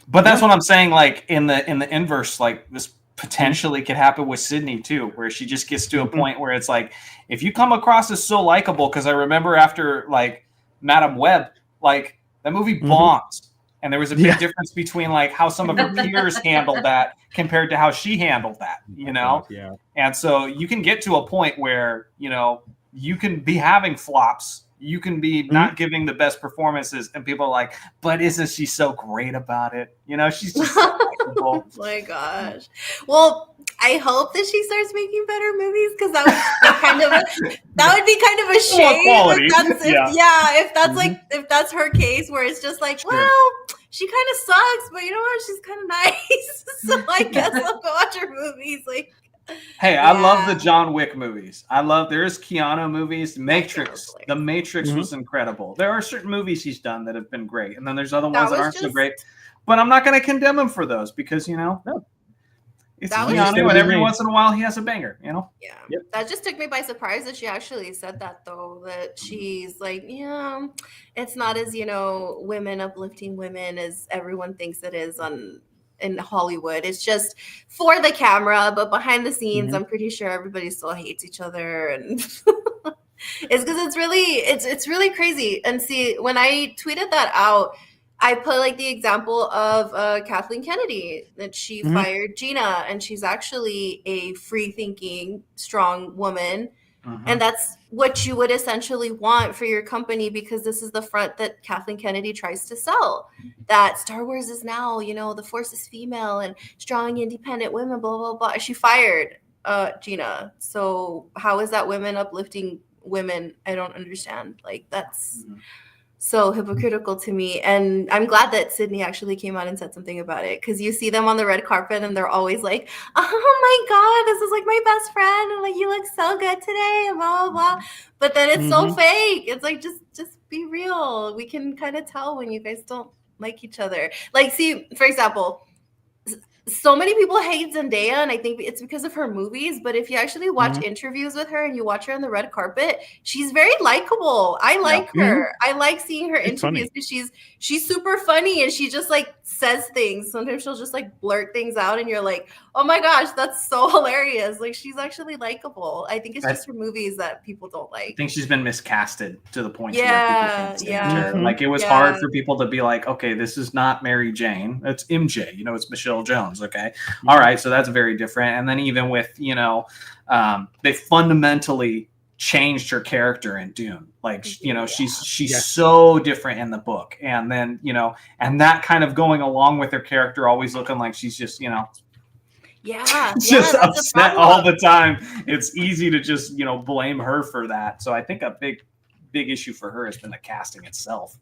But that's what I'm saying. Like in the inverse, like this potentially could happen with Sydney too, where she just gets to a point where it's like, if you come across as so likable, because I remember after like Madam Web, like that movie bombed. And there was a big difference between like how some of her peers handled that compared to how she handled that, you know? Yeah. And so you can get to a point where, you know, you can be having flops. You can be not giving the best performances. And people are like, but isn't she so great about it? You know, she's just so likable. Oh my gosh. Well, I hope that she starts making better movies because that would be kind of a shame. If that's her case where it's just like, well, she kind of sucks, but you know what? She's kind of nice. So I guess I'll go watch her movies. Like, hey, I love the John Wick movies. There's Keanu movies. The Matrix was incredible. There are certain movies he's done that have been great, and then there's other ones that aren't so great. But I'm not going to condemn him for those because, you know, It's That was Johnny, but every once in a while he has a banger, you know? Yeah. Yep. That just took me by surprise that she actually said that, though, that she's like, yeah, it's not as, women uplifting women as everyone thinks it is in Hollywood. It's just for the camera, but behind the scenes, I'm pretty sure everybody still hates each other, and it's because it's really crazy. And see, when I tweeted that out, I put like the example of Kathleen Kennedy, that she fired Gina, and she's actually a free-thinking, strong woman. And that's what you would essentially want for your company, because this is the front that Kathleen Kennedy tries to sell. That Star Wars is now, the Force is female and strong, independent women, blah, blah, blah. She fired Gina. So how is that women uplifting women? I don't understand. Like, that's so hypocritical to me. And I'm glad that Sydney actually came out and said something about it, because you see them on the red carpet and they're always like, oh my God, this is like my best friend, and like, you look so good today, and blah, blah, blah. But then it's so fake. It's like, just be real. We can kind of tell when you guys don't like each other. Like, see, for example, so many people hate Zendaya, and I think it's because of her movies. But if you actually watch interviews with her and you watch her on the red carpet, she's very likable. I like her. I like seeing her interviews because she's super funny, and she just like says things. Sometimes she'll just like blurt things out, and you're like, oh my gosh, that's so hilarious. Like, she's actually likable. I think it's just her movies that people don't like. I think she's been miscasted to the point where people can't stand her. Like, it was hard for people to be like, okay, this is not Mary Jane. It's MJ. It's Michelle Jones. Okay. All right. So that's very different. And then even with, they fundamentally changed her character in Dune. Like, she's so different in the book. And then, and that kind of going along with her character always looking like she's just, just upset all the time. It's easy to just, blame her for that. So I think a big issue for her has been the casting itself.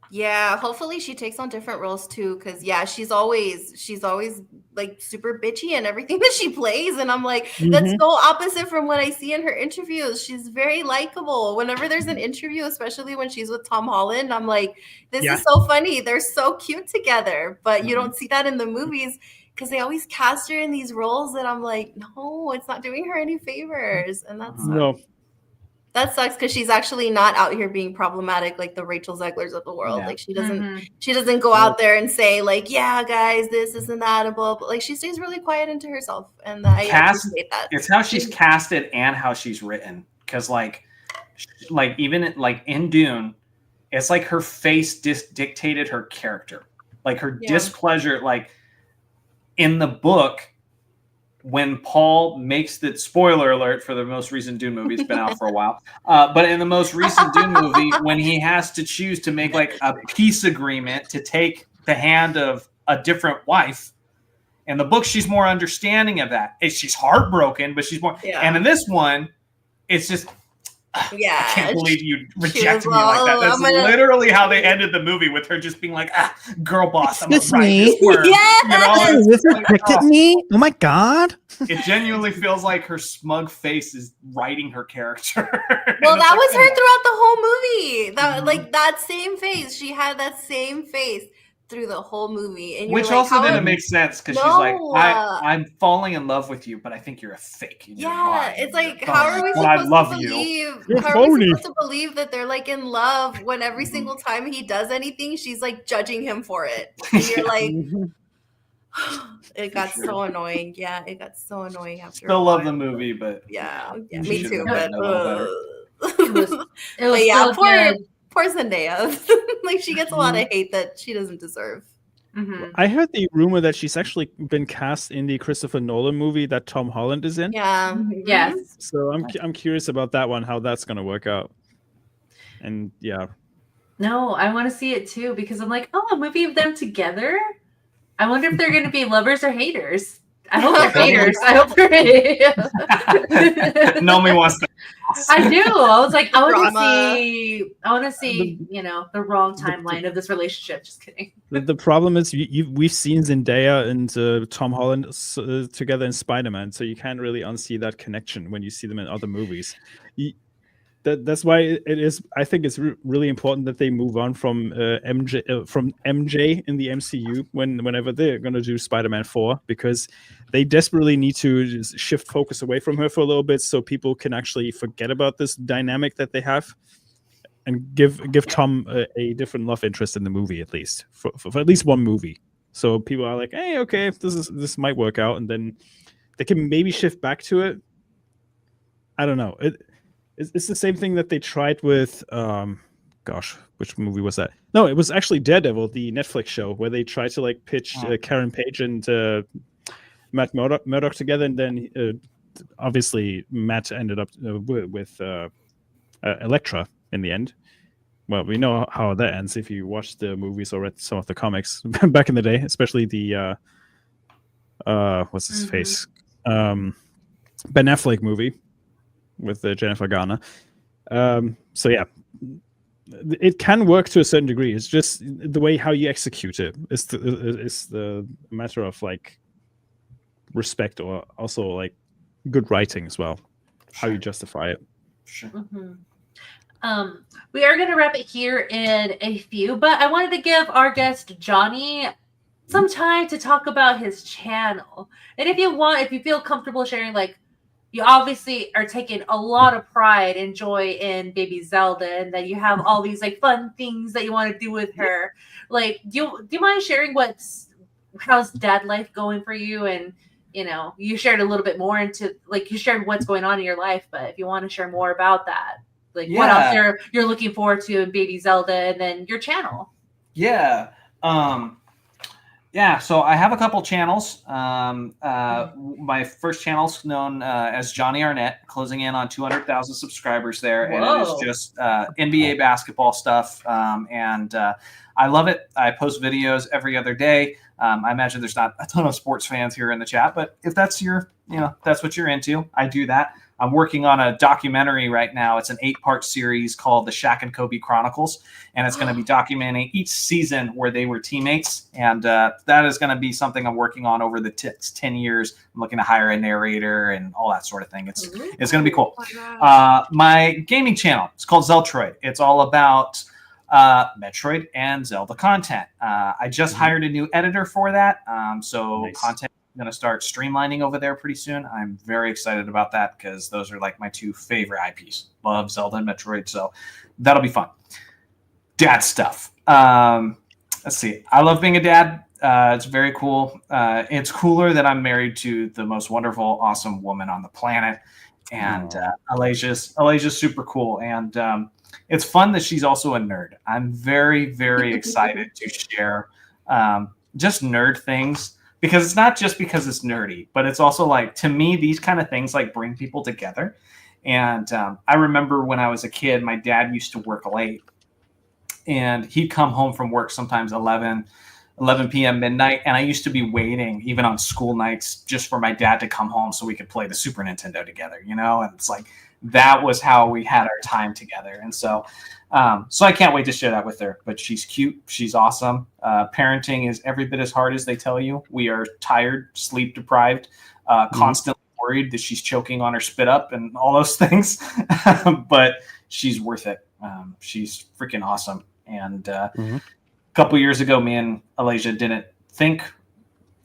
Yeah, hopefully she takes on different roles too, because she's always like super bitchy in everything that she plays, and I'm like, that's so opposite from what I see in her interviews. She's very likable. Whenever there's an interview, especially when she's with Tom Holland, I'm like, this is so funny. They're so cute together, but you don't see that in the movies, because they always cast her in these roles that I'm like, no, it's not doing her any favors, and that's that sucks, because she's actually not out here being problematic like the Rachel Zeglers of the world. Like, she doesn't go out there and say like, yeah, guys, this and that and blah, blah. Like, she stays really quiet into herself, and I appreciate that. It's how she's casted and how she's written, because like even like in Dune, it's like her face dictated her character, like her displeasure. Like in the book, when Paul makes the spoiler alert for the most recent Dune movie, it's been out for a while. But in the most recent Dune movie, when he has to choose to make like a peace agreement to take the hand of a different wife, in the book, she's more understanding of that. She's heartbroken, but she's more. And in this one, it's just, I can't believe you rejected me like that. That's literally how they ended the movie, with her just being like, girl boss, I'm gonna write this word. This rejected me? Oh my God. It genuinely feels like her smug face is writing her character. Well, that was her throughout the whole movie. That like that same face. She had that same face through the whole movie, and which also didn't make sense, because she's like, I'm falling in love with you, but I think you're a fake. It's like, how are we supposed to believe? How are we supposed to believe that they're like in love when every single time he does anything, she's like judging him for it? And you're like, it got so annoying. Yeah, it got so annoying after. Still love the movie, but me too. But it was poor Zendaya. Like, she gets a lot of hate that she doesn't deserve. I heard the rumor that she's actually been cast in the Christopher Nolan movie that Tom Holland is in. Yes. So I'm curious about that one, how that's gonna work out. And no, I want to see it too, because I'm like, a movie of them together. I wonder if they're going to be lovers or haters. I hope they're haters. I hope they're haters. Nomi wants to. I do. I was like, I want to see, the wrong timeline of this relationship. Just kidding. The problem is we've seen Zendaya and Tom Holland together in Spider-Man, so you can't really unsee that connection when you see them in other movies. that's why it is. I think it's really important that they move on from MJ in the MCU whenever they're going to do Spider-Man 4, because they desperately need to just shift focus away from her for a little bit so people can actually forget about this dynamic that they have, and give Tom a different love interest in the movie, at least for at least one movie. So people are like, hey, okay, this might work out, and then they can maybe shift back to it. I don't know. It's the same thing that they tried with, which movie was that? No, it was actually Daredevil, the Netflix show, where they tried to like pitch Karen Page and Matt Murdock together, and then obviously Matt ended up with Elektra in the end. Well, we know how that ends if you watch the movies or read some of the comics back in the day, especially the what's his face, Ben Affleck movie with Jennifer Garner. So yeah, it can work to a certain degree. It's just the way how you execute it is the matter of like respect, or also like good writing as well. How you justify it. Sure. We are going to wrap it here in a few, but I wanted to give our guest Jonny some time to talk about his channel. And if you feel comfortable sharing, like, you obviously are taking a lot of pride and joy in baby Zelda, and that you have all these like fun things that you want to do with her. Like, do you mind sharing how's dad life going for you? And you shared a little bit more into, like, you shared what's going on in your life, but if you want to share more about that, like what else you're looking forward to in baby Zelda, and then your channel. Yeah. So I have a couple channels. My first channel's known as Jonny Arnett, closing in on 200,000 subscribers there. Whoa. And it is just NBA basketball stuff. And I love it. I post videos every other day. I imagine there's not a ton of sports fans here in the chat, but if that's that's what you're into, I do that. I'm working on a documentary right now. It's an 8-part series called The Shaq and Kobe Chronicles, and it's going to be documenting each season where they were teammates. And that is going to be something I'm working on over the 10 years. I'm looking to hire a narrator and all that sort of thing. It's going to be cool. My gaming channel, it's called Zeltroid. It's all about Metroid and Zelda content. I just hired a new editor for that. Nice. Content going to start streamlining over there pretty soon. I'm very excited about that because those are like my two favorite IPs. Love Zelda and Metroid, so that'll be fun. Dad stuff. Let's see. I love being a dad. It's very cool. It's cooler that I'm married to the most wonderful, awesome woman on the planet, and Alasia's super cool. And it's fun that she's also a nerd. I'm very, very excited to share just nerd things. Because it's not just because it's nerdy, but it's also like, to me, these kind of things like bring people together. And I remember when I was a kid, my dad used to work late, and he'd come home from work sometimes 11 p.m. midnight. And I used to be waiting even on school nights just for my dad to come home so we could play the Super Nintendo together, And it's like, that was how we had our time together. And so I can't wait to share that with her. But she's cute. She's awesome. Parenting is every bit as hard as they tell you. We are tired, sleep deprived, constantly worried that she's choking on her spit up and all those things. But she's worth it. She's freaking awesome. And a couple years ago, me and Alasia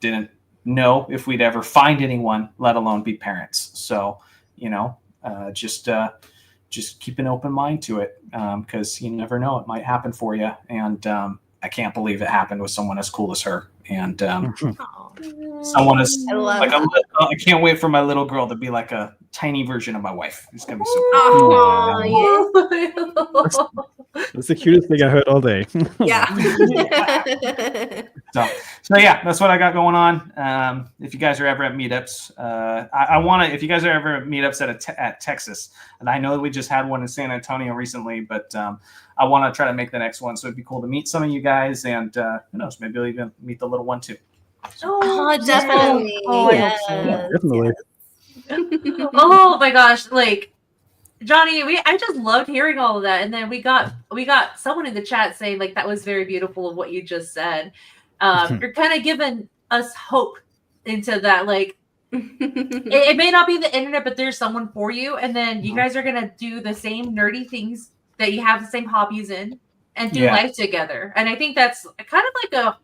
didn't know if we'd ever find anyone, let alone be parents. So, just keep an open mind to it, because you never know, it might happen for you. And I can't believe it happened with someone as cool as her. And someone as I can't wait for my little girl to be like a tiny version of my wife. It's gonna be so cool. That's the cutest thing I heard all day. Yeah. So yeah, that's what I got going on. If you guys are ever at meetups, I want to. If you guys are ever at meetups at Texas, and I know that we just had one in San Antonio recently, but I want to try to make the next one. So it'd be cool to meet some of you guys, and who knows, maybe I'll even meet the little one too. Oh, definitely. Oh, I hope so. Yeah, definitely. Oh my gosh, like, Jonny, I just loved hearing all of that. And then we got someone in the chat saying like that was very beautiful of what you just said. You're kind of giving us hope into that, like, it may not be the internet, but there's someone for you, and then you guys are gonna do the same nerdy things that you have the same hobbies in, and do life together. And I think that's kind of like that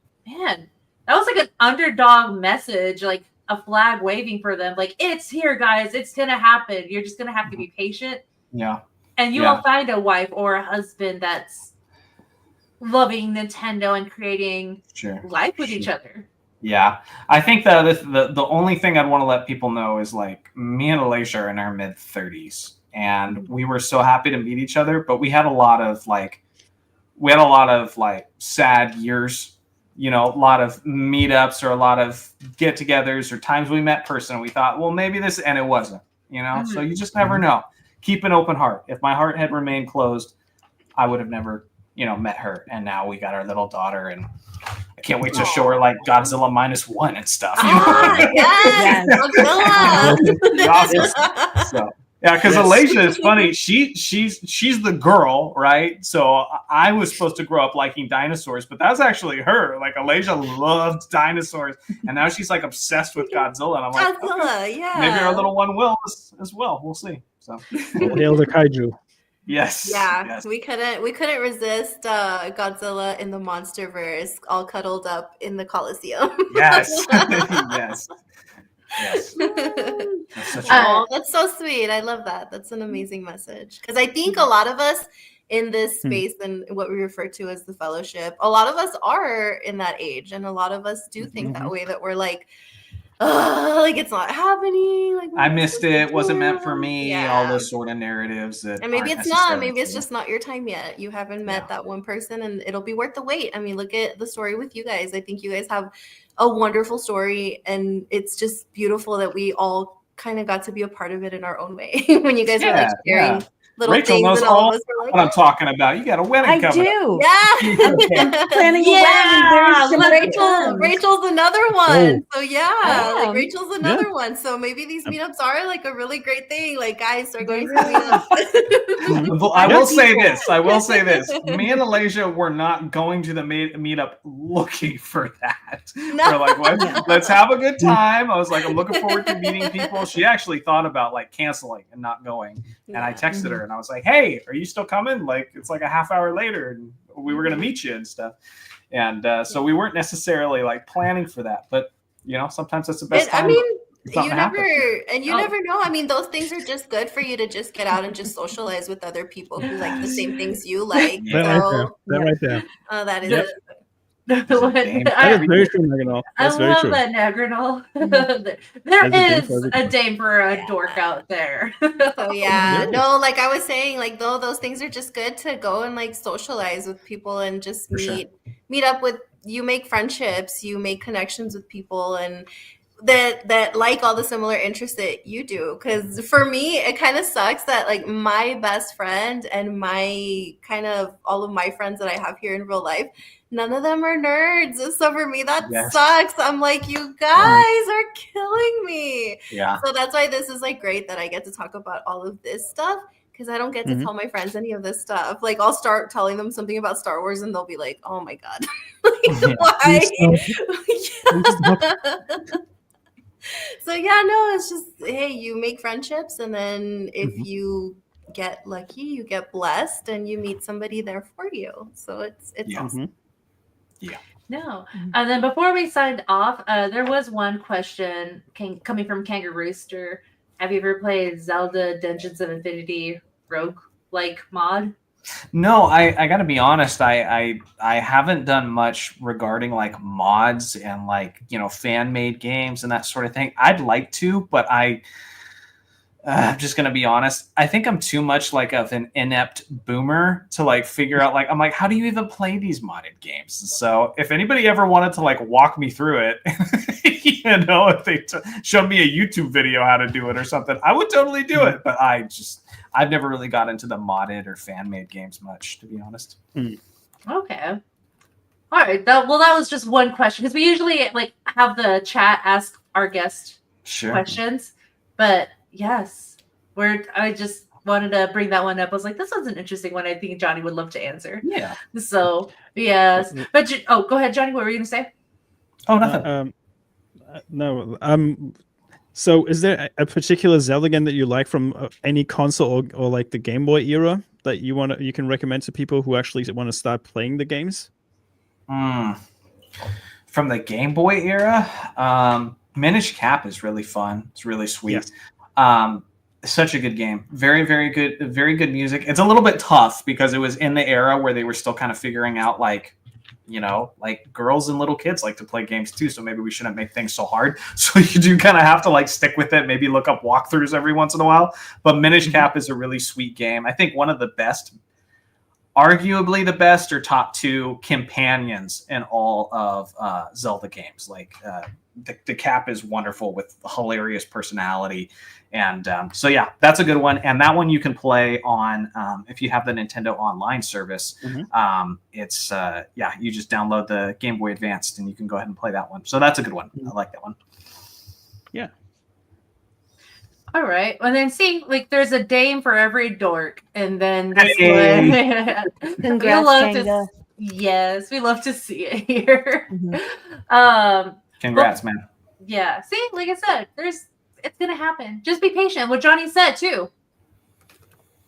was like an underdog message, like a flag waving for them. Like, it's here, guys. It's gonna happen. You're just gonna have to be patient. Yeah. And you will find a wife or a husband that's loving Nintendo and creating life with each other. Yeah, I think that the only thing I'd want to let people know is like me and Alicia are in our mid-30s, and we were so happy to meet each other, but we had a lot of sad years, you know, a lot of meetups or a lot of get-togethers or times we met person and we thought, well, maybe this, and it wasn't, you know. So you just never know. Keep an open heart. If my heart had remained closed, I would have never, you know, met her. And now we got our little daughter, and I can't wait to show her like Godzilla -1 and stuff. You know? Godzilla. So, yeah, because Alicia is funny. She's the girl, right? So I was supposed to grow up liking dinosaurs, but that's actually her. Like Alicia loved dinosaurs, and now she's like obsessed with Godzilla. And I'm like, okay, maybe our little one will as well. We'll see. So hail the kaiju. Yes. Yeah, yes. we couldn't resist Godzilla in the MonsterVerse, all cuddled up in the Coliseum. Yes. Yes. Yes. That's so sweet. I love that. That's an amazing message. Because I think a lot of us in this space and what we refer to as the fellowship, a lot of us are in that age, and a lot of us do think that way, that we're like, like it's not happening. Like I missed it. Wasn't meant for me. All those sort of narratives. That and maybe it's not. Maybe it's just not your time yet. You haven't met that one person, and it'll be worth the wait. I mean, look at the story with you guys. I think you guys have a wonderful story, and it's just beautiful that we all kind of got to be a part of it in our own way. When you guys were like sharing little Rachel things, knows and all all of us were like, what I'm talking about. You got a wedding coming. I do. Yeah. Planning Rachel's another one. So like Rachel's another Yeah. one. So maybe these meetups are like a really great thing. Like guys start going to meetups. I will say this. Me and Alicia were not going to the meetup looking for that. No. We're like, let's have a good time. I was like, I'm looking forward to meeting people. She actually thought about like canceling and not going. And I texted her and I was like, hey, are you still coming? Like, it's like a half hour later and we were going to meet you and stuff. And so we weren't necessarily like planning for that. But, you know, sometimes that's the best time. I mean, you never know. I mean, those things are just good for you to just get out and just socialize with other people who like the same things you like. That right there. Oh, that is Yep. I That is very true, Nagranol. That's very love true. that, Nagranol. There is a dame for a dork out there. So no, like I was saying, like though those things are just good to go and like socialize with people and just meet up with. You make friendships, you make connections with people, and that like all the similar interests that you do. Because for me, it kind of sucks that like my best friend and my kind of all of my friends that I have here in real life, none of them are nerds. So for me, that sucks. I'm like, you guys are killing me. Yeah. So that's why this is like great that I get to talk about all of this stuff, because I don't get to tell my friends any of this stuff. Like I'll start telling them something about Star Wars and they'll be like, oh my God. Like, why? So it's just, hey, you make friendships, and then if you get lucky, you get blessed, and you meet somebody there for you. So it's awesome. No. And then before we signed off, there was one question coming from Kangarooster. Have you ever played Zelda Dungeons of Infinity rogue-like mod? No, I gotta be honest. I haven't done much regarding like mods and like, you know, fan made games and that sort of thing. I'd like to, but I'm just gonna be honest. I think I'm too much like of an inept boomer to like figure out like, I'm like, how do you even play these modded games? So if anybody ever wanted to like walk me through it, you know, if they showed me a YouTube video how to do it or something, I would totally do it. But I've never really got into the modded or fan-made games much, to be honest. Okay. All right. That was just one question, because we usually like have the chat ask our guest questions. But yes, I just wanted to bring that one up. I was like, this one's an interesting one. I think Johnny would love to answer. Yeah. So yes, but go ahead, Johnny. What were you gonna say? Oh, nothing. No. So, is there a particular Zelda game that you like from any console or like the Game Boy era that you can recommend to people who actually want to start playing the games? From the Game Boy era, Minish Cap is really fun. It's really sweet. Yes. Such a good game. Very, very good music. It's a little bit tough because it was in the era where they were still kind of figuring out, like, you know, like girls and little kids like to play games too. So maybe we shouldn't make things so hard. So you do kind of have to like stick with it. Maybe look up walkthroughs every once in a while. But Minish Cap is a really sweet game. I think one of the best, arguably the best or top 2 companions in all of Zelda games. Like the Cap is wonderful with hilarious personality. And so, yeah, that's a good one. And that one you can play on, if you have the Nintendo Online service, it's, you just download the Game Boy Advanced and you can go ahead and play that one. So that's a good one. I like that one. Yeah. All right. Well, then see, like, there's a dame for every dork. And then this one. Congrats, Yes, we love to see it here. Congrats, man. Yeah. See, like I said, it's going to happen. Just be patient. What Jonny said, too.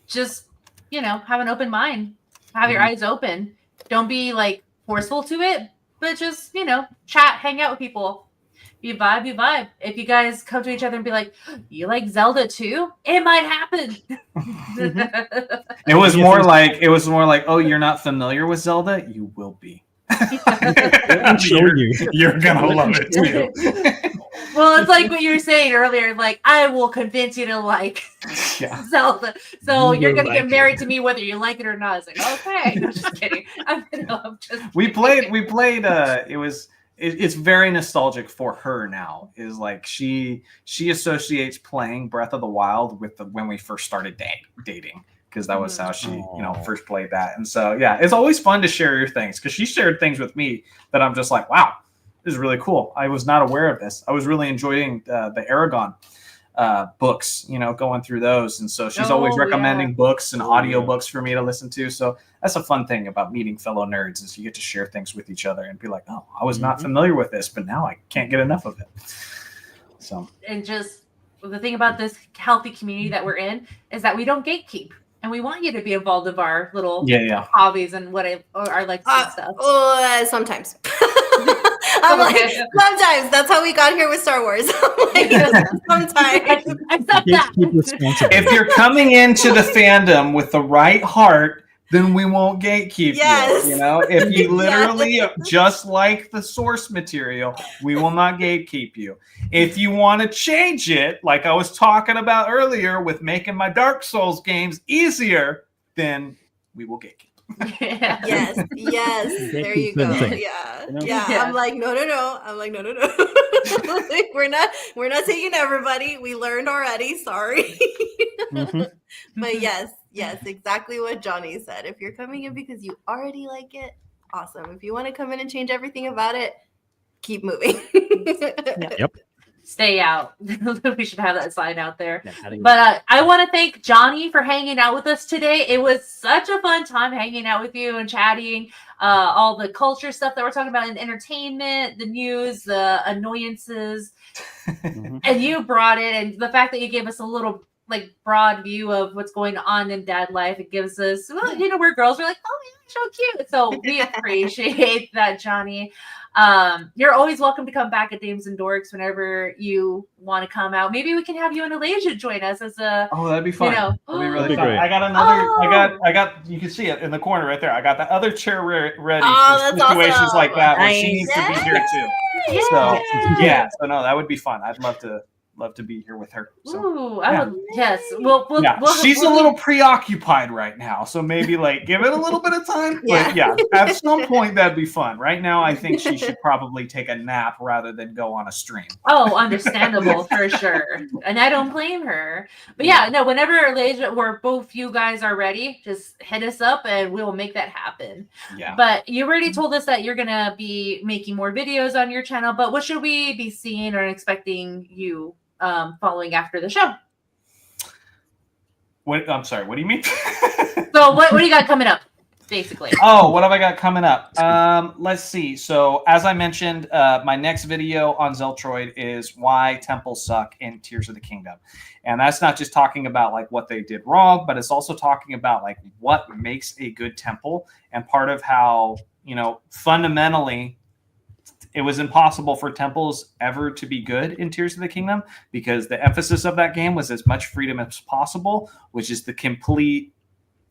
Just, have an open mind. Have your eyes open. Don't be, like, forceful to it. But just, chat, hang out with people. You vibe. If you guys come to each other and be like, you like Zelda, too? It might happen. It was more like, oh, you're not familiar with Zelda? You will be. You're going to love it, too. Well, it's like what you were saying earlier, like, I will convince you to like Zelda. So you're going to get married to me whether you like it or not. It's like, okay. No, just kidding. We played, it's very nostalgic for her now. Is like she associates playing Breath of the Wild with when we first started dating. Because that was how she, first played that. And so, yeah, it's always fun to share your things. Because she shared things with me that I'm just like, wow, this is really cool. I was not aware of this. I was really enjoying the Aragon books, going through those. And so she's always recommending books and audio books for me to listen to. So that's a fun thing about meeting fellow nerds is you get to share things with each other and be like, oh, I was not familiar with this, but now I can't get enough of it. So, and just the thing about this healthy community that we're in is that we don't gatekeep. And we want you to be involved of our little hobbies and what our like stuff. Sometimes. I'm like, sometimes. That's how we got here with Star Wars. Sometimes. Accept that. If you're coming into the fandom with the right heart, then we won't gatekeep you. If you literally just like the source material, we will not gatekeep you. If you want to change it, like I was talking about earlier with making my Dark Souls games easier, then we will gatekeep. Yes. There you go. Yeah. I'm like, no. I'm like, no. Like, we're not taking everybody. We learned already. Sorry. But yes, exactly what Jonny said. If you're coming in because you already like it, awesome. If you want to come in and change everything about it, keep moving. Yep. Stay out. We should have that sign out there. But I want to thank Jonny for hanging out with us today. It was such a fun time hanging out with you and chatting all the culture stuff that we're talking about in entertainment, the news, the annoyances. And you brought it. And the fact that you gave us a little like broad view of what's going on in dad life, it gives us, we're girls. We're like, oh, yeah, so cute. So we appreciate that, Jonny. You're always welcome to come back at Dames and Dorks whenever you want to come out. Maybe we can have you and Elijah join us as a. Oh, that'd be fun. That'd be really fun. Great. I got another. I got. You can see it in the corner right there. I got the other chair ready for situations like that where she needs to be here too. So so no, that would be fun. I'd love to be here with her. So, ooh, I would, yes. We'll she's a little preoccupied right now, so maybe like give it a little bit of time. But at some point that'd be fun. Right now, I think she should probably take a nap rather than go on a stream. Oh, understandable for sure, and I don't blame her. But whenever Elijah or both you guys are ready, just hit us up and we'll make that happen. Yeah. But you already told us that you're gonna be making more videos on your channel. But what should we be seeing or expecting you? Following after the show. I'm sorry, what do you mean? So what do you got coming up? basically. Oh, what have I got coming up? Let's see. So, as I mentioned, my next video on Zeltroid is why temples suck in Tears of the Kingdom. And that's not just talking about like what they did wrong, but it's also talking about like what makes a good temple and part of how, you know, fundamentally it was impossible for temples ever to be good in Tears of the Kingdom because the emphasis of that game was as much freedom as possible, which is the complete,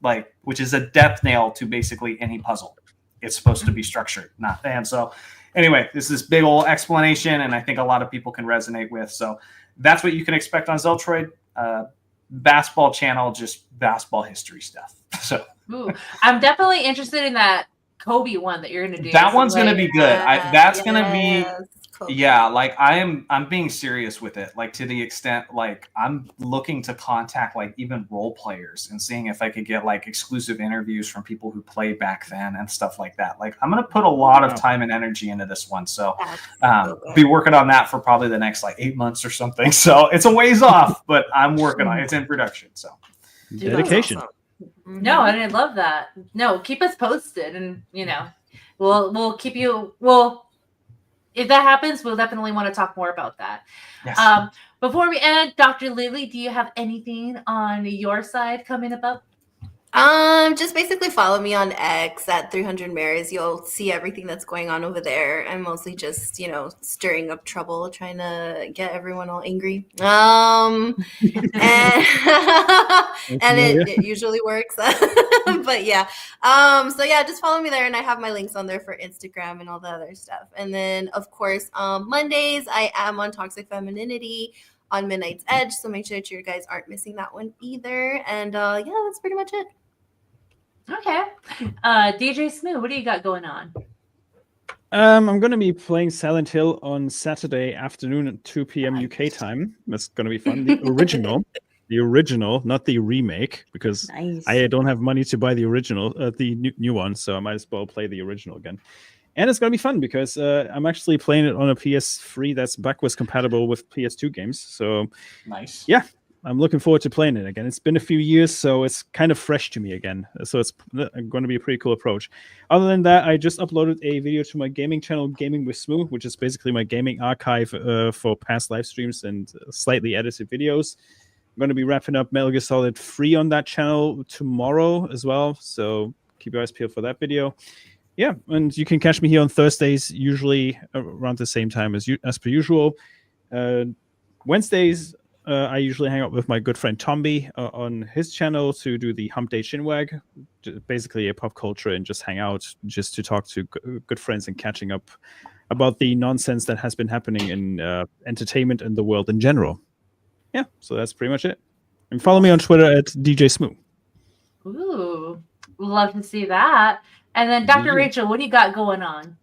like, which is a death nail to basically any puzzle. It's supposed to be structured, not. And so anyway, this is big old explanation, and I think a lot of people can resonate with. So that's what you can expect on Zeltroid. Basketball channel, just basketball history stuff. So Ooh, I'm definitely interested in that Kobe one that you're gonna do. that one's gonna be good. That's gonna be Kobe. Yeah, like I'm being serious with it, like to the extent like I'm looking to contact like even role players and seeing if I could get like exclusive interviews from people who played back then and stuff like that. Like I'm gonna put a lot of time and energy into this one, so be working on that for probably the next like 8 months or something. So it's a ways off, but I'm working on it. It's in production. So dedication. Awesome. No, and I love that. No, keep us posted, and you know, we'll keep you. Well, if that happens, we'll definitely want to talk more about that. yes. Before we end, Dr. Lily, do you have anything on your side coming up? Just basically follow me on X at 300 Mares. You'll see everything that's going on over there. I'm mostly just, you know, stirring up trouble, trying to get everyone all angry. And it usually works. But yeah. So yeah, just follow me there, and I have my links on there for Instagram and all the other stuff. And then of course, Mondays I am on Toxic Femininity on Midnight's Edge, so make sure that you guys aren't missing that one either. And yeah, that's pretty much it. Okay. DJ Smu, what do you got going on? I'm going to be playing Silent Hill on Saturday afternoon at 2 p.m. UK time. That's going to be fun. The original, not the remake, because I don't have money to buy the original, the new one, so I might as well play the original again. And it's going to be fun because I'm actually playing it on a PS3 that's backwards compatible with PS2 games. So Nice. Yeah, I'm looking forward to playing it again. It's been a few years, so it's kind of fresh to me again. So it's going to be a pretty cool approach. Other than that, I just uploaded a video to my gaming channel, Gaming with Smu, which is basically my gaming archive for past live streams and slightly edited videos. I'm going to be wrapping up Metal Gear Solid 3 on that channel tomorrow as well. So keep your eyes peeled for that video. Yeah, and you can catch me here on Thursdays, usually around the same time as per usual. Wednesdays, I usually hang out with my good friend Tomby on his channel to do the Hump Day Chinwag, basically a pop culture and just hang out, just to talk to good friends and catching up about the nonsense that has been happening in entertainment and the world in general. Yeah, so that's pretty much it. And follow me on Twitter at DJ Smu. Ooh, love to see that. And then Dr. Rachel, what do you got going on?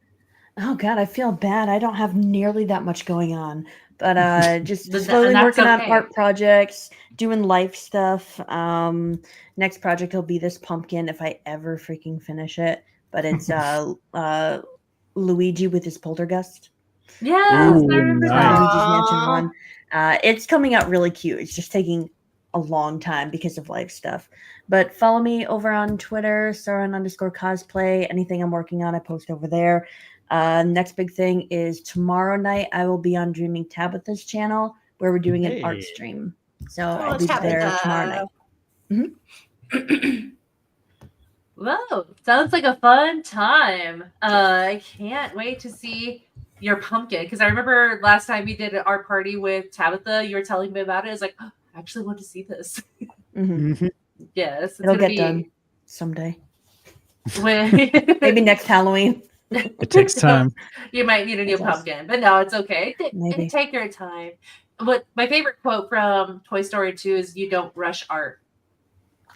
Oh God, I feel bad. I don't have nearly that much going on, but just slowly working on art projects, doing life stuff. Next project will be this pumpkin if I ever freaking finish it. But it's Luigi with his poltergust. Yes, I remember that. Luigi's Mansion 1. It's coming out really cute. It's just taking a long time because of life stuff. But follow me over on Twitter, Sauron_cosplay. Anything I'm working on, I post over there. Next big thing is tomorrow night I will be on DreamingTabitha's channel where we're doing an art stream. So I'll be there tomorrow night. Mm-hmm. Whoa, sounds like a fun time. I can't wait to see your pumpkin, because I remember last time we did an art party with Tabitha, you were telling me about it. It's like, oh, I actually want to see this. Mm-hmm. Yes, it'll get done someday. Maybe next Halloween. It takes time. You might need a new pumpkin, but no, it's okay. Take your time. But my favorite quote from Toy Story 2 is, "You don't rush art."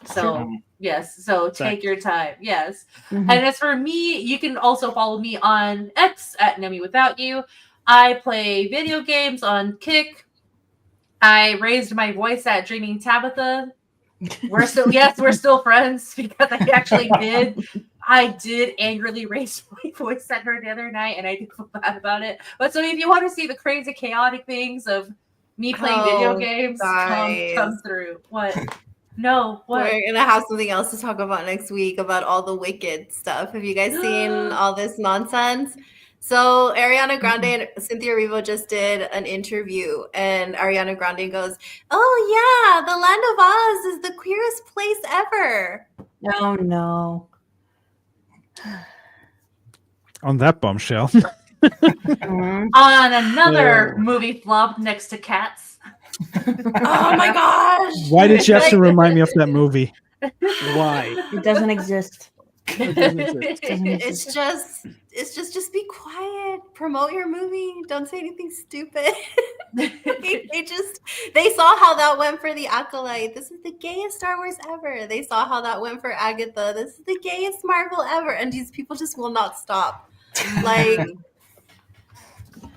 So yes, so take your time. Yes. Mm-hmm. And as for me, you can also follow me on X at Nomiwithoutyou. I play video games on Kick. I raised my voice at DreamingTabitha. We're still friends, because I actually did. I did angrily raise my voice at her the other night, and I did feel bad about it. But so if you want to see the crazy, chaotic things of me playing video games, come through. What? No, what? We're gonna have something else to talk about next week about all the Wicked stuff. Have you guys seen all this nonsense? So Ariana Grande and Cynthia Erivo just did an interview, and Ariana Grande goes, "Oh yeah, the Land of Oz is the queerest place ever." Oh no. On that bombshell. Mhm. On another movie flop next to Cats. Oh my gosh! Why did you have to remind me of that movie? Why? It doesn't exist. It's just be quiet. Promote your movie. Don't say anything stupid. they saw how that went for the Acolyte. This is the gayest Star Wars ever. They saw how that went for Agatha. This is the gayest Marvel ever. And these people just will not stop. Like,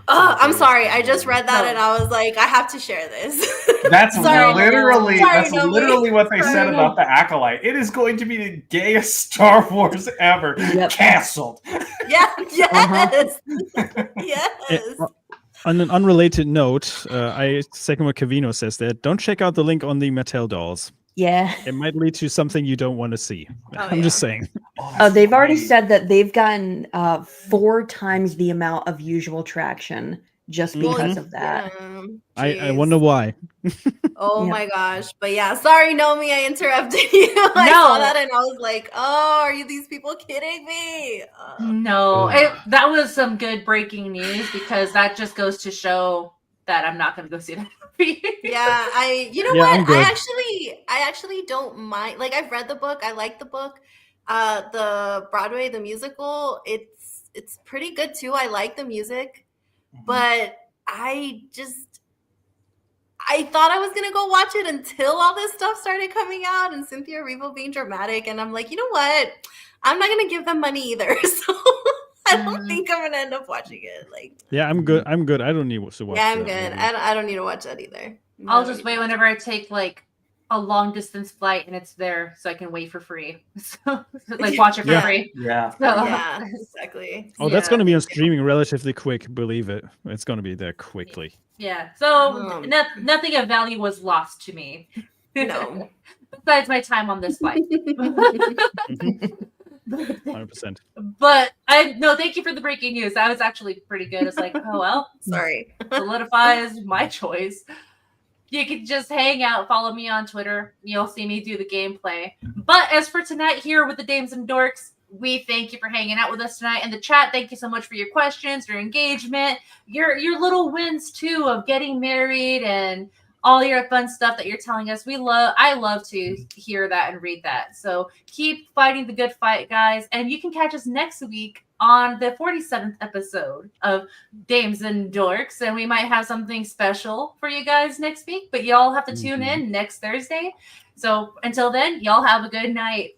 oh, I'm sorry. I just read that and I was like, I have to share this. That's literally Nomi. what they said about the Acolyte. It is going to be the gayest Star Wars ever. Yep. Canceled. Yes. Yes. On an unrelated note, I second what Cavino says there. Don't check out the link on the Mattel dolls. Yeah. It might lead to something you don't want to see. Oh, I'm just saying. Oh, they've already said that they've gotten 4 times the amount of usual traction just because of that. I wonder why. Oh Yeah. my gosh. But yeah, sorry, Nomi, I interrupted you. I saw that and I was like, oh, are you these people kidding me? No, that was some good breaking news because that just goes to show that I'm not going to go see that movie. Yeah, I'm good. I actually don't mind. Like, I've read the book. I like the book. The Broadway, the musical, it's pretty good too. I like the music, but I thought I was gonna go watch it until all this stuff started coming out and Cynthia Erivo being dramatic, and I'm like, you know what? I'm not gonna give them money either, so I don't think I'm gonna end up watching it. Like, Yeah, I'm good. I'm good. I don't need to watch. yeah, I'm that good. movie. I don't need to watch that either. I'll just wait whenever I take like a long distance flight and it's there so I can wait for free. So like watch it for Yeah. free. Yeah. So, Yeah, exactly. Oh, that's Yeah. going to be on streaming relatively quick. Believe it. It's going to be there quickly. Yeah. So Um, nothing of value was lost to me. No. Besides my time on this flight. 100%. But thank you for the breaking news. That was actually pretty good. It's like, oh well, Sorry. solidifies my choice. You can just hang out, follow me on Twitter. You'll see me do the gameplay. But as for tonight here with the Dames and Dorks, we thank you for hanging out with us tonight. In the chat, thank you so much for your questions, your engagement, your little wins too of getting married and all your fun stuff that you're telling us. I love to hear that and read that. So keep fighting the good fight, guys. And you can catch us next week on the 47th episode of Dames and Dorks. And we might have something special for you guys next week, but y'all have to tune in next Thursday. So until then, y'all have a good night.